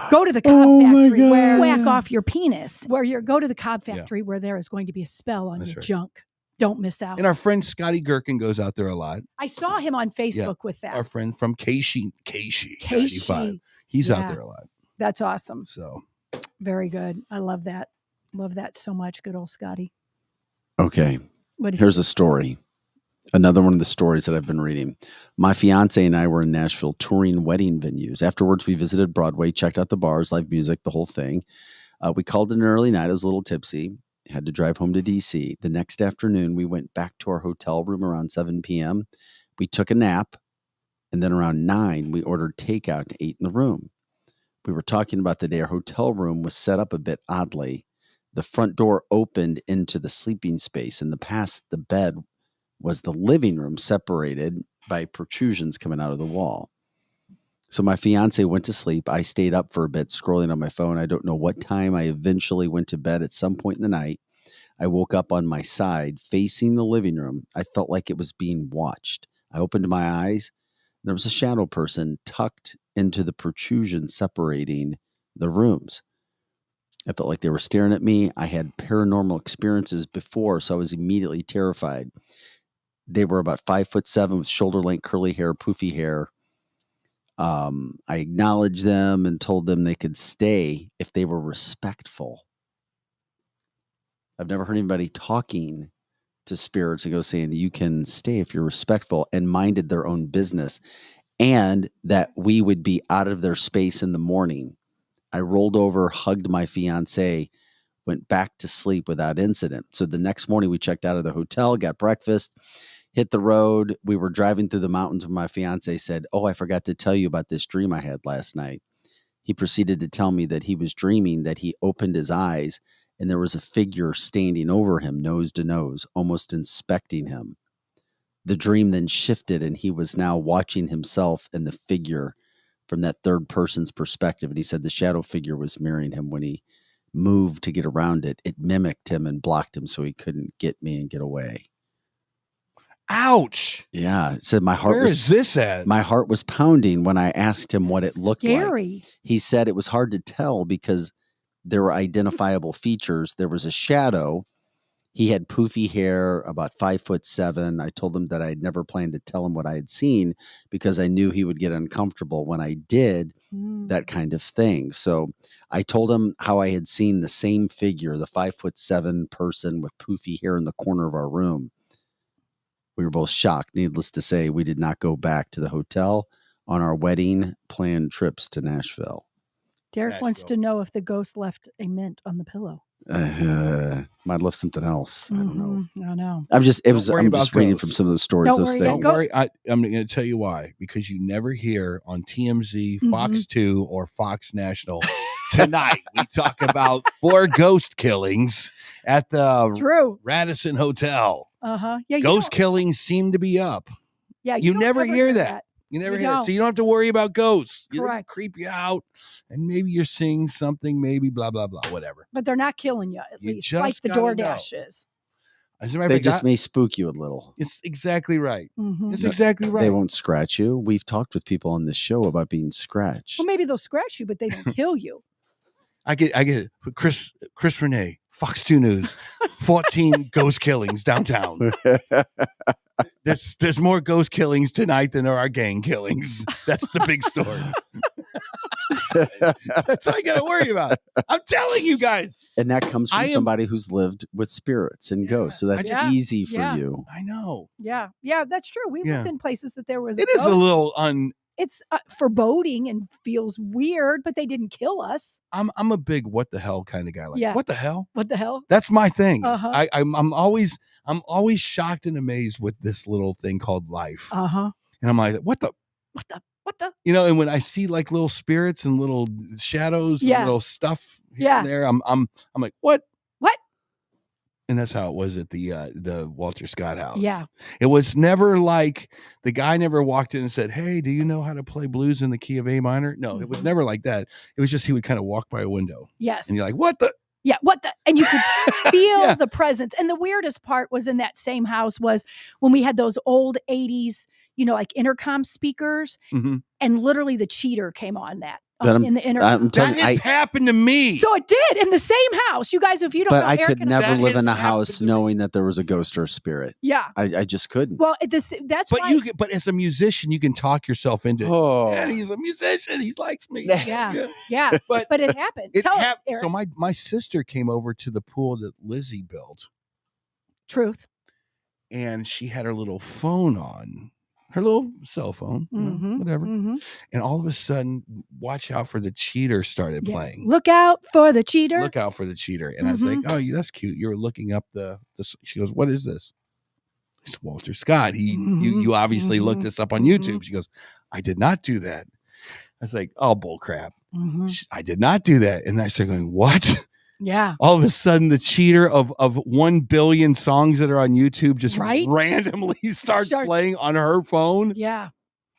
Go to the Cobb Factory where whack off your penis. Go to the Cobb Factory where there is going to be a spell on That's your right. junk. Don't miss out. And our friend Scotty Gherkin goes out there a lot. I saw him on Facebook with that. Our friend from Casey 95. He's out Yeah. there a lot. That's awesome. So Very good. I love that. Love that so much. Good old Scotty. Okay. What do you- Here's a story. Another one of the stories that I've been reading. My fiance and I were in Nashville touring wedding venues. Afterwards, we visited Broadway, checked out the bars, live music, the whole thing. We called it an early night. I was a little tipsy. Had to drive home to D.C. The next afternoon, we went back to our hotel room around 7 p.m. We took a nap, and then around 9, we ordered takeout and ate in the room. We were talking about the day our hotel room was set up a bit oddly. The front door opened into the sleeping space, and past the bed was the living room, separated by protrusions coming out of the wall. So my fiance went to sleep. I stayed up for a bit, scrolling on my phone. I don't know what time. I eventually went to bed at some point in the night. I woke up on my side, facing the living room. I felt like it was being watched. I opened my eyes. There was a shadow person tucked into the protrusion separating the rooms. I felt like they were staring at me. I had paranormal experiences before, so I was immediately terrified. They were about 5'7" with shoulder length curly hair, poofy hair. I acknowledged them and told them they could stay if they were respectful. I've never heard anybody talking to spirits and go saying you can stay if you're respectful and minded their own business, and that we would be out of their space in the morning. I rolled over, hugged my fiance, went back to sleep without incident. So the next morning we checked out of the hotel, got breakfast, hit the road. We were driving through the mountains when my fiance said, "Oh, I forgot to tell you about this dream I had last night." He proceeded to tell me that he was dreaming that he opened his eyes and there was a figure standing over him, nose to nose, almost inspecting him. The dream then shifted and he was now watching himself and the figure from that third person's perspective. And he said the shadow figure was mirroring him. When he moved to get around it, it mimicked him and blocked him so he couldn't get me and get away. Ouch. Yeah. It said my heart Where is this at? My heart was pounding when I asked him what it looked Scary. like. He said it was hard to tell because there were identifiable features. There was a shadow. He had poofy hair, about 5'7". I told him that I had never planned to tell him what I had seen because I knew he would get uncomfortable when I did that kind of thing. So I told him how I had seen the same figure, the 5'7" person with poofy hair in the corner of our room. We were both shocked. Needless to say, we did not go back to the hotel on our wedding planned trips to Nashville. Derek wants to know if the ghost left a mint on the pillow. Might left something else. I don't know. I know. I'm just reading ghosts. from some of those stories. Don't those worry, things. Don't worry. I'm going to tell you why. Because you never hear on TMZ, Fox 2, or Fox National. Tonight, we talk about 4 ghost killings at the Radisson Hotel. Yeah. Ghost killings seem to be up. Yeah. You never hear that. You never hear that. So you don't have to worry about ghosts. They creep you out, and maybe you're seeing something, maybe blah, blah, blah, whatever. But they're not killing you, at least, just like the gotta DoorDash is. They just may spook you a little. It's exactly right. It's exactly right. They won't scratch you. We've talked with people on this show about being scratched. Well, maybe they'll scratch you, but they don't kill you. I get it. Chris Renee, Fox 2 News, 14 ghost killings downtown. There's more ghost killings tonight than there are gang killings. That's the big story. That's all you got to worry about. I'm telling you guys. And that comes from somebody who's lived with spirits and ghosts. So that's easy for you. I know. Yeah. Yeah, that's true. We lived in places that there was It is a little It's foreboding and feels weird, but they didn't kill us. I'm a big what the hell kind of guy. Like, what the hell? What the hell? That's my thing. I'm always shocked and amazed with this little thing called life. And I'm like, what the? You know, and when I see like little spirits and little shadows and little stuff here and there, I'm like, what? And that's how it was at the Walter Scott house. Yeah. It was never like the guy never walked in and said, "Hey, do you know how to play blues in the key of A minor?" No, it was never like that. It was just he would kind of walk by a window. Yes. And you're like, what the? Yeah, what the? And you could feel the presence. And the weirdest part was in that same house was when we had those old 80s, like intercom speakers, and literally the cheater came on that. In the intercom. That has happened to me. So it did in the same house. You guys, if you don't know, I could never live in a happened house knowing that there was a ghost or a spirit. Yeah. I just couldn't. Well, that's why. But as a musician, you can talk yourself into it. Oh. Yeah, he's a musician. He likes me. Yeah. But it happened. So my sister came over to the pool that Lizzie built. Truth. And she had her little phone on. Her little cell phone, whatever. And all of a sudden, Watch Out for the Cheater started playing. Look out for the cheater. Look out for the cheater. And I was like, oh, that's cute. You were looking up the she goes, what is this? It's Walter Scott. You obviously looked this up on YouTube. She goes, I did not do that. I was like, oh, bull crap. I did not do that. And I started going, what? Yeah. All of a sudden, the cheater of 1 billion songs that are on YouTube just randomly starts playing on her phone. Yeah.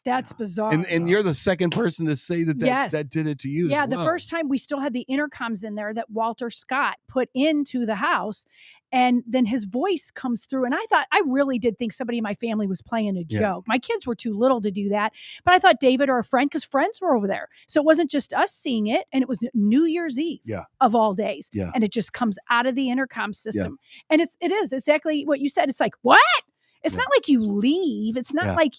That's bizarre. And you're the second person to say that did it to you. Yeah. The first time we still had the intercoms in there that Walter Scott put into the house. And then his voice comes through. And I really did think somebody in my family was playing a joke. My kids were too little to do that. But I thought David or a friend, because friends were over there. So it wasn't just us seeing it. And it was New Year's Eve of all days. Yeah. And it just comes out of the intercom system. And it is exactly what you said. It's like, what? It's not like you leave. It's not like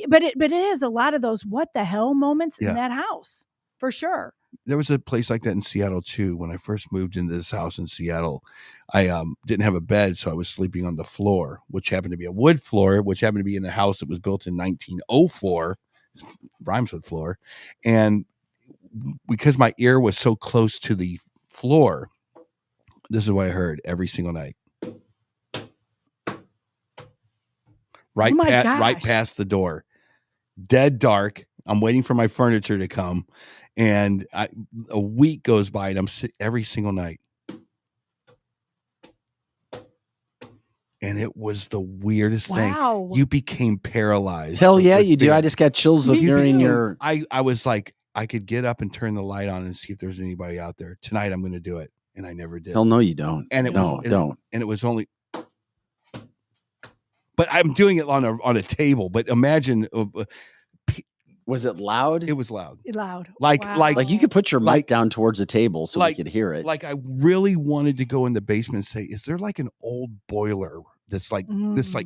But it is a lot of those what the hell moments in that house, for sure. There was a place like that in Seattle too. When I first moved into this house in Seattle, I didn't have a bed, so I was sleeping on the floor, which happened to be a wood floor, which happened to be in a house that was built in 1904. Rhymes with floor. And because my ear was so close to the floor, this is what I heard every single night. Right past the door. Dead dark. I'm waiting for my furniture to come. And a week goes by and I'm every single night. And it was the weirdest thing. You became paralyzed. Hell yeah, you do. I just got chills with hearing your... I was like, I could get up and turn the light on and see if there's anybody out there. Tonight I'm going to do it. And I never did. Hell no, you don't. And it don't. And it was only... But I'm doing it on a table. But imagine... Was it loud? It was loud. Loud. Like you could put your mic down towards the table so we could hear it. Like I really wanted to go in the basement and say, is there like an old boiler that's like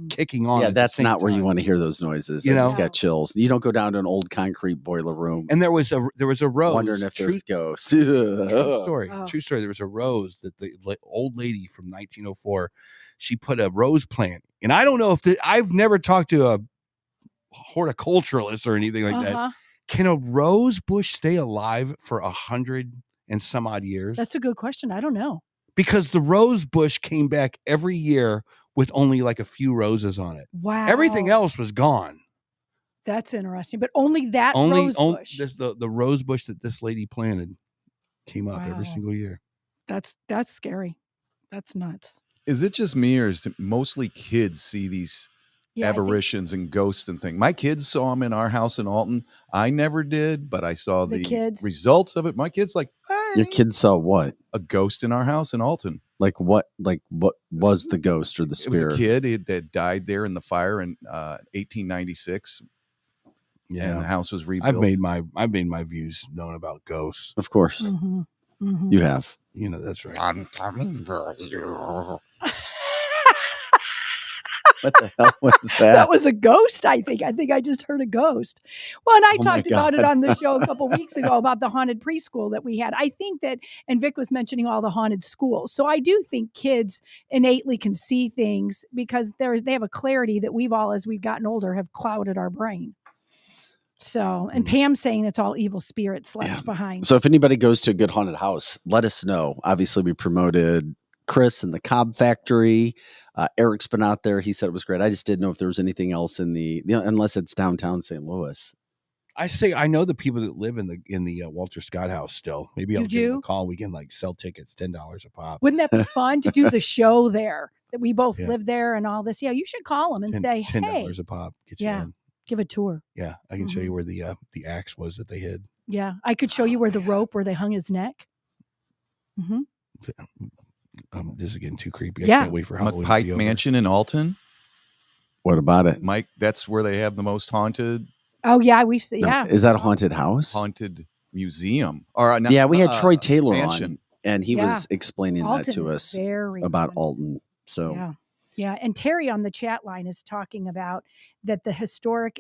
kicking on? Yeah, that's not where you want to hear those noises. I just got chills. You don't go down to an old concrete boiler room. And there was a rose. Wondering if there's ghosts. True story. True story. There was a rose that the old lady from 1904, she put a rose plant. And I don't know if I've never talked to a horticulturalist or anything like that. Can a rose bush stay alive for 100 and some odd years? That's a good question. I don't know. Because the rose bush came back every year with only like a few roses on it. Wow. Everything else was gone. That's interesting. But only that rose bush. The rose bush that this lady planted came up every single year. That's scary. That's nuts. Is it just me, or is it mostly kids see these apparitions and ghosts and things? My kids saw them in our house in Alton. I never did, but I saw the results of it. My kids like, hey. Your kids saw what? A ghost in our house in Alton. Like what was the ghost or the spirit? It was a kid that died there in the fire in 1896. Yeah, and the house was rebuilt. I've made my views known about ghosts. Of course, you have. You know that's right. I'm coming for you. What the hell was that? That was a ghost, I think. I think I just heard a ghost. Well, and I talked about it on the show a couple weeks ago about the haunted preschool that we had. I think that, and Vic was mentioning all the haunted schools. So I do think kids innately can see things because they have a clarity that we've all, as we've gotten older, have clouded our brain. So, and Pam's saying it's all evil spirits left behind. So if anybody goes to a good haunted house, let us know. Obviously, we promoted Chris and the Cobb Factory. Eric's been out there. He said it was great. I just didn't know if there was anything else in unless it's downtown St. Louis. I know the people that live in the Walter Scott house still. Maybe I'll give them a call. We can sell tickets, $10 a pop. Wouldn't that be fun to do the show there? That we both live there and all this. Yeah, you should call them and say, $10 hey, a pop. Get you in. Give a tour. Yeah, I can show you where the axe was that they hid. Yeah, I could show you where the rope where they hung his neck. This is getting too creepy. I can't wait for Halloween. Pike Mansion in Alton. What about it, Mike? That's where they have the most haunted. Oh yeah, we've seen. Yeah, is that a haunted house? Haunted museum? Or we had Troy Taylor mansion on, and he was explaining Alton that to us about Alton. So yeah, and Terry on the chat line is talking about that the historic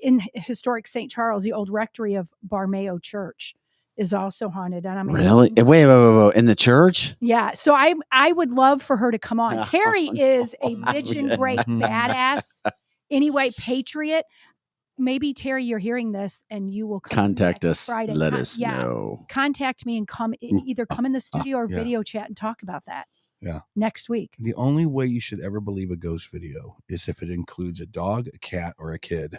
St. Charles, the old rectory of Barmayo Church, is also haunted. And I mean, really? Wait, in the church? Yeah. So I would love for her to come on. Terry is a bitchin' great badass. Anyway, patriot. Maybe Terry, you're hearing this, and you will contact us. Friday. Let us know. Contact me and either come in the studio or video chat and talk about that. Yeah. Next week. The only way you should ever believe a ghost video is if it includes a dog, a cat, or a kid.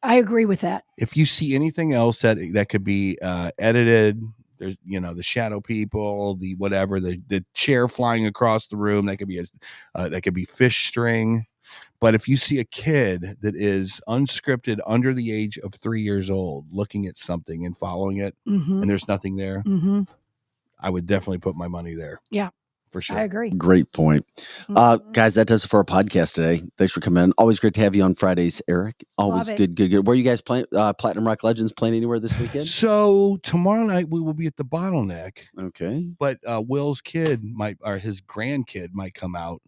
I agree with that. If you see anything else that could be edited, there's the shadow people, the whatever, the chair flying across the room, that could be fish string. But if you see a kid that is unscripted under the age of 3 years old looking at something and following it, and there's nothing there, I would definitely put my money there. Yeah. For sure. I agree. Great point. Guys, that does it for our podcast today. Thanks for coming in. Always great to have you on Fridays, Eric. Always good. Where are you guys playing? Platinum Rock Legends playing anywhere this weekend? So tomorrow night we will be at the Bottleneck. Okay. But Will's kid his grandkid might come out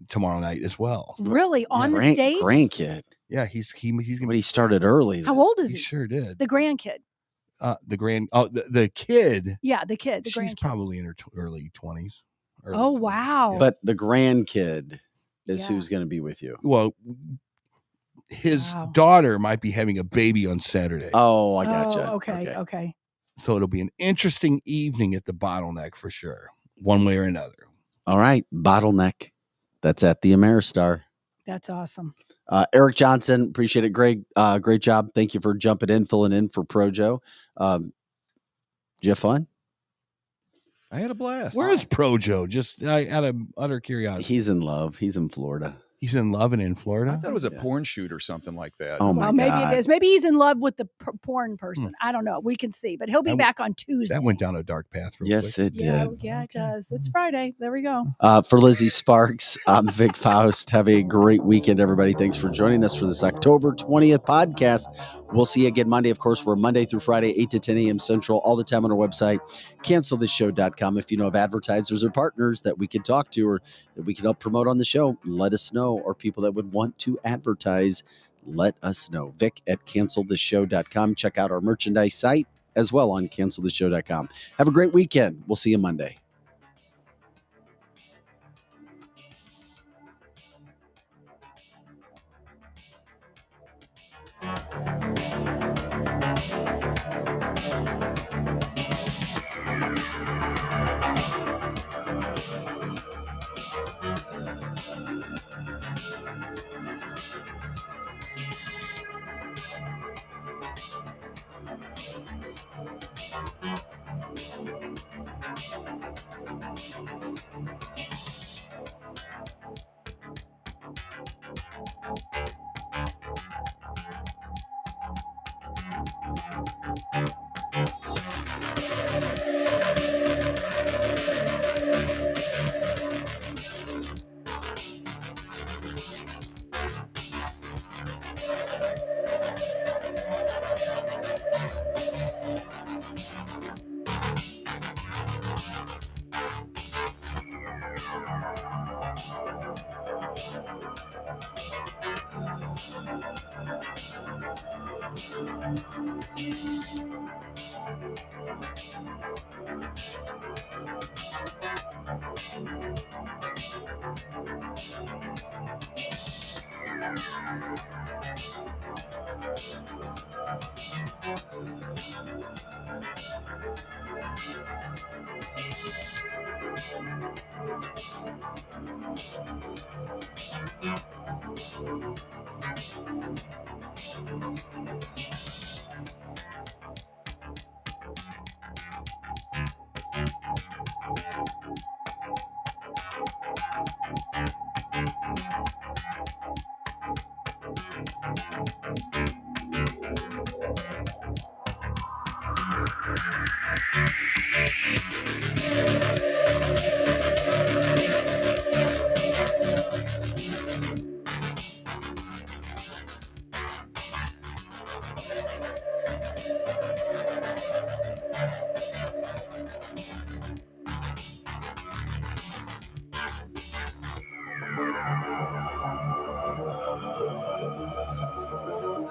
tomorrow night as well. Really? On the stage? Grandkid. Yeah, he's gonna But he started early. How old is He he? sure did. The grandkid. The kid. Yeah, the kid. The She's grandkid. probably in her early 20s. Oh, wow. But the grandkid is Yeah. who's going to be with you. Well, his Wow. daughter might be having a baby on Saturday. Oh, I gotcha. Oh, okay. So it'll be an interesting evening at the Bottleneck for sure, one way or another. All right, Bottleneck. That's at the Ameristar. That's awesome. Eric Johnson, appreciate it. Great job. Thank you for jumping in, filling in for Projo. Did you have fun? I had a blast. Where is Projo? Just out of utter curiosity. He's in love. He's in Florida. He's in love and in I Florida. thought it was a porn shoot or something like that. Oh my Well, maybe God. it is. Maybe he's in love with the porn person. I don't know. We can see, but he'll be back on Tuesday. That went down a dark path. Yes, quick. it did. Yeah, it does. It's Friday. There we go. For Lizzie Sparks, I'm Vic Faust. Have a great weekend, everybody. Thanks for joining us for this October 20th podcast. We'll see you again Monday. Of course, we're Monday through Friday, 8 to 10 a.m. Central, all the time on our website, cancelthisshow.com. If you know of advertisers or partners that we could talk to or that we can help promote on the show, let us know. Or people that would want to advertise, let us know. Vic at cancelthisshow.com. Check out our merchandise site as well on cancelthisshow.com. Have a great weekend. We'll see you Monday.